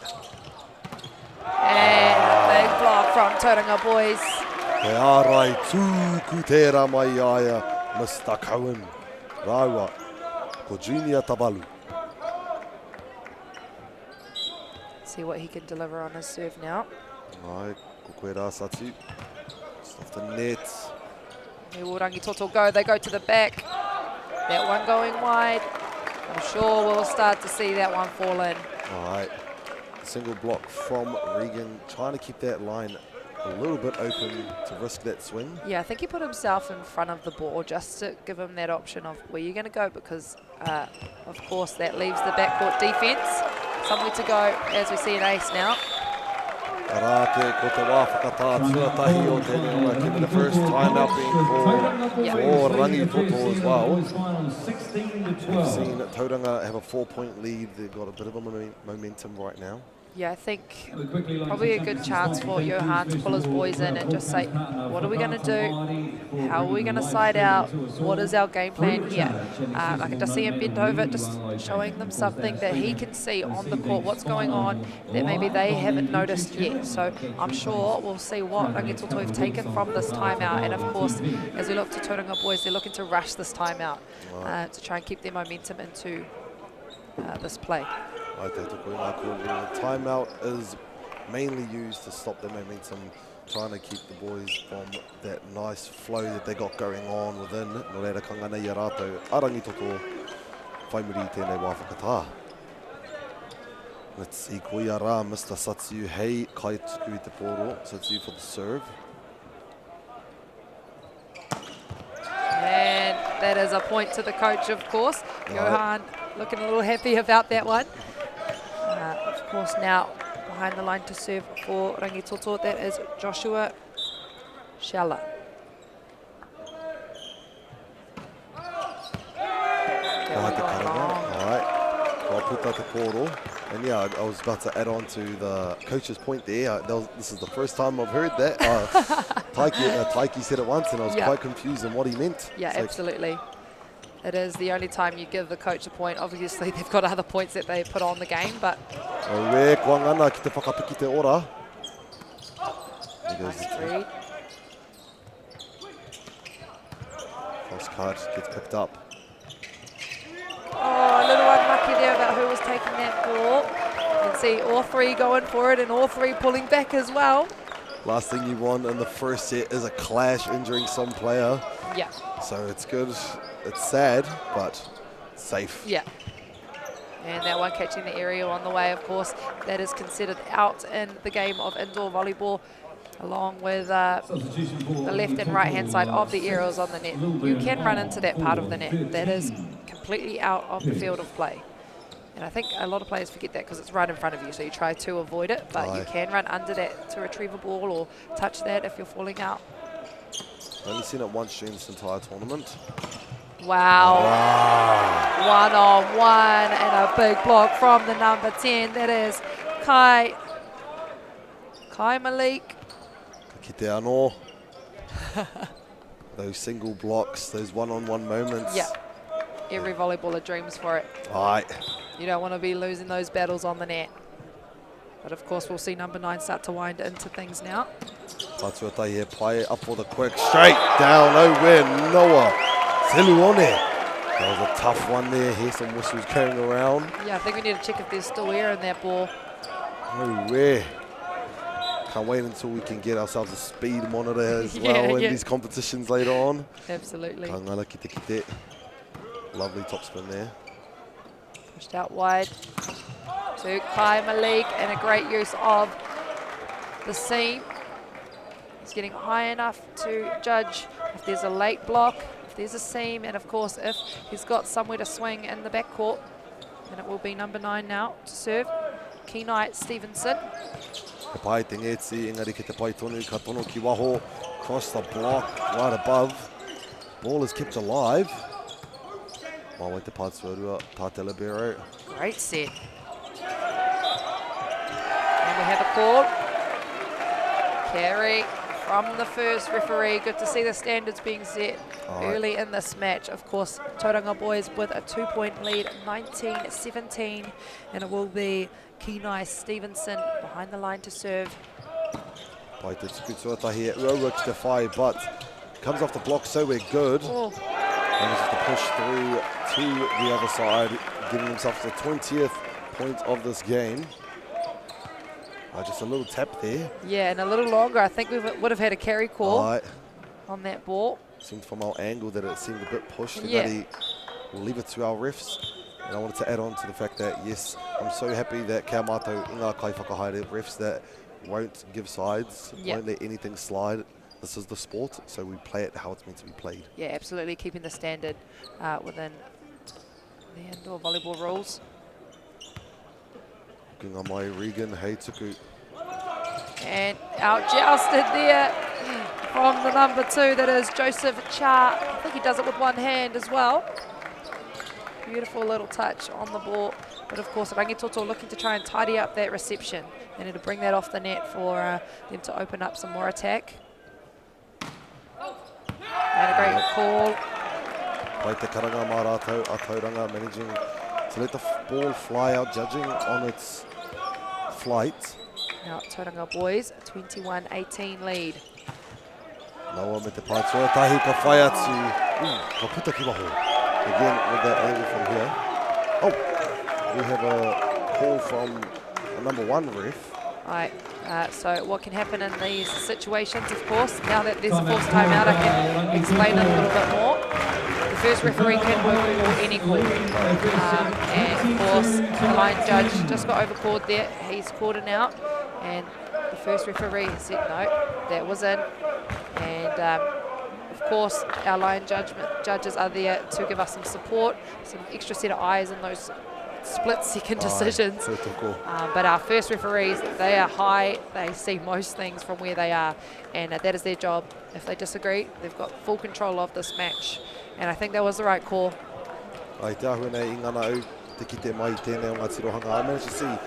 And a big block from Tauranga boys. Te ārai tūku tērā mai aia, Mr. Cohen. Rāua, ko Junior Tabalu. See what he can deliver on his serve now. Ai, ko koe rā satu. Just off the net. Here will Rangitoto go, they go to the back. That one going wide. I'm sure we'll start to see that one fall in. All right. Single block from Regan, trying to keep that line a little bit open to risk that swing. Yeah, I think he put himself in front of the ball just to give him that option of where you're going to go, because of course that leaves the backcourt defence somewhere to go, as we see an ace now. Arate ko te wā whakatā tuatahi o tēnei o ngā the first time out being called for Rangitoto as well. We've seen Tauranga have a 4-point lead. They've got a bit of a momentum right now. Yeah, I think probably a good chance for Johan to pull his boys in and just say, what are we going to do? How are we going to side out? What is our game plan here? I can just see him bend over, just showing them something that he can see on the court, what's going on that maybe they haven't noticed yet. So I'm sure we'll see what Rangitoto have taken from this timeout. And of course, as we look to Tauranga boys, they're looking to rush this timeout to try and keep their momentum into this play. The timeout is mainly used to stop the momentum, trying to keep the boys from that nice flow that they got going on within. No reira ka ngana I rātou, a Rangitoto, whai muri I tēnei wā whakatā. Let's see, ko ia rā, Mr. Satsu, hei kai tuku I te pōro, Satsu for the serve. And that is a point to the coach, of course. Johan looking a little happy about that one. Of course, now behind the line to serve for Rangitoto, that is Joshua Shalla. Puta te pōro. And yeah, I was about to add on to the coach's point there. This is the first time I've heard that. Taiki said it once and I was quite confused on what he meant. Yeah, absolutely. It is the only time you give the coach a point. Obviously, they've got other points that they put on the game, but... Oe, kua ngana ki te whakapiki te ora. Nice read. Cross card gets picked up. Oh, a little unlucky there about who was taking that ball. You can see all three going for it and all three pulling back as well. Last thing you want in the first set is a clash injuring some player. Yeah. So it's good. It's sad, but safe. Yeah. And that one catching the aerial on the way, of course, that is considered out in the game of indoor volleyball, along with the left and right hand side of the aerials on the net. You can run into that part of the net. That is completely out of the field of play. And I think a lot of players forget that because it's right in front of you, so you try to avoid it, but you can run under that to retrieve a ball or touch that if you're falling out. Only seen it once during this entire tournament. Wow. 1-on-1 and a big block from the number 10. That is Kai Malik. Ki te anō. Those single blocks, those one-on-one moments. Yeah. Every volleyballer dreams for it. Aye. You don't want to be losing those battles on the net. But of course, we'll see number 9 start to wind into things now. Tatuatai here, play up for the quick, straight down, nowhere, Noah. Seluone. That was a tough one there. Here's some whistles going around. Yeah, I think we need to check if there's still air in that ball. Nowhere. Can't wait until we can get ourselves a speed monitor as well in these competitions later on. Absolutely. Kangala kite kite. Lovely topspin there. Pushed out wide to Kai Malik, and a great use of the seam. He's getting high enough to judge if there's a late block, if there's a seam, and of course if he's got somewhere to swing in the backcourt. And it will be number 9 now to serve, Kenai Stevenson. Te pai te ngetsi, engari ki te pai tonu, ka tono ki waho, cross the block, right above. Ball is kept alive. Mawai te pātuarua, Tate Libero. Great set. And we have a call. Carry from the first referee. Good to see the standards being set early in this match. Of course, Tauranga boys with a 2-point lead, 19-17. And it will be Kenai Stevenson behind the line to serve. Pai te tuku tuatahi, ua ki te whai, but comes off the block, so we're good. Oh. And just to push through to the other side, giving himself the 20th point of this game. Just a little tap there. Yeah, and a little longer. I think we would have had a carry call on that ball. Seemed from our angle that it seemed a bit pushed. Yeah. We'll leave it to our refs. And I wanted to add on to the fact that, yes, I'm so happy that kia mātou i ngā kai whakahaere refs that won't give sides, won't let anything slide. This is the sport, so we play it how it's meant to be played. Yeah, absolutely, keeping the standard within the indoor volleyball rules. Kunga mai Regan, hei tuku. And out-jousted there from the number 2, that is Joseph Cha. I think he does it with one hand as well. Beautiful little touch on the ball. But of course, Rangitoto looking to try and tidy up that reception. They need to bring that off the net for them to open up some more attack. And a great call. Pai te karanga mā rātou, a Tauranga managing to let the ball fly out, judging on its flight. Now Tauranga boys, 21-18 lead. Noa me te pai tuatahi, ka whai atu. Ka puta ki waho. Again, with that angle from here. Oh, we have a call from a number 1 ref. Right, so what can happen in these situations, of course, now that there's a forced timeout, I can explain it a little bit more. The first referee can work for any call. And of course, the line judge just got overcalled there. He's called it out. And the first referee has said no, that was in. And of course, our line judges are there to give us some support, some extra set of eyes in those split-second decisions. But our first referees, they are high, they see most things from where they are, and that is their job. If they disagree, they've got full control of this match, and I think that was the right call. Ai te ahua nei i ngana au, te kite mai tēnei o ngā tirohanga. I managed to see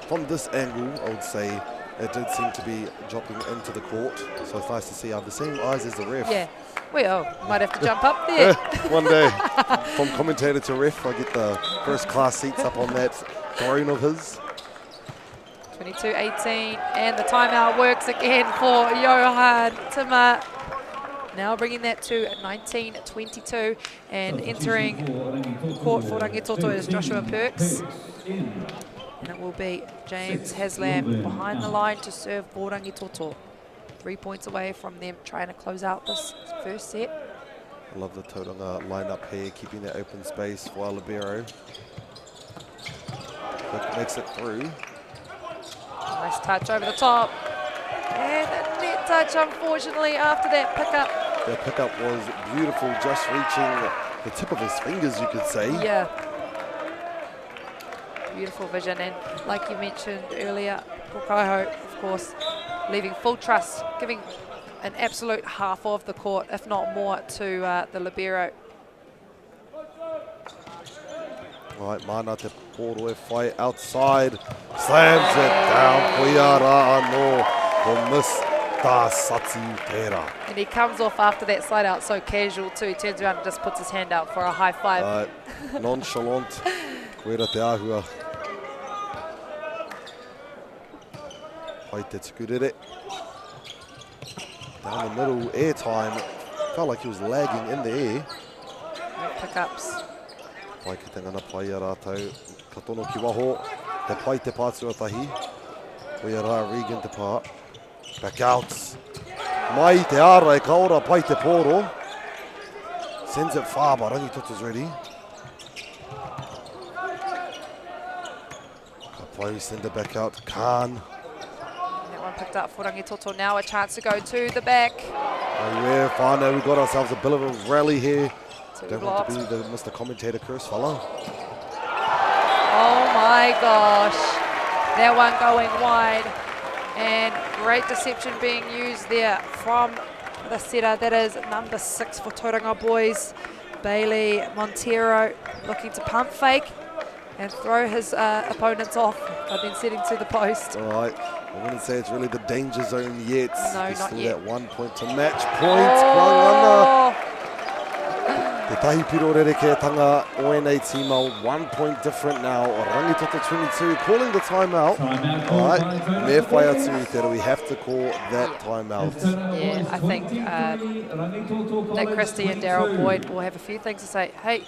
from this angle, I would say, it did seem to be dropping into the court, so it's nice to see I have the same eyes as the ref. Yeah, we might have to jump up there. One day, from commentator to ref, I get the first class seats up on that throne of his. 22-18, and the timeout works again for Johan Timmer. Now bringing that to 19-22, and entering court for Rangitoto is Joshua Perks. And it will be James Haslam behind the line to serve for Rangitoto. 3 points away from them trying to close out this first set. I love the Tauranga line-up here, keeping that open space for Libero. Makes it through. Nice touch over the top. And a net touch, unfortunately, after that pickup. The pickup was beautiful, just reaching the tip of his fingers, you could say. Yeah. Beautiful vision, and like you mentioned earlier, Pukaiho, of course, leaving full trust, giving an absolute half of the court, if not more, to the libero. Right, mana te poro e whai outside. Slams it down. Koiara anō. Ko miss tā sati pēra. And he comes off after that slide out so casual too. He turns around and just puts his hand out for a high five. Right, nonchalant. Koera te āhua. Pai te tukurere. Down the middle, air time. Felt like he was lagging in the air. Pickups. Pai ki te ngana pai a rātou. Ka tono ki waho. Te pai te pātuatahi. Pai a rā Regan te pā. Back out. Mai te ara e kaora pai te pōro. Sends it far, but Rangitoto's ready. Ka pai send it back out. Khan. That one picked up for Rangitoto. Now a chance to go to the back. Oh yeah, whānau, we got ourselves a bit of a rally here. Don't want blocks. to be the Mr. Commentator curse fella. Oh my gosh. That one going wide. And great deception being used there from the setter. That is number 6 for Tauranga boys. Bailey Montero looking to pump fake and throw his opponents off, but then setting to the post. All right, I wouldn't say it's really the danger zone yet. No, There's not still yet. that 1 point to match point. Te tahi piro rereke tanga ONA team 1 point different now. Rangitoto 22 calling the timeout. All right, me whai atu that we have to call that timeout. Yeah, I think Nick Christie and Daryl Boyd will have a few things to say. Hey,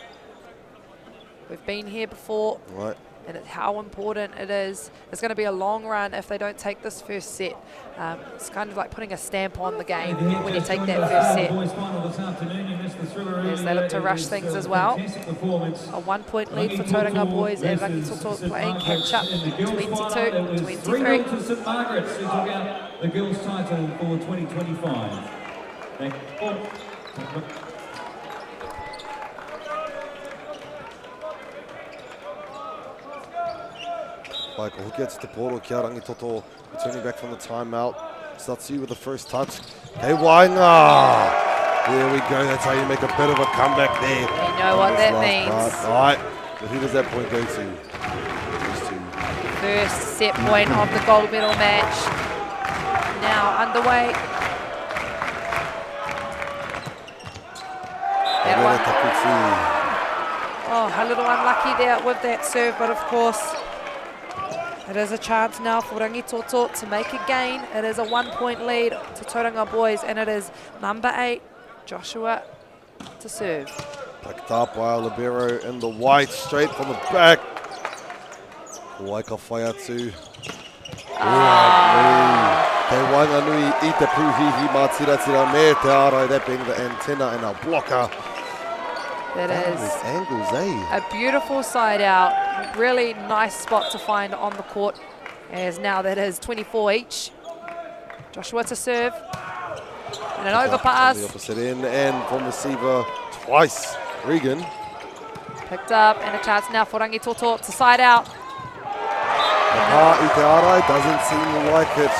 we've been here before. Right. And how important it is. It's going to be a long run if they don't take this first set. It's kind of like putting a stamp on the game when you take that first set. As they look to rush things as well. A 1 point lead for Tauranga boys and Rangitoto playing catch up 22-23. To St Margaret's, who took out the girls' title for 2025. Like who gets the poro kia Rangitoto returning back from the timeout. Satsu with the first touch. Hey Wainga! There we go, that's how you make a bit of a comeback there. You know what that means. Alright, so who does that point go to? First set point of the gold medal match. Now underway. That one. Oh, a little unlucky there with that serve, but of course, it is a chance now for Rangitoto to make a gain. It is a 1 point lead to Tauranga boys, and it is number 8, Joshua, to serve. Picked up by our libero in the white, straight from the back. Waika whai atu. Te wainganui I te puhihi mā tira me te arai, that being the antenna and our blocker. That is angles, eh? a beautiful side out. Really nice spot to find on the court, as now that is 24 each. Joshua to serve. And an overpass. The opposite end and from receiver twice. Regan. Picked up and a chance now for Rangitoto to side out. I te arai doesn't seem like it.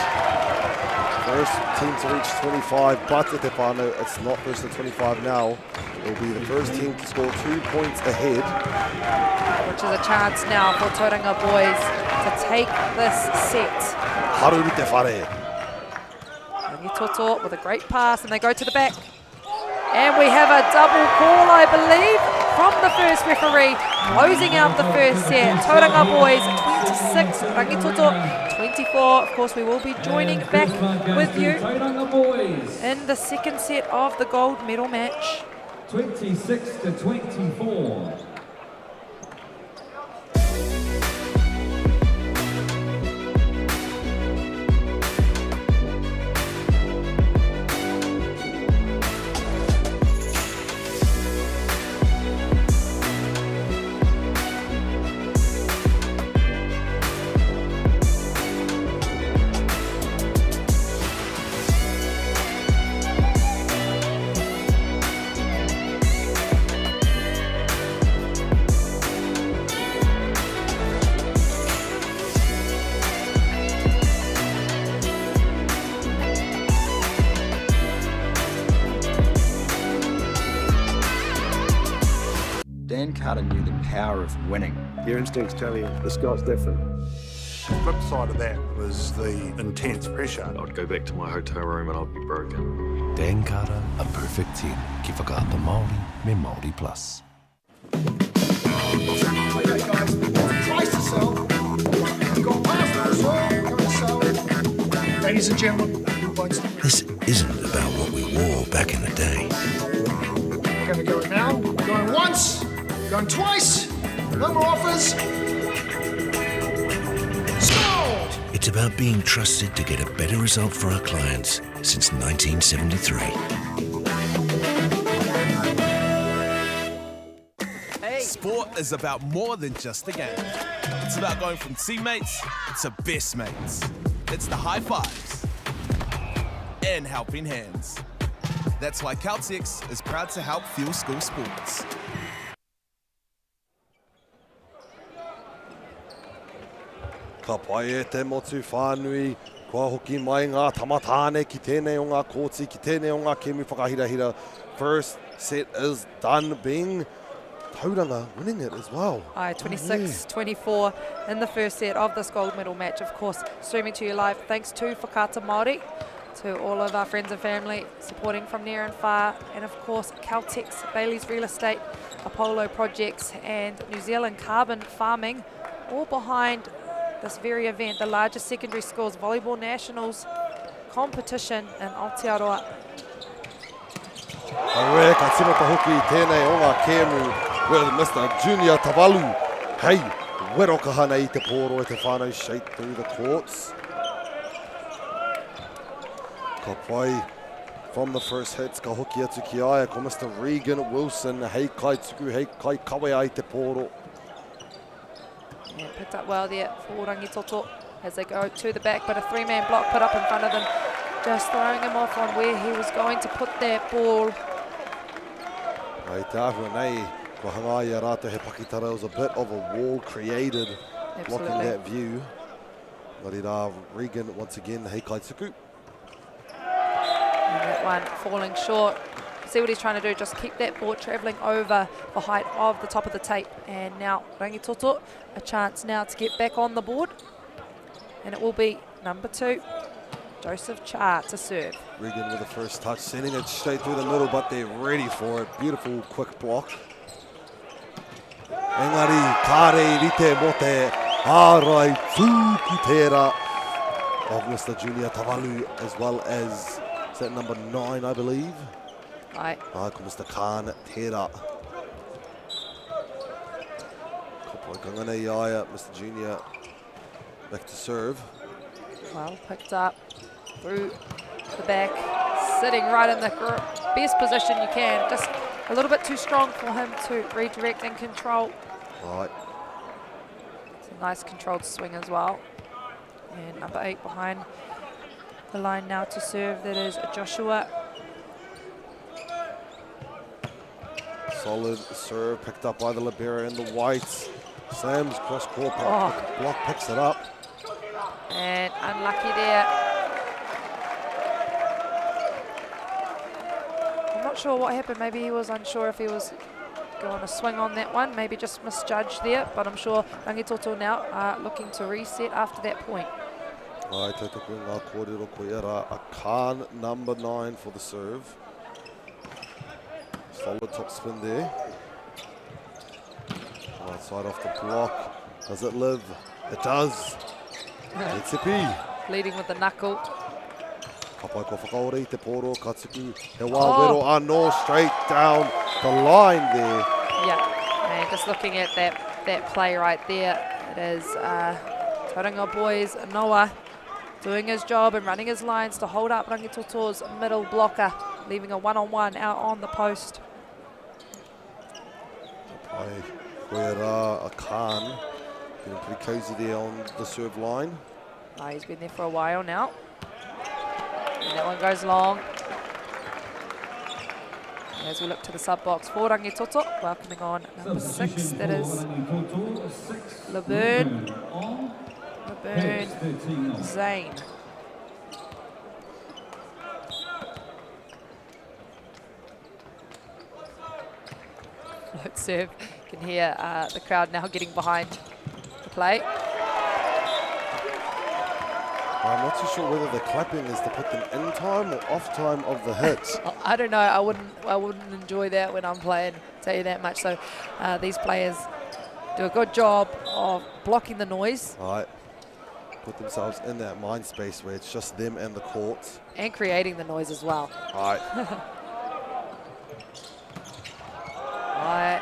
First team to reach 25, but te whānau, it's not first to 25 now. It'll be the first team to score 2 points ahead. Which is a chance now for Tauranga boys to take this set. Haruru te whare. Rangitoto with a great pass, and they go to the back. And we have a double call, I believe, from the first referee, closing out the first set. Tauranga boys 26, Rangitoto 24. Of course, we will be joining back with you in the second set of the gold medal match. 26-24. Dan Carter knew the power of winning. Your instincts tell you this guy's different. The flip side of that was the intense pressure. I'd go back to my hotel room and I'd be broken. Dan Carter, a perfect 10. Ki whakaata Māori me Māori Plus. Okay, guys, twice to sell. Go past the sell, go to sell. Ladies and gentlemen, This isn't about what we wore back in the day. we're going to go now. Going once, going twice. No more offers. Sold! It's about being trusted to get a better result for our clients since 1973. Sport is about more than just a game. It's about going from teammates to best mates. It's the high fives and helping hands. That's why Caltex is proud to help fuel school sports. Ka pai e te motu whānui, kua hoki mai ngā tamatāne ki tēnei o ngā kōti, ki tēnei o ngā kemi whakahirahira. First set is done, being Tauranga winning it as well. 26-24 in the first set of this gold medal match. Of course, streaming to you live thanks to Whakaata Māori, to all of our friends and family supporting from near and far, and of course Caltex, Bailey's Real Estate, Apollo Projects and New Zealand Carbon Farming, all behind this very event, the largest secondary schools volleyball nationals competition in Aotearoa. Aue, ka timata hoki tēnei o ngā kēmu with Mr. Junior Tavalu. Hei, wero kahana I te pōro e te whānau straight through the courts. Ka pai from the first hits, ka hoki atu ki aia ko Mr. Regan Wilson. Hei kai tuku, hei kai kawe ai te pōro. Yeah, picked up well there for Rangitoto as they go to the back, but a three-man block put up in front of them, just throwing him off on where he was going to put that ball. Ai te ahua nei, ko hanga ia rātou he pakitara. It was a bit of a wall created, blocking that view. But Regan once again, hei kai tuku. And that one falling short. See what he's trying to do, just keep that ball travelling over the height of the top of the tape. And now Rangitoto, a chance now to get back on the board. And it will be number 2, Joseph Cha to serve. Regan with the first touch, sending it straight through the middle, but they're ready for it. Beautiful quick block. Engari, kare rite mo te ārai tūku tērā of Mr. Junior Tavalu, as well as set number 9, I believe. Aye. Ko Mr. Khan tērā. Ko kangana I aia, Mr. Junior back to serve. Well picked up through the back, sitting right in the best position you can. Just a little bit too strong for him to redirect and control. Right. It's a nice controlled swing as well. And number 8 behind the line now to serve. That is Joshua. Solid serve picked up by the libero in the whites. Sam's cross court block picks it up. And unlucky there. I'm not sure what happened. Maybe he was unsure if he was going to swing on that one. Maybe just misjudged there. But I'm sure Rangitoto now are looking to reset after that point. Ai, te tuku ngā kōrero ko era, a Khan number 9 for the serve. Solid top spin there. Right side off the block. Does it live? It does. It's a P. Leading with the knuckle. Kapai ko whakaore I te pōro, ka tuku he wā wero anō, straight down the line there. Yeah, and just looking at that play right there, it is Tauranga boys, Noah, doing his job and running his lines to hold up Rangitoto's middle blocker, leaving a one-on-one out on the post. Kapai ko era, a Khan, getting pretty cozy there on the serve line. He's been there for a while now. And that one goes long. As we look to the sub-box for Rangitoto, welcoming on number 6, that is Laburn Zane. Float serve You can hear the crowd now getting behind the play. I'm not too sure whether the clapping is to put them in time or off time of the hit. I don't know. I wouldn't enjoy that when I'm playing. Tell you that much. So these players do a good job of blocking the noise. All right. Put themselves in that mind space where it's just them and the court. And creating the noise as well. All right. Right.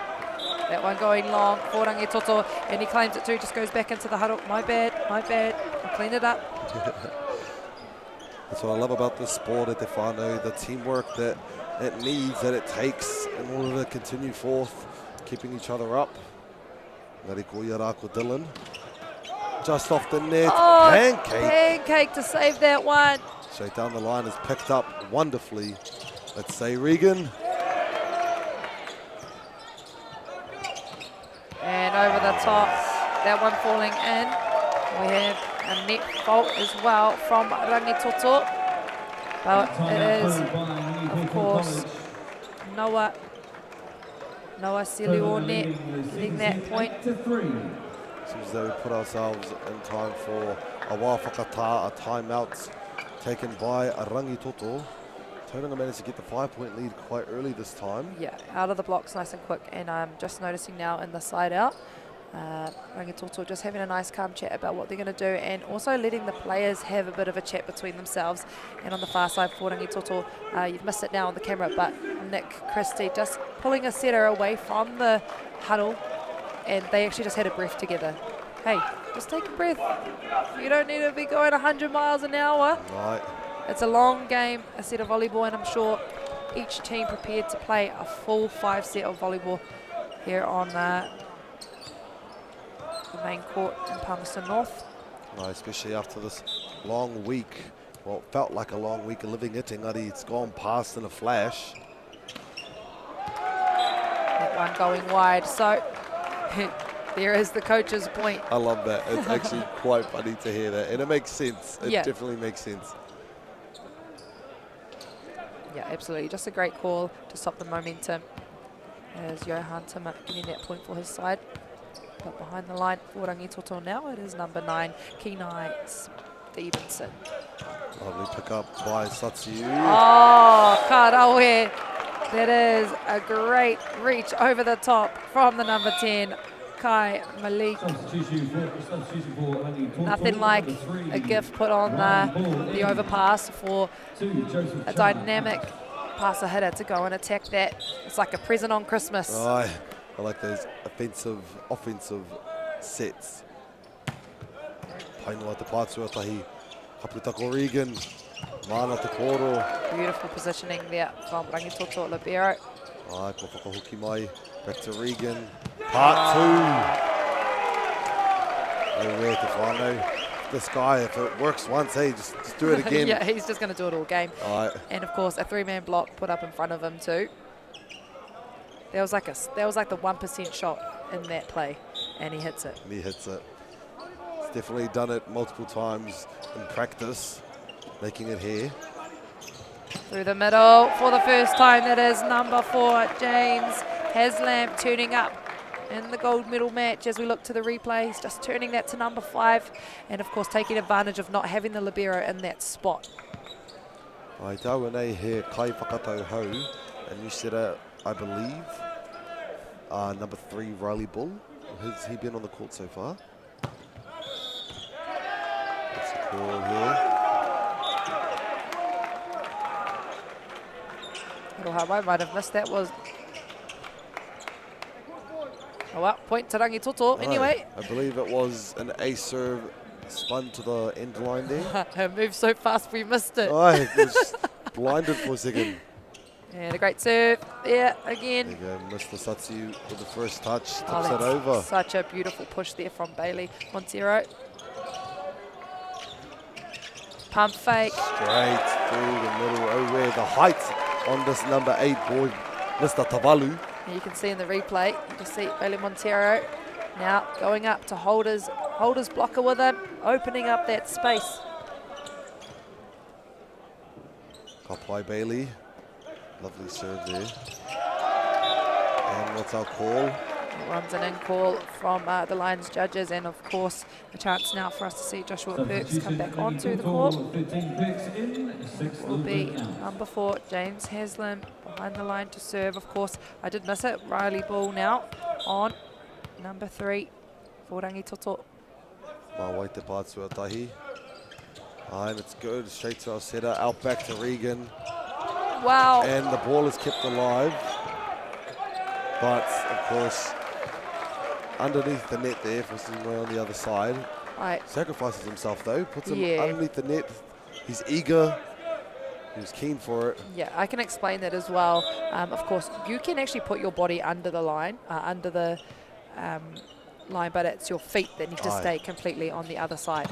That one going long for Rangitoto, and he claims it too, just goes back into the huddle. My bad. I'll clean it up. That's what I love about this sport at Te Whānau, the teamwork that it needs, that it takes in order to continue forth, keeping each other up. Ngari ko ia rā ko Dylan. Just off the net, Oh, pancake to save that one. Straight down the line is picked up wonderfully. Let's say Regan. And over the top, that one falling in. We have a net fault as well from Rangitoto. But it is, of course, Noah Silione getting that point. Seems as though we put ourselves in time for a wāwhakatā, a timeout taken by Rangitoto. Tauranga managed to get the 5-point lead quite early this time. Yeah, out of the blocks nice and quick. And I'm just noticing now in the side out, Rangitoto just having a nice calm chat about what they're going to do, and also letting the players have a bit of a chat between themselves. And on the far side for Rangitoto, you've missed it now on the camera, but Nick Christie just pulling a setter away from the huddle, and they actually just had a breath together. Hey, just take a breath. You don't need to be going 100 miles an hour. Right. It's a long game, a set of volleyball, and I'm sure each team prepared to play a full 5 set of volleyball here on the main court in Palmerston North. No, especially after this long week. Well, it felt like a long week of living it. Engari, it's gone past in a flash. That one going wide. So there is the coach's point. I love that. It's actually quite funny to hear that. And it makes sense. It definitely makes sense. Yeah, absolutely. Just a great call to stop the momentum as Johan Timmer getting that point for his side. But behind the line for Rangitoto now, it is number 9, Kenai Stevenson. Lovely pick up by Satsu. Oh, Karawe. That is a great reach over the top from the number 10, Kai Malik. Nothing like a gift put on the overpass for a dynamic passer hitter to go and attack that. It's like a present on Christmas. I like those offensive sets. Painua te pātuatahi, haputako Regan, mana te koro. Beautiful positioning there from Rangitoto libero. Ai, ko whakahuki mai, back to Regan. Part 2. Nowhere te whānau. This guy, if it works once, hey, just do it again. Yeah, he's just going to do it all game. Right. And of course, a 3-man block put up in front of him too. There was like the 1% shot in that play, and he hits it. He's definitely done it multiple times in practice, making it here. Through the middle for the first time, that is number 4, James Haslam, turning up in the gold medal match as we look to the replays, just turning that to number 5, and of course taking advantage of not having the libero in that spot. Ai tau nei he kai whakatau hau, and you said I believe, number 3, Riley Bull. Has he been on the court so far? That's the call here. I might have missed that. Was well, point to Rangitoto anyway. I believe it was an ace serve spun to the end line there. It moved so fast we missed it. I was blinded for a second. And a great serve there again. There you go, Mr. Satsu with the first touch, tips Oh, it over. Such a beautiful push there from Bailey Montero. Pump fake. Straight through the middle. Oh, where the height on this number 8 boy, Mr. Tavalu. And you can see in the replay, you can see Bailey Montero now going up to Holder's blocker with him, opening up that space. Kapai Bailey. Lovely serve there. And what's our call? It runs an in-call from the Lions judges, and of course a chance now for us to see Joshua Perks come back onto the court. It will be number 4, James Haslam, behind the line to serve. Of course, I did miss it. Riley Ball now on number 3 for Rangitoto. Mawai te pātua tahi. And it's good, straight to our setter, out back to Regan. Wow. And the ball is kept alive. But, of course, underneath the net there, for Stingray on the other side. Sacrifices himself though, puts him underneath the net. He's eager, he was keen for it. Yeah, I can explain that as well. Of course, you can actually put your body under the line, line, but it's your feet that need to stay completely on the other side.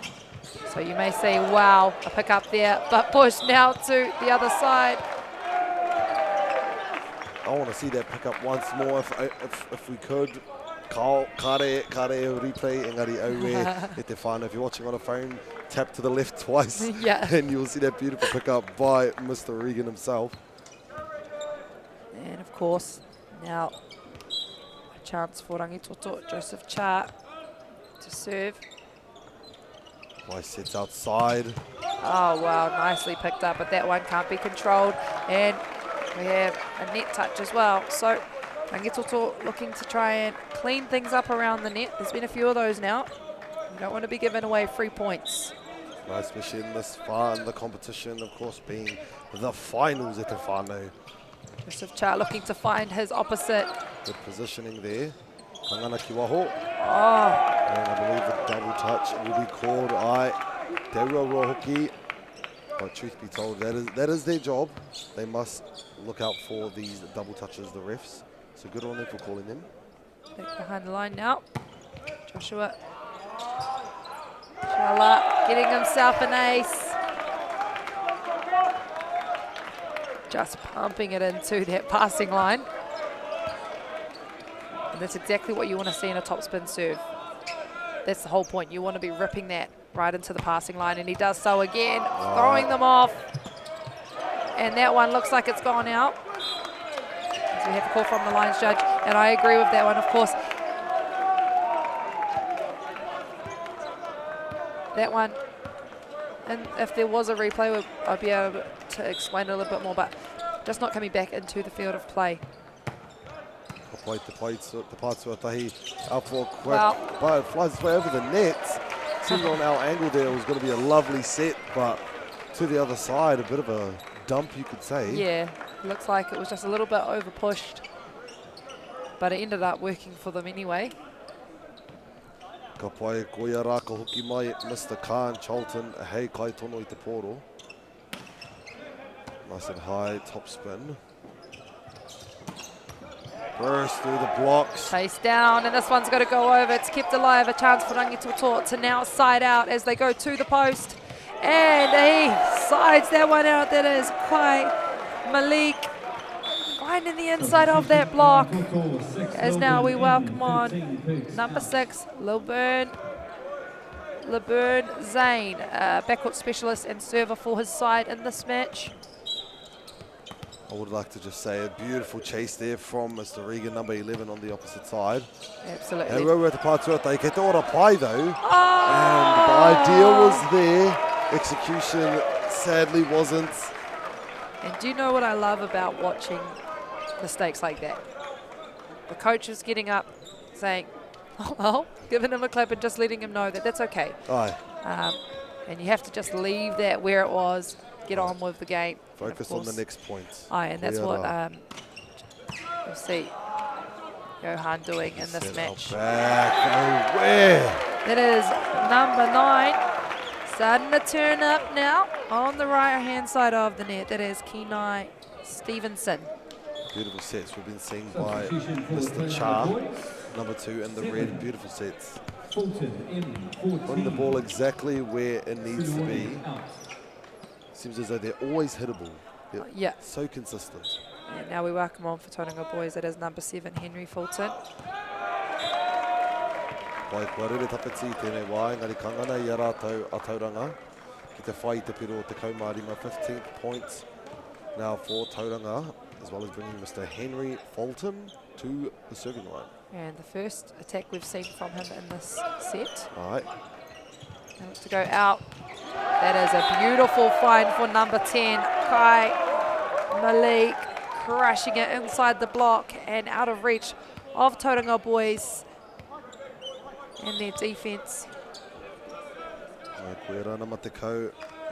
So you may say, wow, a pick up there, but push now to the other side. I want to see that pick up once more if we could. Kare replay, engari aue, e te whānau. If you're watching on a phone, tap to the left twice, and you'll see that beautiful pick up by Mr. Regan himself. And of course, now a chance for Rangitoto, Joseph Cha to serve. Nice sets outside. Oh wow, nicely picked up, but that one can't be controlled. And we have a net touch as well. So Rangitoto looking to try and clean things up around the net. There's been a few of those now. You don't want to be giving away free points. Nice, especially in this far in the competition, of course, being the finals at the whānau. Joseph Cha looking to find his opposite. Good positioning there. Kangana Kiwaho. Oh. And I believe the double touch will be called Te Ua Rohoki. But truth be told, that is their job. They must look out for these double touches, the refs. So good on them for calling them. Back behind the line now. Joshua Chala getting himself an ace. Just pumping it into that passing line. And that's exactly what you want to see in a topspin serve. That's the whole point. You want to be ripping that right into the passing line, and he does so again, throwing them off. And that one looks like it's gone out. So we have a call from the Lions judge, and I agree with that one, of course. That one, and if there was a replay, I'd be able to explain it a little bit more, but just not coming back into the field of play. The pātua tahi out for a quick, but it flies its way over the net. Seemed on our angle there, it was going to be a lovely set, but to the other side, a bit of a dump, you could say. Yeah, looks like it was just a little bit over pushed, but it ended up working for them anyway. Ka pai koia rā ka hoki mai, Mr. Khan Charlton, hei kai tono I te poro. Nice and high, top spin. Burst through the blocks. Chase down, and this one's got to go over. It's kept alive. A chance for Rangitoto to now side out as they go to the post. And he sides that one out. That is quite Malik finding the inside of that block. As now we welcome on number 6, LeBurn Zane, backcourt specialist and server for his side in this match. I would like to just say a beautiful chase there from Mr. Regan, number 11 on the opposite side. Absolutely. And we're at the pātua tahi. Kei te ora pai though. And the idea was there. Execution sadly wasn't. And do you know what I love about watching mistakes like that? The coach is getting up saying, oh well, giving him a clip and just letting him know that that's okay. Aye. And you have to just leave that where it was. Get on with the game. Focus on the next point. Aye, and that's what you'll see Johan doing in this match. Back, nowhere. That is number 9. Starting to turn up now on the right-hand side of the net. That is Kenai Stevenson. Beautiful sets we've been seeing by Mr. Cha, number 2 in the red. Beautiful sets. Putting the ball exactly where it needs to be. Seems as though they're always hittable. Yeah. So consistent. And now we welcome on for Tauranga boys. That is number 7, Henry Fulton. Pai kua rere tapeti tēnei wā, engari kangana I a rātou a Tauranga. Ki te whai te piro o te kaumārima, 15th points now for Tauranga, as well as bringing Mr. Henry Fulton to the serving line. And the first attack we've seen from him in this set. All right. And to go out. That is a beautiful find for number 10, Kai Malik, crushing it inside the block and out of reach of Tauranga boys and their defence.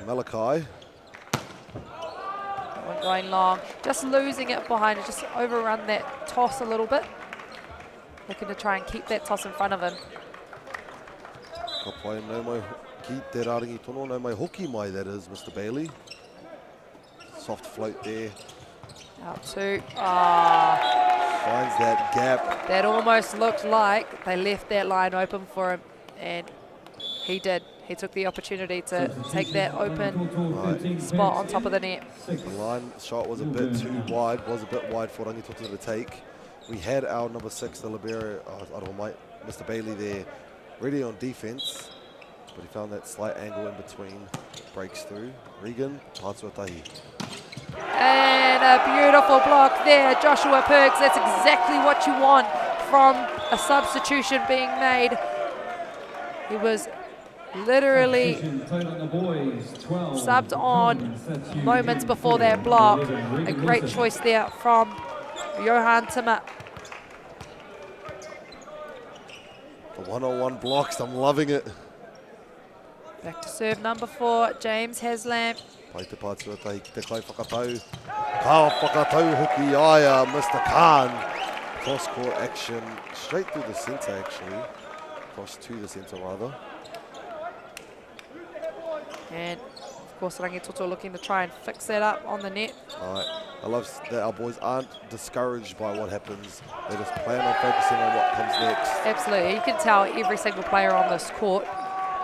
Malachi. One going long, just losing it behind it, just overrun that toss a little bit. Looking to try and keep that toss in front of him. No mai hoki mai, that is, Mr. Bailey. Soft float there. Out to, finds that gap. That almost looked like they left that line open for him, and he did. He took the opportunity to take that open spot on top of the net. The line shot was a bit too wide, was a bit wide for Rangitoto to take. We had our number 6, the libero, Mr. Bailey there, ready on defense, but he found that slight angle in between. Breaks through. Regan, Patsuatahi. And a beautiful block there, Joshua Perks. That's exactly what you want from a substitution being made. He was literally subbed on moments before that block. A great choice there from Johan Timmer. The one-on-one blocks, I'm loving it. Back to serve number 4, James Haslam. Pai te Patsuatahi ki te kai whakatau. Ka whakatau hoki aia, Mr. Khan. Cross-court action, straight through the centre actually. Cross to the centre rather. And of course Rangitoto looking to try and fix that up on the net. Alright, I love that our boys aren't discouraged by what happens. They just plan on focusing on what comes next. Absolutely, you can tell every single player on this court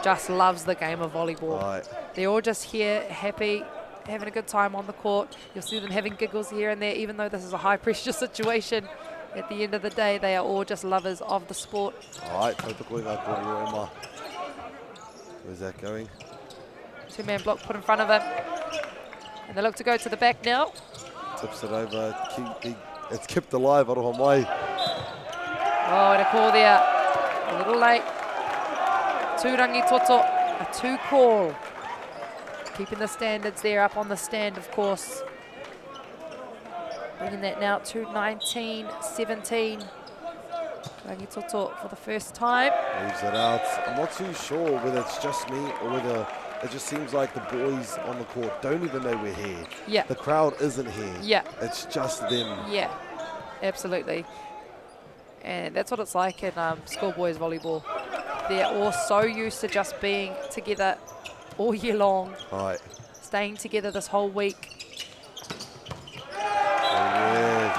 just loves the game of volleyball. Right. They're all just here, happy, having a good time on the court. You'll see them having giggles here and there, even though this is a high pressure situation. At the end of the day, they are all just lovers of the sport. Alright, where's that going? Two-man block put in front of him. And they look to go to the back now. Tips it over, it's kept alive, Aroha mai. Oh, and a call there, a little late. To Rangitoto, a 2 call. Keeping the standards there up on the stand, of course. Bringing that now to 19-17. Rangitoto for the first time. Leaves it out. I'm not too sure whether it's just me or whether it just seems like the boys on the court don't even know we're here. Yeah. The crowd isn't here. Yeah. It's just them. Yeah, absolutely. And that's what it's like in schoolboys volleyball. They're all so used to just being together all year long. Right. Staying together this whole week.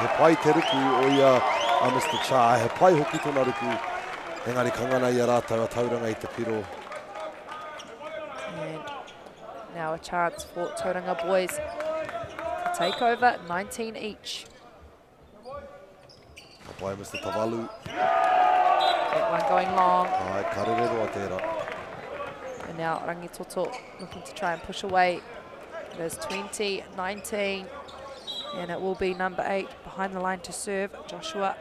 He pai te riku o ia a Mr. Cha. He pai hoki tōna riku. Engari kangana ia rātou a Tauranga i te piro. And now a chance for Tauranga boys to take over, 19 each. Ka pai Mr. Tavalu. That one going long. Ai, karerero a tērā. And now Rangitoto looking to try and push away. It is 20-19. And it will be number 8 behind the line to serve, Joshua.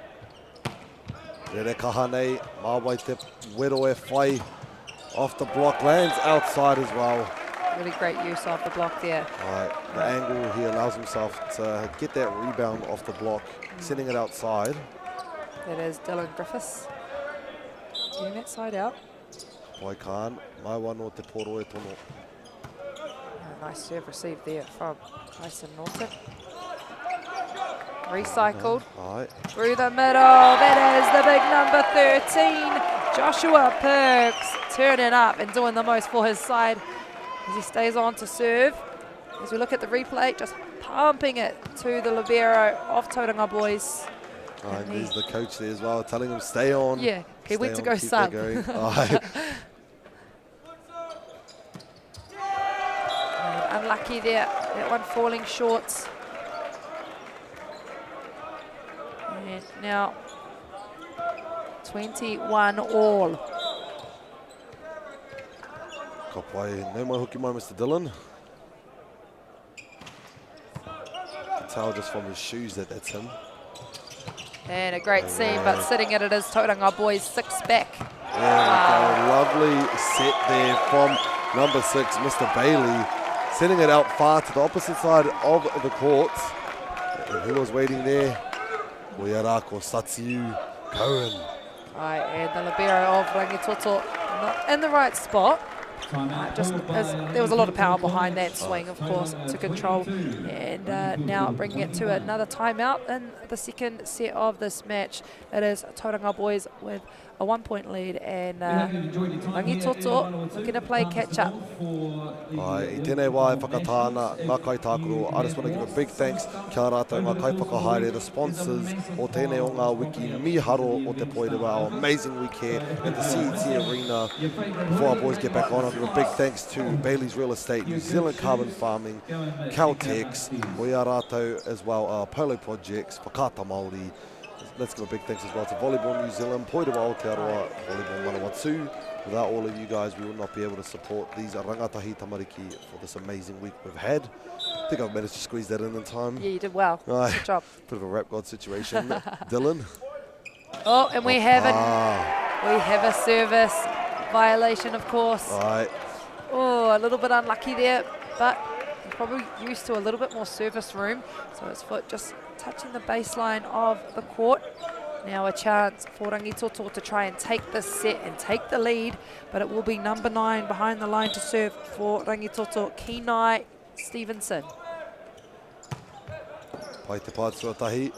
Rere kaha nei, mawai te wero e whai. Off the block, lands outside as well. Really great use of the block there. Right, the angle he allows himself to get that rebound off the block, sending it outside. That is Dylan Griffiths. Getting that side out. Wai Khan, mai wano te poro e tono. Nice serve received there from Tyson Norton. Recycled through the middle. That is the big number 13, Joshua Perks, turning up and doing the most for his side as he stays on to serve. As we look at the replay, just pumping it to the libero of Tauranga boys. And there's the coach there as well, telling him stay on. Yeah, he went to go sub. Unlucky there, that one falling short. And now 21 all. Ka pai, no mai hoki mai Mr. Dillon. You can tell just from his shoes that that's him. And a great seam, but sitting at it is Tauranga boys 6 back. Yeah, lovely set there from number 6, Mr. Bailey, sending it out far to the opposite side of the court. And who was waiting there? Oyarako Satsiu Cohen. Right, and the libero of Rangitoto not in the right spot. Just as there was a lot of power behind that swing, of course, to control. And now bringing it to another timeout in the second set of this match. It is Tauranga boys with a 1-point lead, and Rangitoto looking to play catch-up. I tēnei wā e whakatāna ngā kai tākuro. I just want to give a big thanks kia rātou ngā kai whakahaere, the sponsors o tēnei o ngā wiki miharo o te poirewa, our amazing week here at the CET Arena. Before our boys get back on, I'll give a big thanks to Bailey's Real Estate, New Zealand Carbon Farming, Caltex, Oia rātou as well, Polo Projects, Whakata Māori. Let's give a big thanks as well to Volleyball New Zealand, Poirewa Aotearoa, Volleyball Manawatu. Without all of you guys, we would not be able to support these rangatahi tamariki for this amazing week we've had. I think I've managed to squeeze that in time. Yeah, you did well. Good job. Bit of a rap god situation. Dylan. Oh, and we have a service violation, of course. Right. Oh, a little bit unlucky there, but he's probably used to a little bit more surface room. So his foot just touching the baseline of the court. Now a chance for Rangitoto to try and take this set and take the lead, but it will be number 9 behind the line to serve for Rangitoto, Kenai Stevenson. Pai te pātuatahi.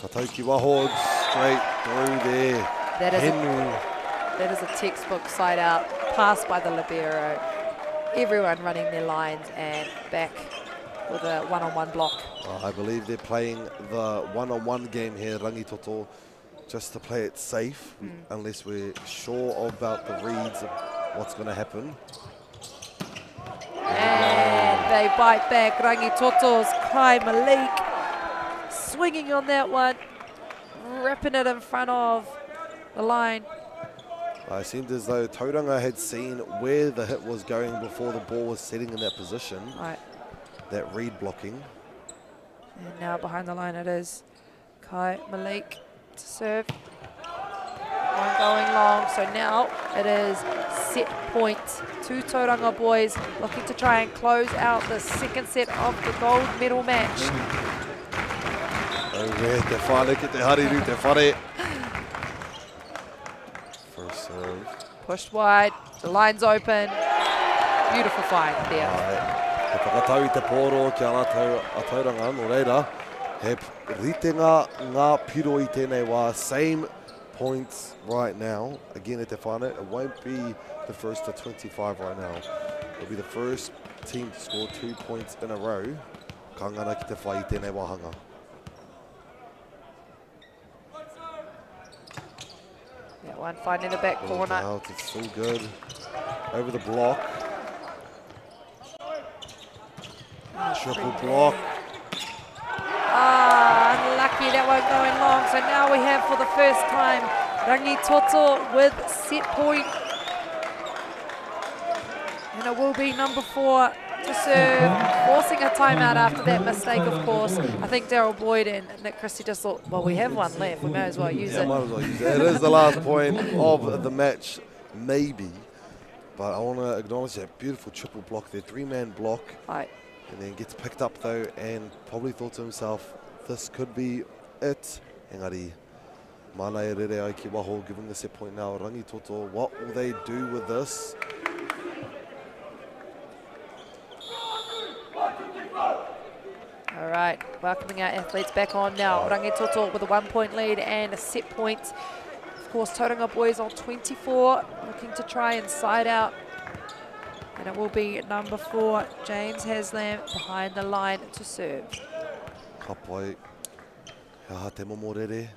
Katauki Waho straight through there. That is a textbook side out, passed by the libero. Everyone running their lines and back with a one-on-one block. I believe they're playing the one-on-one game here, Rangitoto, just to play it safe, unless we're sure about the reads of what's going to happen. And they bite back. Rangitoto's Kai Malik swinging on that one, ripping it in front of the line. It seemed as though Tauranga had seen where the hit was going before the ball was sitting in that position. Right. That read blocking. And now behind the line it is Kai Malik to serve. One going long, so now it is set point. 2 Tauranga boys looking to try and close out the second set of the gold medal match. Te whare ki te hariru, te whare. First serve. Pushed wide, the line's open. Beautiful find there. He whakatau I te pōro ki a Tauranga, no reira. He ritenga ngā piro I tēnei wā, same points right now. Again, te whāne, it won't be the first to 25 right now. It'll be the first team to score 2 points in a row. Ka ngana ki te whai I tēnei wāhanga. That one finding the back corner. Out, it's still good. Over the block. Triple block. Unlucky, that one going long. So now we have for the first time Rangitoto with set point. And it will be number 4 to serve, forcing a timeout after that mistake, of course. I think Daryl Boyd and Nick Christie just thought, well, we have one left, we may as well use it. Might as well use it. It is the last point of the match, maybe. But I want to acknowledge that beautiful triple block there, 3-man block. Right. And then gets picked up though, and probably thought to himself, this could be it. Engari, mana e rere ai ki waho, giving the set point now. Rangitoto, what will they do with this? All right, welcoming our athletes back on now. Rangitoto with a 1-point lead and a set point. Of course, Tauranga boys on 24, looking to try and side out. And it will be number 4, James Haslam, behind the line to serve. Ka pai, he ha te momorere.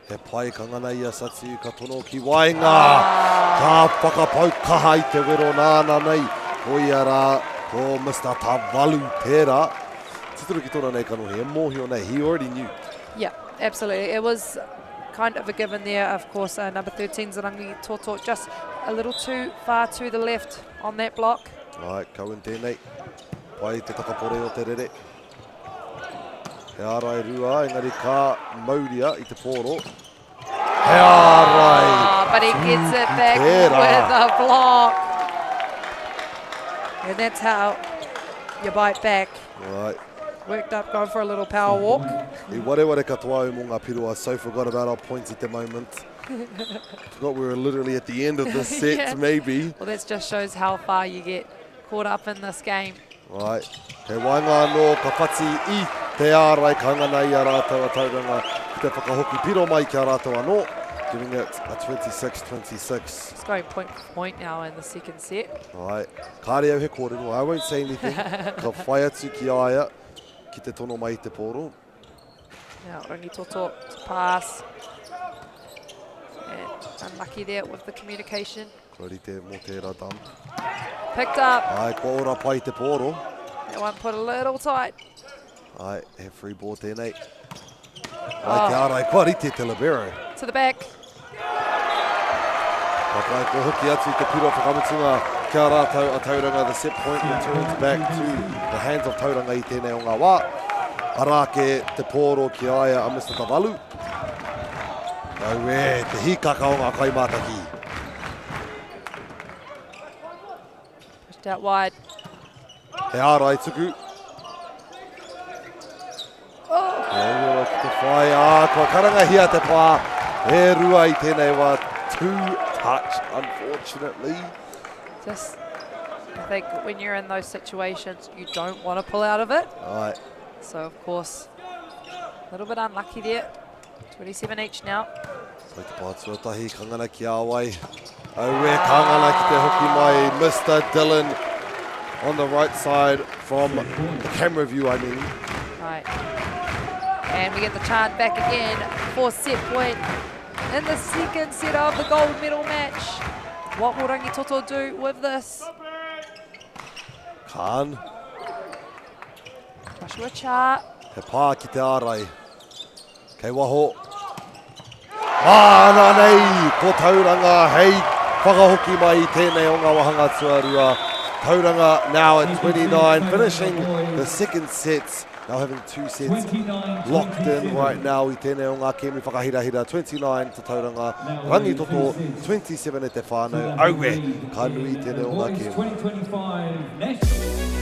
He pai ka ngana ia Satsiu ka tono ki wainga. Ka whakapau kaha I te wero nāna nei. Hoia rā, ko Mr. Tavalu tērā. Tituru ki tōna nei kanohi, e mōhio nei, he already knew. Yeah, absolutely. It was kind of a given there. Of course, number 13's Rangitoto just a little too far to the left on that block. Right, kauin tēnei. Pai te takapore o te rere. He arai rua, engari ka mauria I te pōro. He arai! But he gets it back with a block. And that's how you bite back. Right. Worked up, going for a little power walk. I ware katoa mo ngā piro. I so forgot about our points at the moment. Forgot we were literally at the end of the set, Yeah. maybe. Well, that just shows how far you get caught up in this game. Right. He wainga no ka pati I te ārai ka nganai a rātou a Tauranga. Ki te whakahoki piro mai ki a rātou anō. Giving it a 26-26. It's going point for point now in the second set. Right. Kāre au he kōrero. I won't say anything. Ka whai atu ki aia. Ki te tono mai te pōro. Now, Rangitoto to pass. And unlucky there with the communication. Kori te mo tērā dump. Picked up. Ai, ko ora pai te pōro. That one put a little tight. Ai, he free ball tēnei. Ai, te ārai, kua rite te libero. To the back. Papai, ko hoki atu te piro whakamutunga kia rātou a Tauranga. The set point returns back to the hands of Tauranga I tēnei o ngā wā. Arake te pōro ki aia a Mr. Tavalu. Au e, te hikaka o ngā kaimātaki. Pushed out wide. He ārai tuku. E ki te whai, kua karangahia te pā. E rua I tēnei wā, too touch, unfortunately. Just, I think when you're in those situations, you don't want to pull out of it. Right. So, of course, a little bit unlucky there. 27 each now. So te pātuatahi, kangana ki awai. Au e, kangana ki te hoki mai, Mr. Dylan on the right side from the camera view, I mean. Right. And we get the chant back again for set point in the second set of the gold medal match. What will Rangitoto do with this? Khan. Joshua Cha. He pā ki te ārai. Kei waho. Nā nei, ko Tauranga, hei, whakahoki mai tēnei o ngā wahanga tuarua. Tauranga now at 29, finishing the second set. Now having two sets locked in right now I tēnei o ngā kēmi whakahirahira. 29 to Tauranga, Rangitoto 27 e te whānau. Au e, ka nui tēnei o ngā kēmi. 2025 national.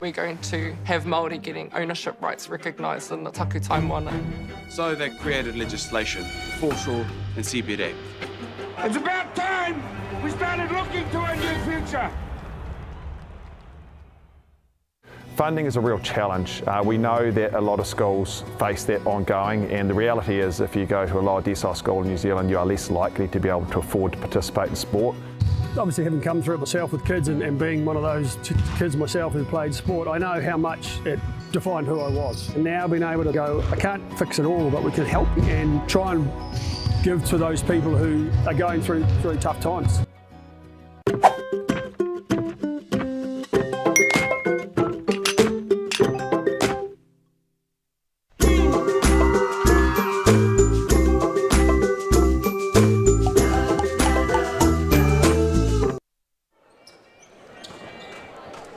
We're going to have Māori getting ownership rights recognised in the taku taimwana. So they created legislation, foreshore and CBD. It's about time we started looking to a new future. Funding is a real challenge. We know that a lot of schools face that ongoing, and the reality is if you go to a lower decile school in New Zealand, you are less likely to be able to afford to participate in sport. Obviously, having come through it myself with kids and being one of those kids myself who played sport, I know how much it defined who I was. And now being able to go, I can't fix it all, but we can help and try and give to those people who are going through tough times.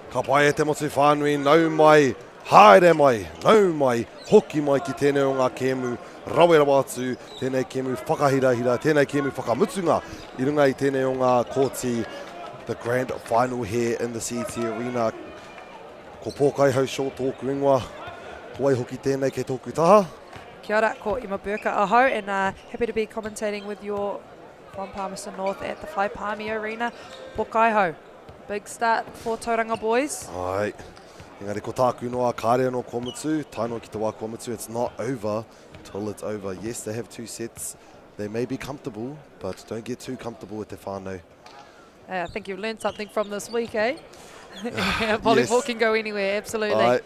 Ka pai e te motu whānui, nau mai, haere mai, nau mai, hoki mai ki tēnei o ngā kēmu, rawera atu, tēnei kēmu whakahirahira, tēnei kēmu whakamutunga, I runga I tēnei o ngā kōti, the grand final here in the CT Arena. Ko pōkai hau short tōku ingoa, ko ai hoki tēnei kei tōku taha. Kia ora, ko Ima Burka aho, and happy to be commentating with you from Palmerston North at the Fly Palmy Arena. Pōkai hau. Big start for Tauranga boys. Ai, engari ko tāku noa, kāre anō kōmutu, taino ki te wā kōmutu, it's not over till it's over. Yes, they have two sets They may be comfortable, but don't get too comfortable with te whānau. I think you've learned something from this week, eh? Volleyball can go anywhere, absolutely.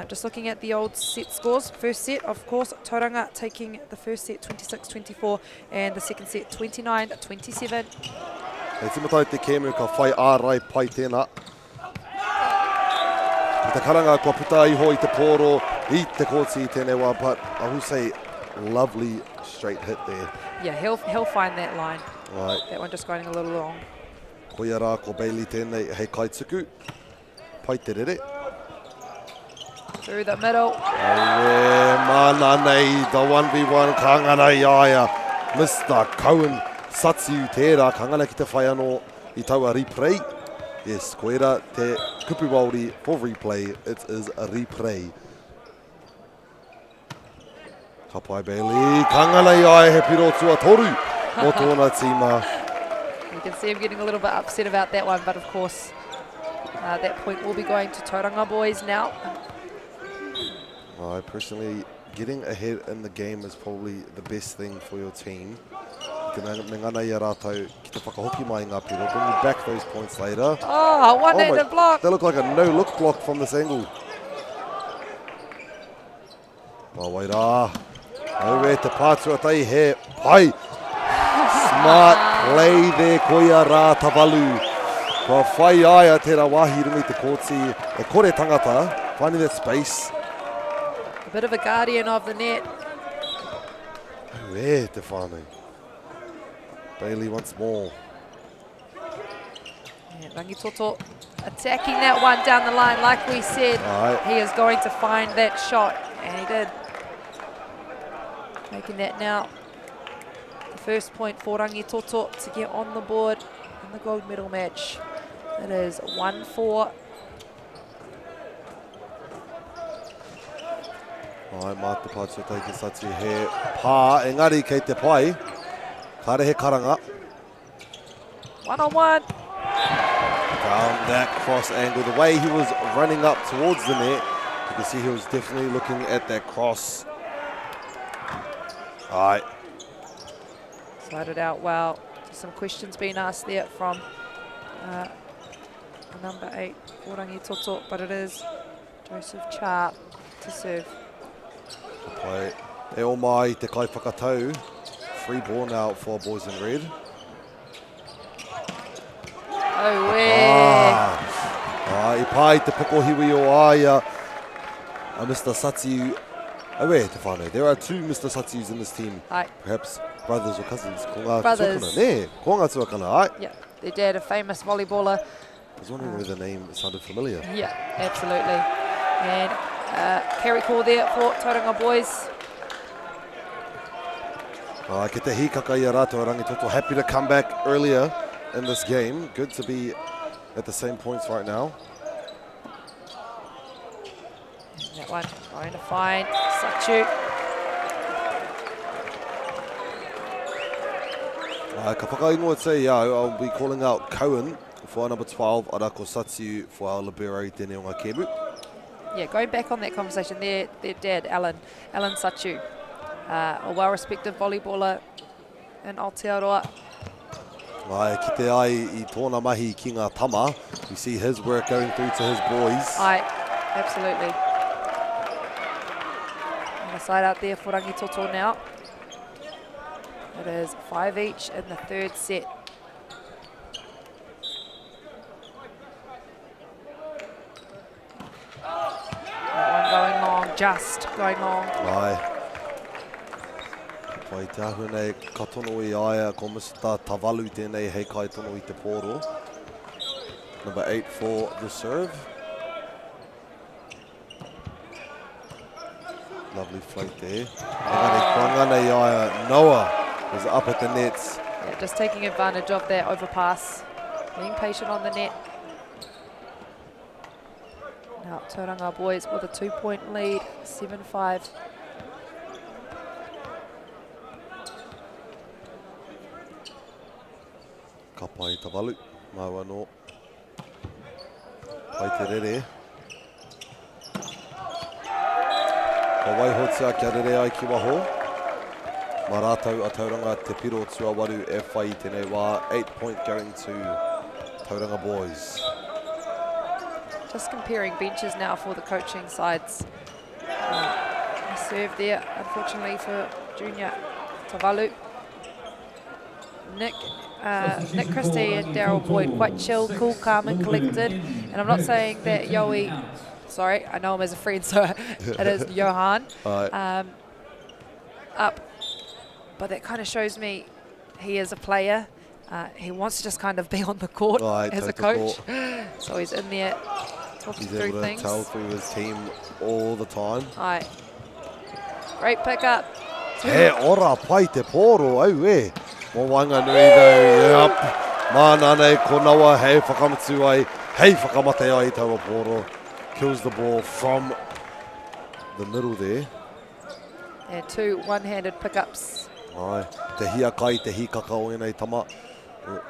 Just looking at the old set scores. First set, of course, Tauranga taking the first set 26-24 and the second set 29-27. Hei timatai te kēmu ka whai ārai pai tēnā. I te karanga kua puta iho I te pōro, I te kōti tēnei wā, but I will say lovely straight hit there. Yeah, he'll find that line. Right. That one just going a little long. Koia rā ko Bailey tēnei hei kaituku. Pai te rere. Through the middle. Mana nei, the 1v1 kangana iaia. Mr. Cohen Satsiu tērā, kangana ki te whai anō I taua replay. Yes, koera te kupu Māori for replay. It is a replay. Ka pai Bailey, kangana iaia he piro tua toru mo tōna tīma. You can see him getting a little bit upset about that one, but of course that point will be going to Tauranga boys now. I personally, getting ahead in the game is probably the best thing for your team. Te ngana ia rātou ki te whakahoki mai ngā piro. Bring you back those points later. Oh, one-handed block. That looked like a no-look block from this angle. Wai rā. Aue te pātua tai he pai. Smart play there, koia rā Tavalu. Kua whai aia tērā wāhi rungi te kōti. E kore tangata, finding that space. A bit of a guardian of the net. Aue te whānau. Bailey once more. Yeah, Rangitoto attacking that one down the line, like we said. He is going to find that shot, and he did. Making that now the first point for Rangitoto to get on the board in the gold medal match. It is 1-4. Mā te pātua taiki satu he pā, engari kei te pai. Kare he karanga. One-on-one. Down that cross angle. The way he was running up towards the net, you can see he was definitely looking at that cross. All right. Slide it out well. Some questions being asked there from number 8 for Rangitoto, but it is Joseph Cha to serve. Pai, e o mai te kai whakatau. Free ball now for boys in red. Oh, where? I pai te pokohiwi o aia. Mr. Satsiu. Aue te whānau. There are two Mr. Satsius in this team. Perhaps brothers or cousins. Ko ngā Brothers. tuakana. Ne, ko ngā tuakana, ai? Yeah, their dad, a famous volleyballer. I was wondering whether the name sounded familiar. Yeah, absolutely. And carry call there for Tauranga boys. Ke te hikaka I a rātou Rangitoto. Happy to come back earlier in this game. Good to be at the same points right now. And that one going to find Sachu. Ka whakaingoa te ia, I'll be calling out Cohen for our number 12, Arako Satsiu for our libero tēnei o ngā Kebu. Yeah, going back on that conversation, their dad, Alan Sachu, a well-respected volleyballer in Aotearoa. Ki te ai I tōna mahi ki ngā tama, we see his work going through to his boys. Absolutely. On the side out there for Rangitoto now. It is 5 each in the third set. That one going long, just going long. Pai te ahu nei ka tono I aia ko Mr. Tavalu tēnei hei kai tono I te pōro. Number 8 for the serve. Lovely flight there. Engari I aia Noah is up at the nets. Yeah, just taking advantage of that overpass. Being patient on the net. Now Tauranga boys with a 2-point lead, 7-5. Ka pai Tavalu, mau anō. Pai te rere. Ka waihotia kia rere ai ki waho. Mā rātou a Tauranga te piro tua waru e whai tēnei wā. 8 point going to Tauranga boys. Just comparing benches now for the coaching sides. Serve there, unfortunately for Junior Tavalu. Nick Christie and Daryl Boyd, quite chill, cool, calm and collected. And I'm not saying that Yowie, sorry, I know him as a friend, so it is Johan, up. But that kind of shows me he is a player. He wants to just kind of be on the court as a coach. So he's in there talking through things. He's able to tell through his team all the time. Aye. Great pickup. He ora pai te poro, au e. Mo wanga nui dau, yep. Mana nei konawa, hei whakamatu ai, hei whakamate ai taua poro. Kills the ball from the middle there. And 2 one-handed pickups. Aye, te hia kai, te hi kakao enei tama.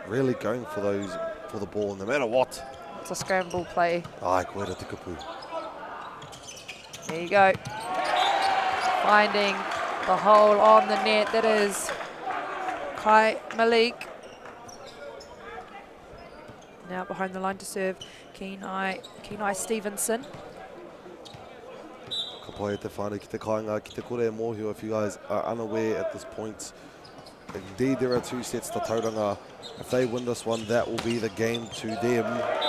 Really going for the ball, no matter what. It's a scramble play. Aye, koera te kupu. There you go. Finding the hole on the net. That is Kai Malik. Now behind the line to serve Kenai Stevenson. Ka pai te whānau ki te kāinga, ki te kore e mōhio. If you guys are unaware at this point, indeed there are 2 sets to Tauranga. If they win this one, that will be the game to them,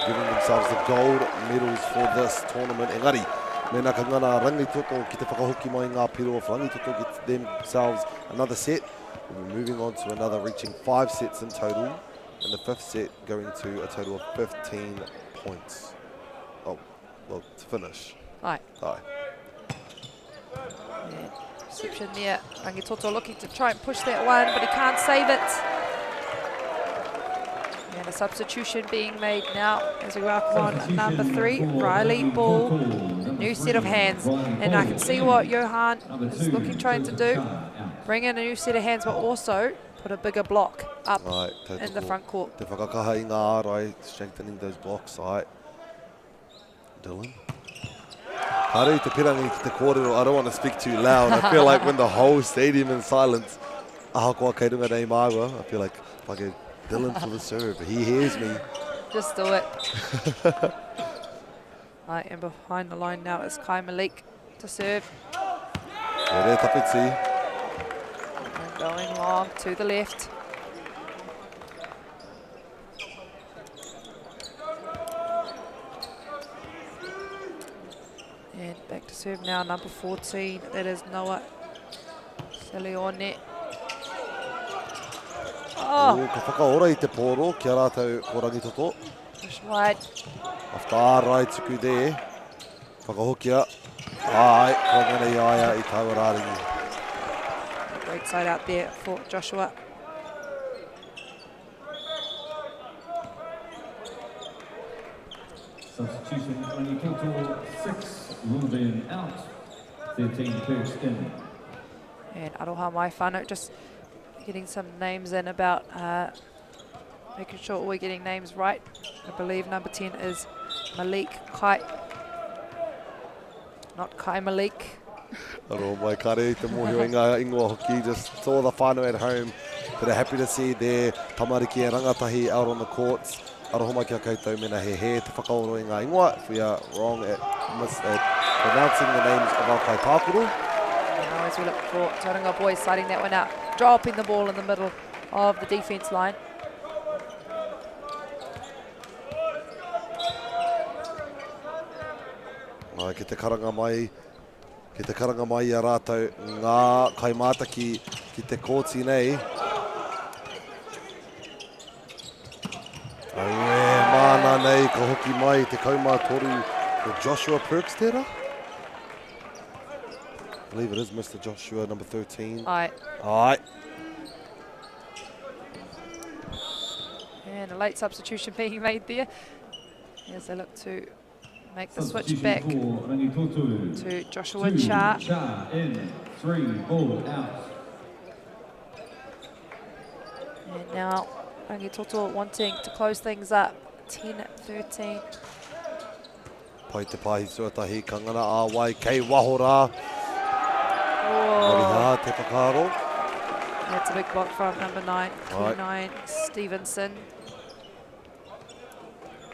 giving themselves the gold medals for this tournament. Engari, mena ka ngana Rangitoto ki te whakahoki mai ngā piro. If Rangitoto gets themselves another set, we'll be moving on to another, reaching 5 sets in total, and the 5th set going to a total of 15 points. Oh, well, to finish. Aye. Aye. Yeah. Reception there. Rangitoto looking to try and push that one, but he can't save it. And a substitution being made now as we welcome on number 3, Riley Ball. New set of hands. And I can see what Johan is trying to do. Bring in a new set of hands, but also put a bigger block up in the front court. Te whakakaha i ngā arai, strengthening those blocks. Aye. Dylan. Haru te pirangi ki te kōrero. I don't want to speak too loud. I feel like when the whole stadium in silence, aha koa kei runga nei māua, I feel like if I go Dylan for the serve, he hears me. Just do it. Right, and behind the line now is Kai Malik to serve. Ere tapiti. And going long to the left. And back to serve now, number 14. That is Noah Seleone. Oh! Ka whakaora I te poro, kia rātou ko Rangitoto. Push wide. After ārai tuku there. Whakahokia. Ai, kua ngana I aia I taua rāringi. Great side out there for Joshua. Substitution, Rangitoto 6, Ruben out, 13 Kirks in. And Aroha Mai whānau, just getting some names in about making sure we're getting names right. I believe number 10 is Malik Kai. Not Kai Malik. Aroha mai kare te mōhio I ngā ingoa hoki, just saw the whānau at home that are happy to see their tamariki and rangatahi out on the courts. Aroha mai kia koutou mena he te whakaoro I ngā ingoa. If we are wrong at pronouncing the names of our kai pākuru. Now as we look for Tauranga boys sliding that one out, dropping the ball in the middle of the defence line. Ai, ki te karanga mai I rātou ngā kaimātaki ki te kōti nei. Ai mana nei ka hoki mai te kaumātoru o Joshua Perks tērā. I believe it is Mr. Joshua, number 13. Aye. Aye. And a late substitution being made there as they look to make the switch back to Joshua Cha. Cha in, 3, ball out. And now Rangitoto wanting to close things up, 10-13. Pai te pahi tuatahi ka ngana āwai kei waho rā. Mariha te whakaro. a big block from number 9, Right. 9 Stevenson.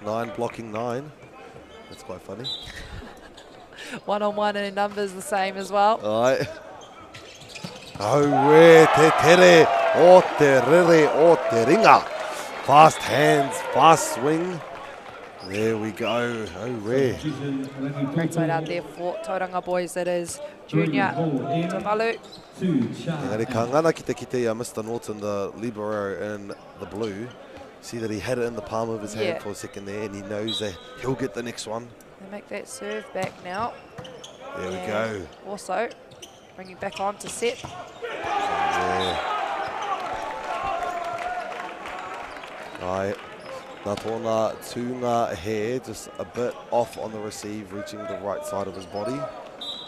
9 blocking 9. That's quite funny. One-on-one and in numbers the same as well. Ai. Au e te tere o te rere o te ringa. Fast hands, fast swing. There we go. Au e. Great side out there for Tauranga boys. That is Junior Tavalu. Engari ka ngana ki te Mr. Norton, the libero in the blue. See that he had it in the palm of his hand for a second there, and he knows that he'll get the next one. They make that serve back now. There we go. Also, bringing back on to set. Yeah. Ai. Nā tōna tūnga hair, just a bit off on the receive, reaching the right side of his body.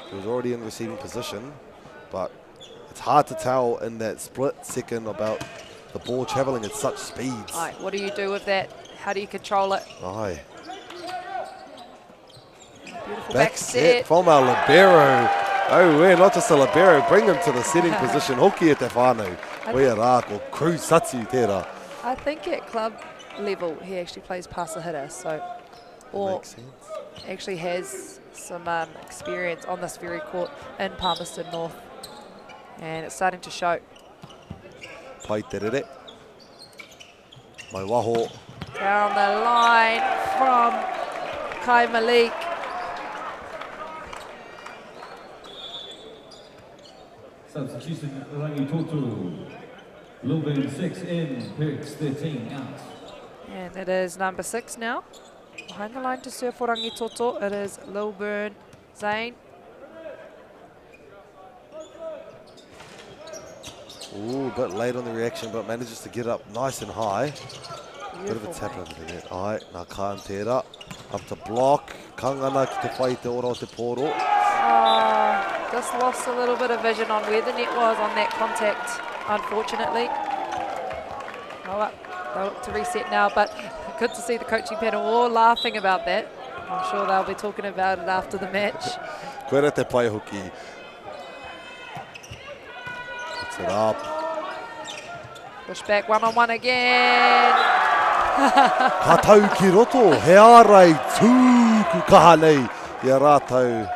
He was already in receiving position, but it's hard to tell in that split second about the ball travelling at such speeds. Aye, what do you do with that? How do you control it? Aye. Beautiful Back back set from our libero. Oh, we're not just a libero, bring him to the setting position. Hoki e te whānau. Wea rā, ko Krū Satsu tērā. I think at club level he actually plays past the hitter, so or actually has some experience on this very court in Palmerston North, and it's starting to show. Pai te rere. Mai waho. Down the line from Kai Malik. Substitution Rangitoto. Lilburn 6 in, Perks 13 out. And it is number 6 now. Behind the line to serve for Rangitoto, it is Lilburn Zane. Ooh, a bit late on the reaction, but manages to get up nice and high. Bit of a tap over the net. Ai, nā ka tērā. Up to block. Kangana ki te whai te ora o te pōro. Just lost a little bit of vision on where the net was on that contact, unfortunately. They'll look to reset now, but good to see the coaching panel all laughing about that. I'm sure they'll be talking about it after the match. Koera te pai hoki. Puts it up. Push back one-on-one again. Ka tau ki roto, he ārai tūku kaha nei, i a rātau.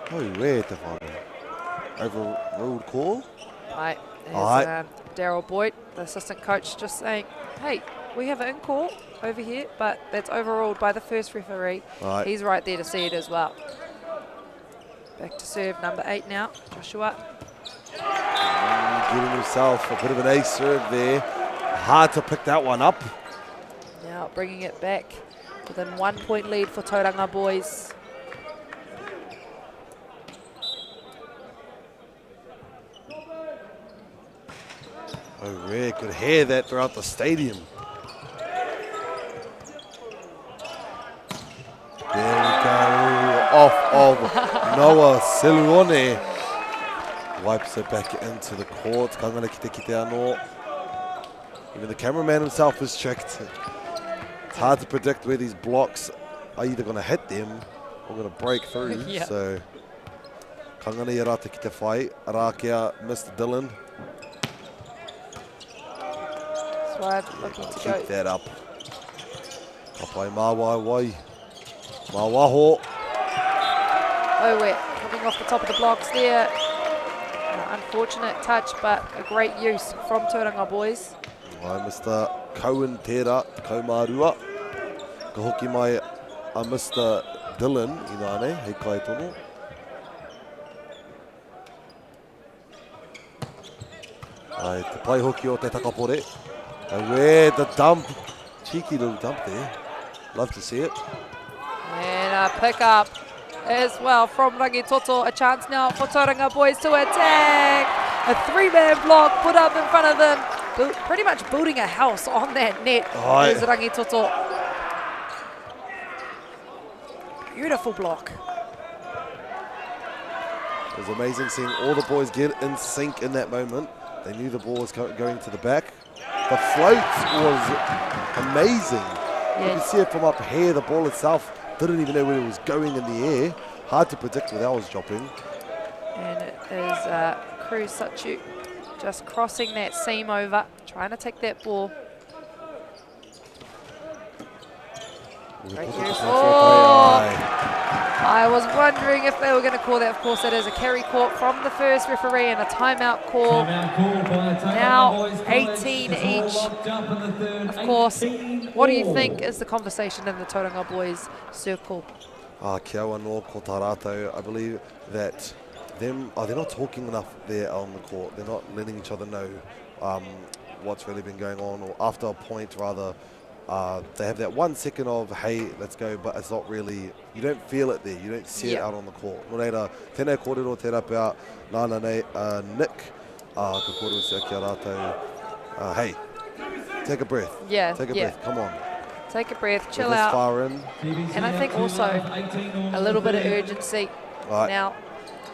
Oh, where te whānau? Overruled call? Right, there's Daryl Boyd, the assistant coach, just saying, hey, we have an in-call over here, but that's overruled by the first referee. Right. He's right there to see it as well. Back to serve number 8 now, Joshua. Getting himself a bit of an ace serve there. Hard to pick that one up. Now bringing it back within 1 point lead for Tauranga boys. Oh, Rare could hear that throughout the stadium. There we go. Off of Noah Siluone. Wipes it back into the court. Kangana ki te ano. Even the cameraman himself is checked. It's hard to predict where these blocks are either going to hit them or going to break through. Yeah. So, Kangana i rata ki te whai. Arakia, Mr. Dillon. Looking to Keep go. that up. Kapai mawai wai. Mawaho. Oh, we're coming off the top of the blocks there. Unfortunate touch, but a great use from Tauranga boys. Ai, Mr. Cohen tērā, Kaumarua. Ka hoki mai a Mr. Dillon, I nāne, hei kai tono. Ai, te pai hoki o te takapore. And where the dump, cheeky little dump there. Love to see it. And a pick up as well from Rangitoto. A chance now for Tauranga boys to attack. A 3-man block put up in front of them. Pretty much building a house on that net is Rangitoto. Beautiful block. It was amazing seeing all the boys get in sync in that moment. They knew the ball was going to the back. The float was amazing. You could see it from up here. The ball itself didn't even know where it was going in the air. Hard to predict where that was dropping. And it is Krū Satsu just crossing that seam over, trying to take that ball. Great use. Oh! I was wondering if they were going to call that. Of course, it is a carry court from the first referee and a timeout call. Now 18 each. Of course, what do you think is the conversation in the Tauranga boys circle? Kia ora no ko tā rātou. I believe that they're not talking enough there on the court. They're not letting each other know what's really been going on, or after a point rather. They have that 1 second of, hey, let's go, but it's not really, you don't feel it there, you don't see it out on the court. Nō reira, tēnei kōrero tērā pēr, nāna nei, Nick, ka kōrero sia kia rātou, hey, take a breath. Yeah, take a breath, come on. Take a breath, chill We're out. this far in. And I think also a little bit of urgency now.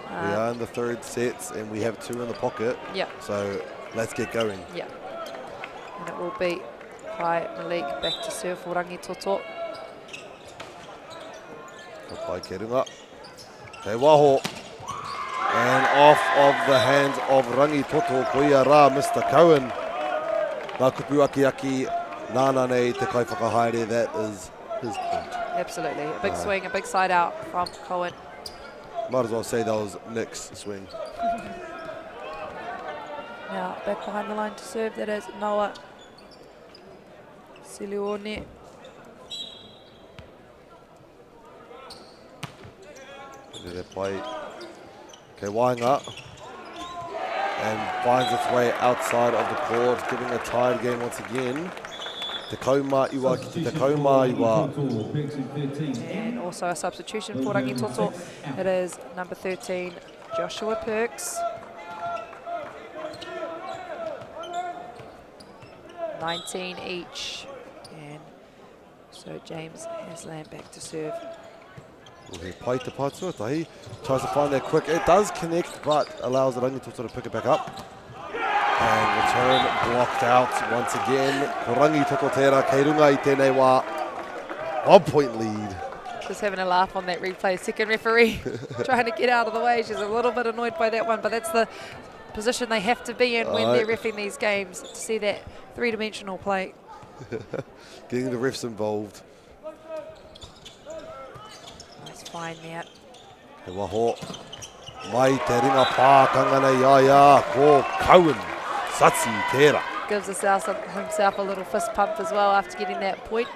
We are in the third sets and we have 2 in the pocket. Yeah. So let's get going. Yeah. And it will be Kai Malik back to serve for Rangitoto. Kai ke runga. Kei waho. And off of the hands of Rangitoto, koia rā, Mr. Cohen. Nā kupu aki, nāna nei te kai whakahaere, that is his point. Absolutely, a big swing, a big side out from Cohen. Might as well say that was Nick's swing. Now back behind the line to serve, that is Noah Silione. They play Wainga and finds its way outside of the court, giving a tied game once again. Te kauma iwa ki te kauma iwa. And also a substitution for Rangitoto. It is number 13, Joshua Perks. 19 each. And so James Haslam back to serve. He played the part to it. He tries to find that quick. It does connect, but allows the Rangitoto to pick it back up. And return blocked out once again. Ko Rangitoto tērā, kei runga I tēnei wā. 1 point lead. Just having a laugh on that replay. Second referee trying to get out of the way. She's a little bit annoyed by that one, but that's the position they have to be in when they're reffing these games, to see that three-dimensional play. Getting the refs involved. That's fine now. He waho. Mai te ringa pā kangana iaia ko Cohen. Satsi tērā. Gives himself a little fist pump as well after getting that point.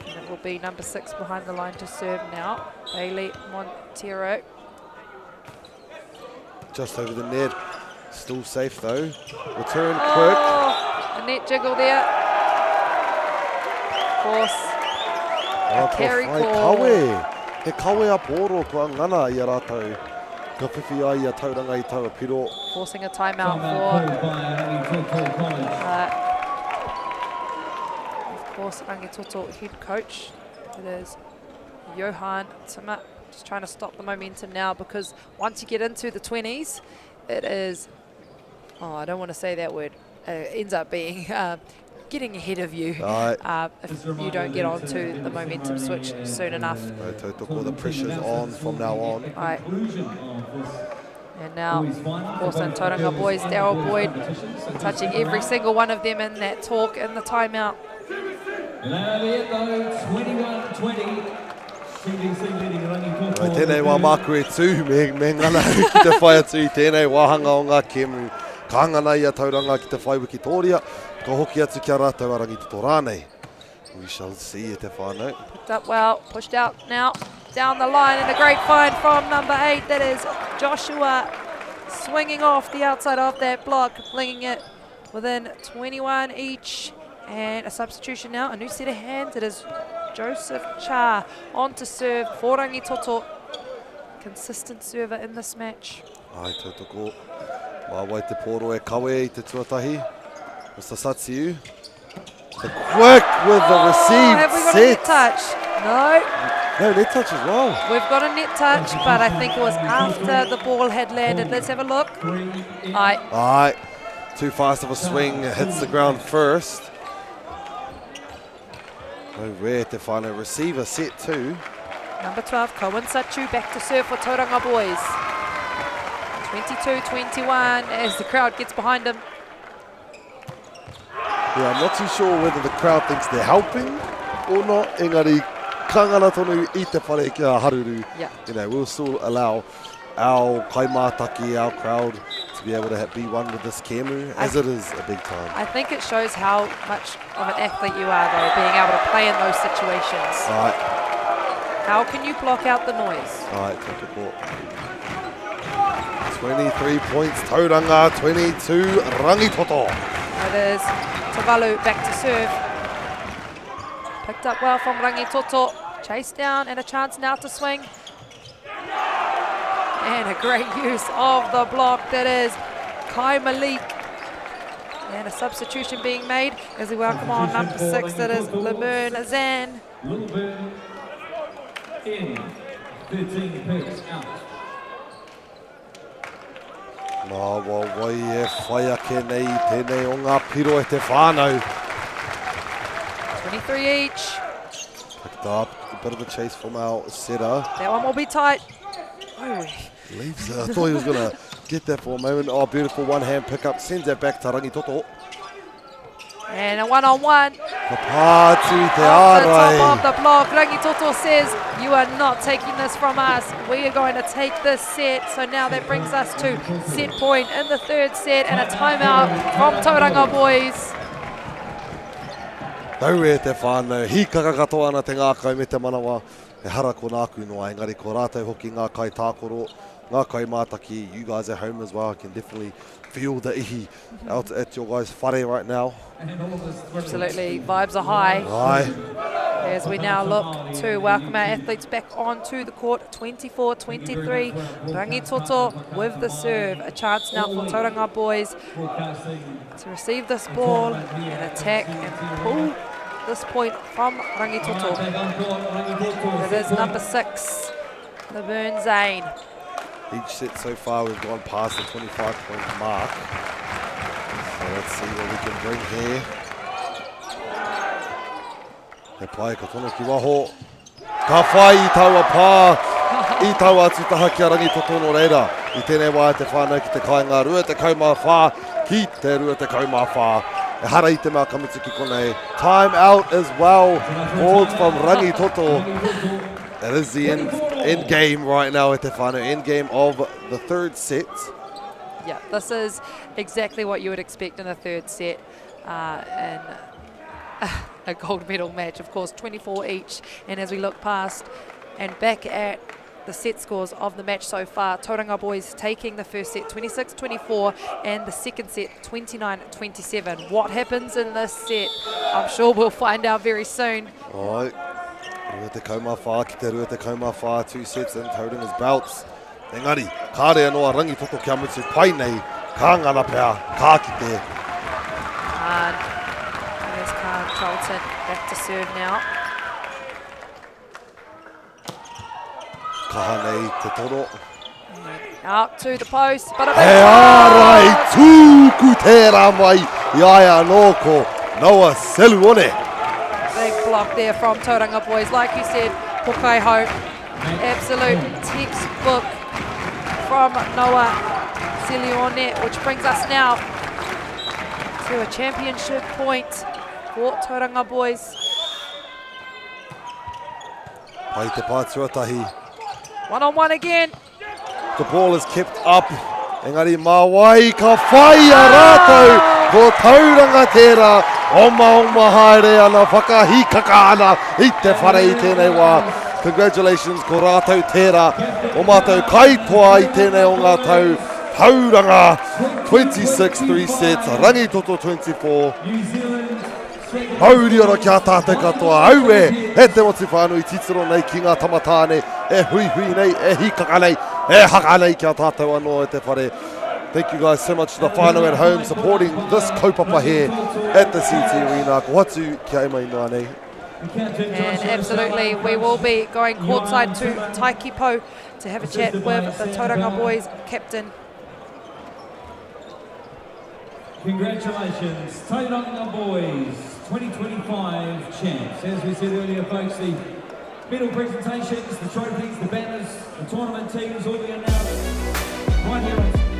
And it will be number 6 behind the line to serve now. Bailey Montero. Just over the net. Still safe though. Return quick. A net jiggle there. Of course. Carry call. He kawe a poro ko ngana I a rātou. Ka whiwhi ai a Tauranga I taua piro. Forcing a timeout for, of course, Rangitoto head coach. It is Johan Tima. Just trying to stop the momentum now, because once you get into the 20s, it is, I don't want to say that word, ends up being getting ahead of you if you don't get onto the momentum switch soon enough. All the pressure's on from now on. And now, of course, in Tauranga boys, Daryl Boyd touching every single one of them in that talk in the timeout. And over here though, 21-20. Tēnei wā Margaret tū, me ngana ki te whai atu I tēnei wāhanga o ngā kēmu. Ka ngana I a Tauranga ki te whai Wikitoria, ka hoki atu kia rātou a Rangitoto rānei. We shall see te whānau. Picked up well, pushed out now, down the line, and a great find from number 8. That is Joshua swinging off the outside of that block, flinging it within 21 each. And a substitution now, a new set of hands. It is Joseph Cha on to serve for Rangitoto. Consistent server in this match. Ai, tautoko. Mawai te poro e kawe I te tuatahi. Mr. Satsiu. So quick with the receive Have we got set. a net touch? No. No, net touch as well. We've got a net touch, but I think it was after the ball had landed. Let's have a look. Aye. Too fast of a swing, hits the ground first. No rare to find a receiver set too. Number 12, Cohen Sachu back to serve for Tauranga boys. 22-21 as the crowd gets behind him. Yeah, I'm not too sure whether the crowd thinks they're helping or not. Engari, kangana tonu I te whare kia haruru. Yeah. You know, we'll still allow our kaimātaki, our crowd, to be able to be one with this kēmu, as it is a big time. I think it shows how much of an athlete you are, though, being able to play in those situations. Right. How can you block out the noise? Right, take a ball. 23 points, Tauranga, 22, Rangitoto. It is Tavalu back to serve. Picked up well from Rangitoto. Chase down and a chance now to swing. And a great use of the block. That is Kai Malik. And a substitution being made as we welcome on number 6. That is Lamern Zan. Lamern in, 13 picks out. Nā wai e whai ake nei tēnei o ngā piro e te whānau. 23 each. Picked up, a bit of a chase from our setter. That one will be tight. Oh, Leaves it. I thought he was going to get that for a moment. Oh, beautiful one-hand pickup. Sends that back to Rangitoto. and a one-on-one. Off the top of the block, Rangitoto says, you are not taking this from us. We are going to take this set. So now that brings us to set point in the third set and a timeout from Tauranga boys. Tau e te whānau, hikaka katoa ana te ngākai me te manawa, e hara ko nāku noa, engari ko rātou hoki ngā kai tākoro, ngā kai mātaki, you guys at home as well, I can definitely feel the ihi out at your guys' whare right now. Absolutely, vibes are high. Aye. As we now look to welcome our athletes back onto the court, 24-23, Rangitoto with the serve. A chance now for Tauranga boys to receive this ball and attack and pull this point from Rangitoto. It is number 6, the Burn Zane. Each set so far we've gone past the 25-point mark. So let's see what we can bring here. He pai ka tono ki waho. Ka whai I taua pā. I taua atu taha ki a Rangitoto no reira. I tēnei wā te whānau ki te kāinga rua te kaumā whā. Ki te rua te kaumā whā. E hara I te mea kamutu ki konei. Time out as well. Called from Rangitoto. That is the end game right now at the final end game of the third set. Yeah, this is exactly what you would expect in a third set and a gold medal match, of course, 24 each. And as we look past and back at the set scores of the match so far, Tauranga boys taking the first set 26-24 and the second set 29-27. What happens in this set? I'm sure we'll find out very soon. All right. Rua te kaumā whā, ki te rua te kaumā whā, 2 sets in Tauranga's belts. Engari, kāre anoa Rangitoto kia mutu pai nei, kā ngana pēr, kā ki te. And there's Khan Charlton back to serve now. Kaha nei te toro. Out to the post, but a big ārai, tūku tērā mai, iaia anō ko Noah Seluone. Big block there from Tauranga boys. Like you said, Pokai home. Absolute textbook from Noah Silione, which brings us now to a championship point for Tauranga boys. Pai te pātuatahi. One-on-one again. The ball is kept up. Engari mawai ka whai a rātou ko Tauranga tērā. Oma haere ana, whakahikaka ana, I te whare I tēnei wā. Congratulations ko rātou tērā. O mātou kaitoa I tēnei o ngā tau. Tauranga 26-3 sets, Rangitoto 24. Hauri ora kia tātou katoa, au e, he te motu whānui titiro nei ki ngā tamatāne, e hui nei, e hikaka nei, e haka nei kia tātou anō e te whare. Thank you guys so much to the whānau at home supporting this kaupapa here at the CT Arena. Ko hatu kia e mai noa nei. And absolutely, we will be going courtside to Taikipo to have a chat with the Tauranga boys captain. Congratulations, Tauranga boys, 2025 champs. As we said earlier, folks, the medal presentations, the trophies, the banners, the tournament teams will be announced right here on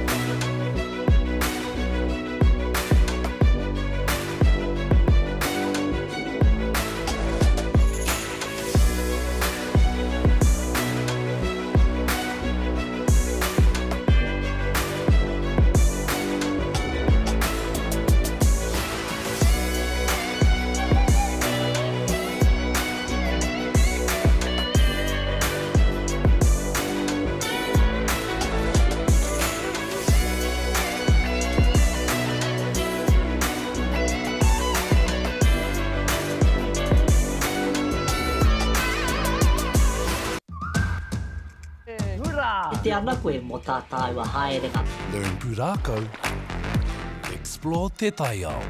ana koe mo tā tāua haerenga. Learn pūrākau. Explore te taiao.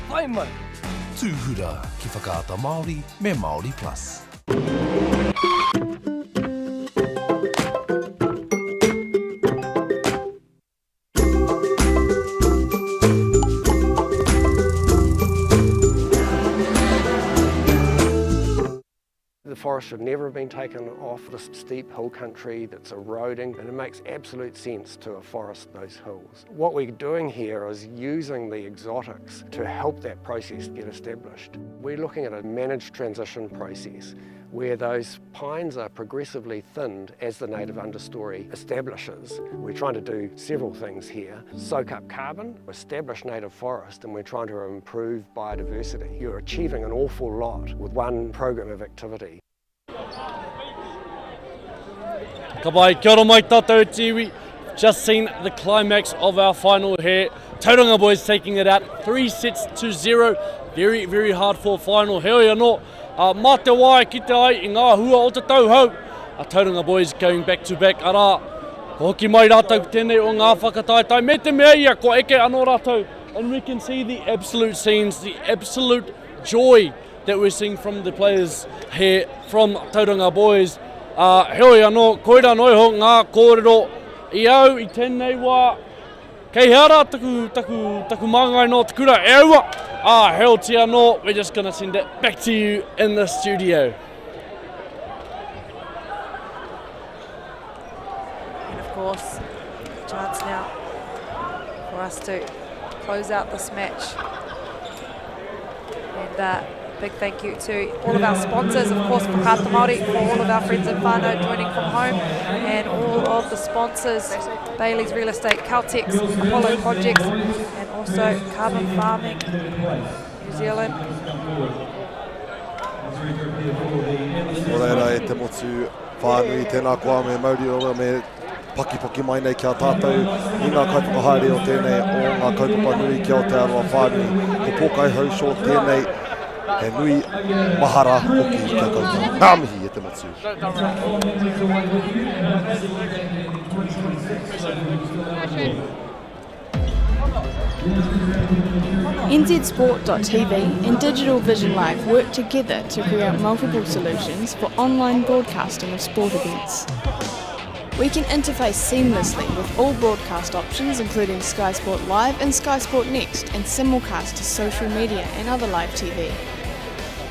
Hai mai. Tūhura ki whakaata Māori me Māori Plus. The forest should never have been taken off this steep hill country that's eroding, and it makes absolute sense to afforest those hills. What we're doing here is using the exotics to help that process get established. We're looking at a managed transition process where those pines are progressively thinned as the native understory establishes. We're trying to do several things here. Soak up carbon, establish native forest, and we're trying to improve biodiversity. You're achieving an awful lot with one program of activity. Ka pai, kia ora mai tātou tiwi. Just seen the climax of our final here. Tauranga boys taking it out 3-0. Very, very hard for final. Heo anō. Mā te wai ki te ai I ngā hua o te tauhau. Tauranga boys going back to back. Arā, ko hoki mai rātou tēnei o ngā whakataitai. Me te mea ia, ko eke anō rātou. And we can see the absolute scenes, the absolute joy that we're seeing from the players here from Tauranga boys. Heoi anō, koira noi ho ngā kōrero I au I tēnei wā. Kei hara taku māngai no te kura e aua. Heo te anō, we're just going to send it back to you in the studio. And of course, chance now for us to close out this match. And big thank you to all of our sponsors, of course, for Whakaata Māori, for all of our friends and whānau joining from home, and all of the sponsors, Bailey's Real Estate, Caltex, Apollo Projects, and also Carbon Farming, New Zealand. O reira e te motu whānui tēnā koa me Mauri ora me paki mai nei kia tātou I ngā kaipakahaere o tēnei o ngā kaupapa nui ki Aotearoa whānui. Ko pōkai hausho tēnei he nui mahara hoki kia kaupapa. Ngā mihi e te motu. NZsport.tv and Digital Vision Live work together to create multiple solutions for online broadcasting of sport events. We can interface seamlessly with all broadcast options including Sky Sport Live and Sky Sport Next, and simulcast to social media and other live TV.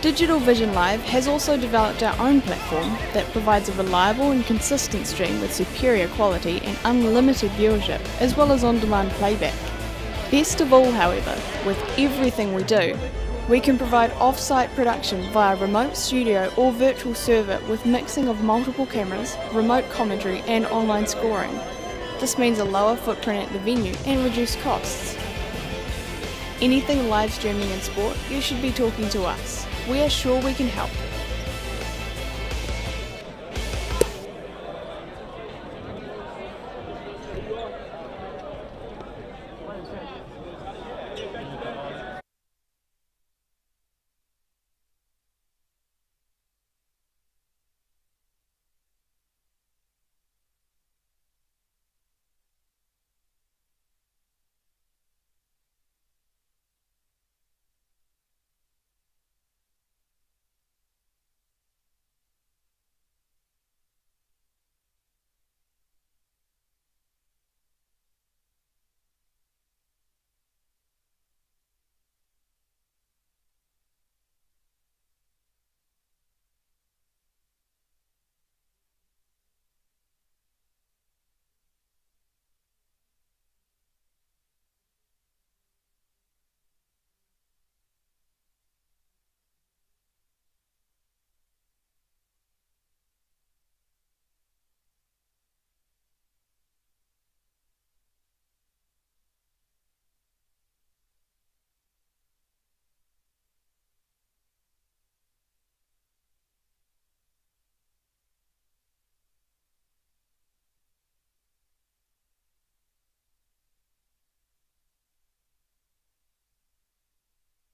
Digital Vision Live has also developed our own platform that provides a reliable and consistent stream with superior quality and unlimited viewership, as well as on-demand playback. Best of all, however, with everything we do, we can provide off-site production via remote studio or virtual server with mixing of multiple cameras, remote commentary and online scoring. This means a lower footprint at the venue and reduced costs. Anything live streaming in sport, you should be talking to us. We are sure we can help.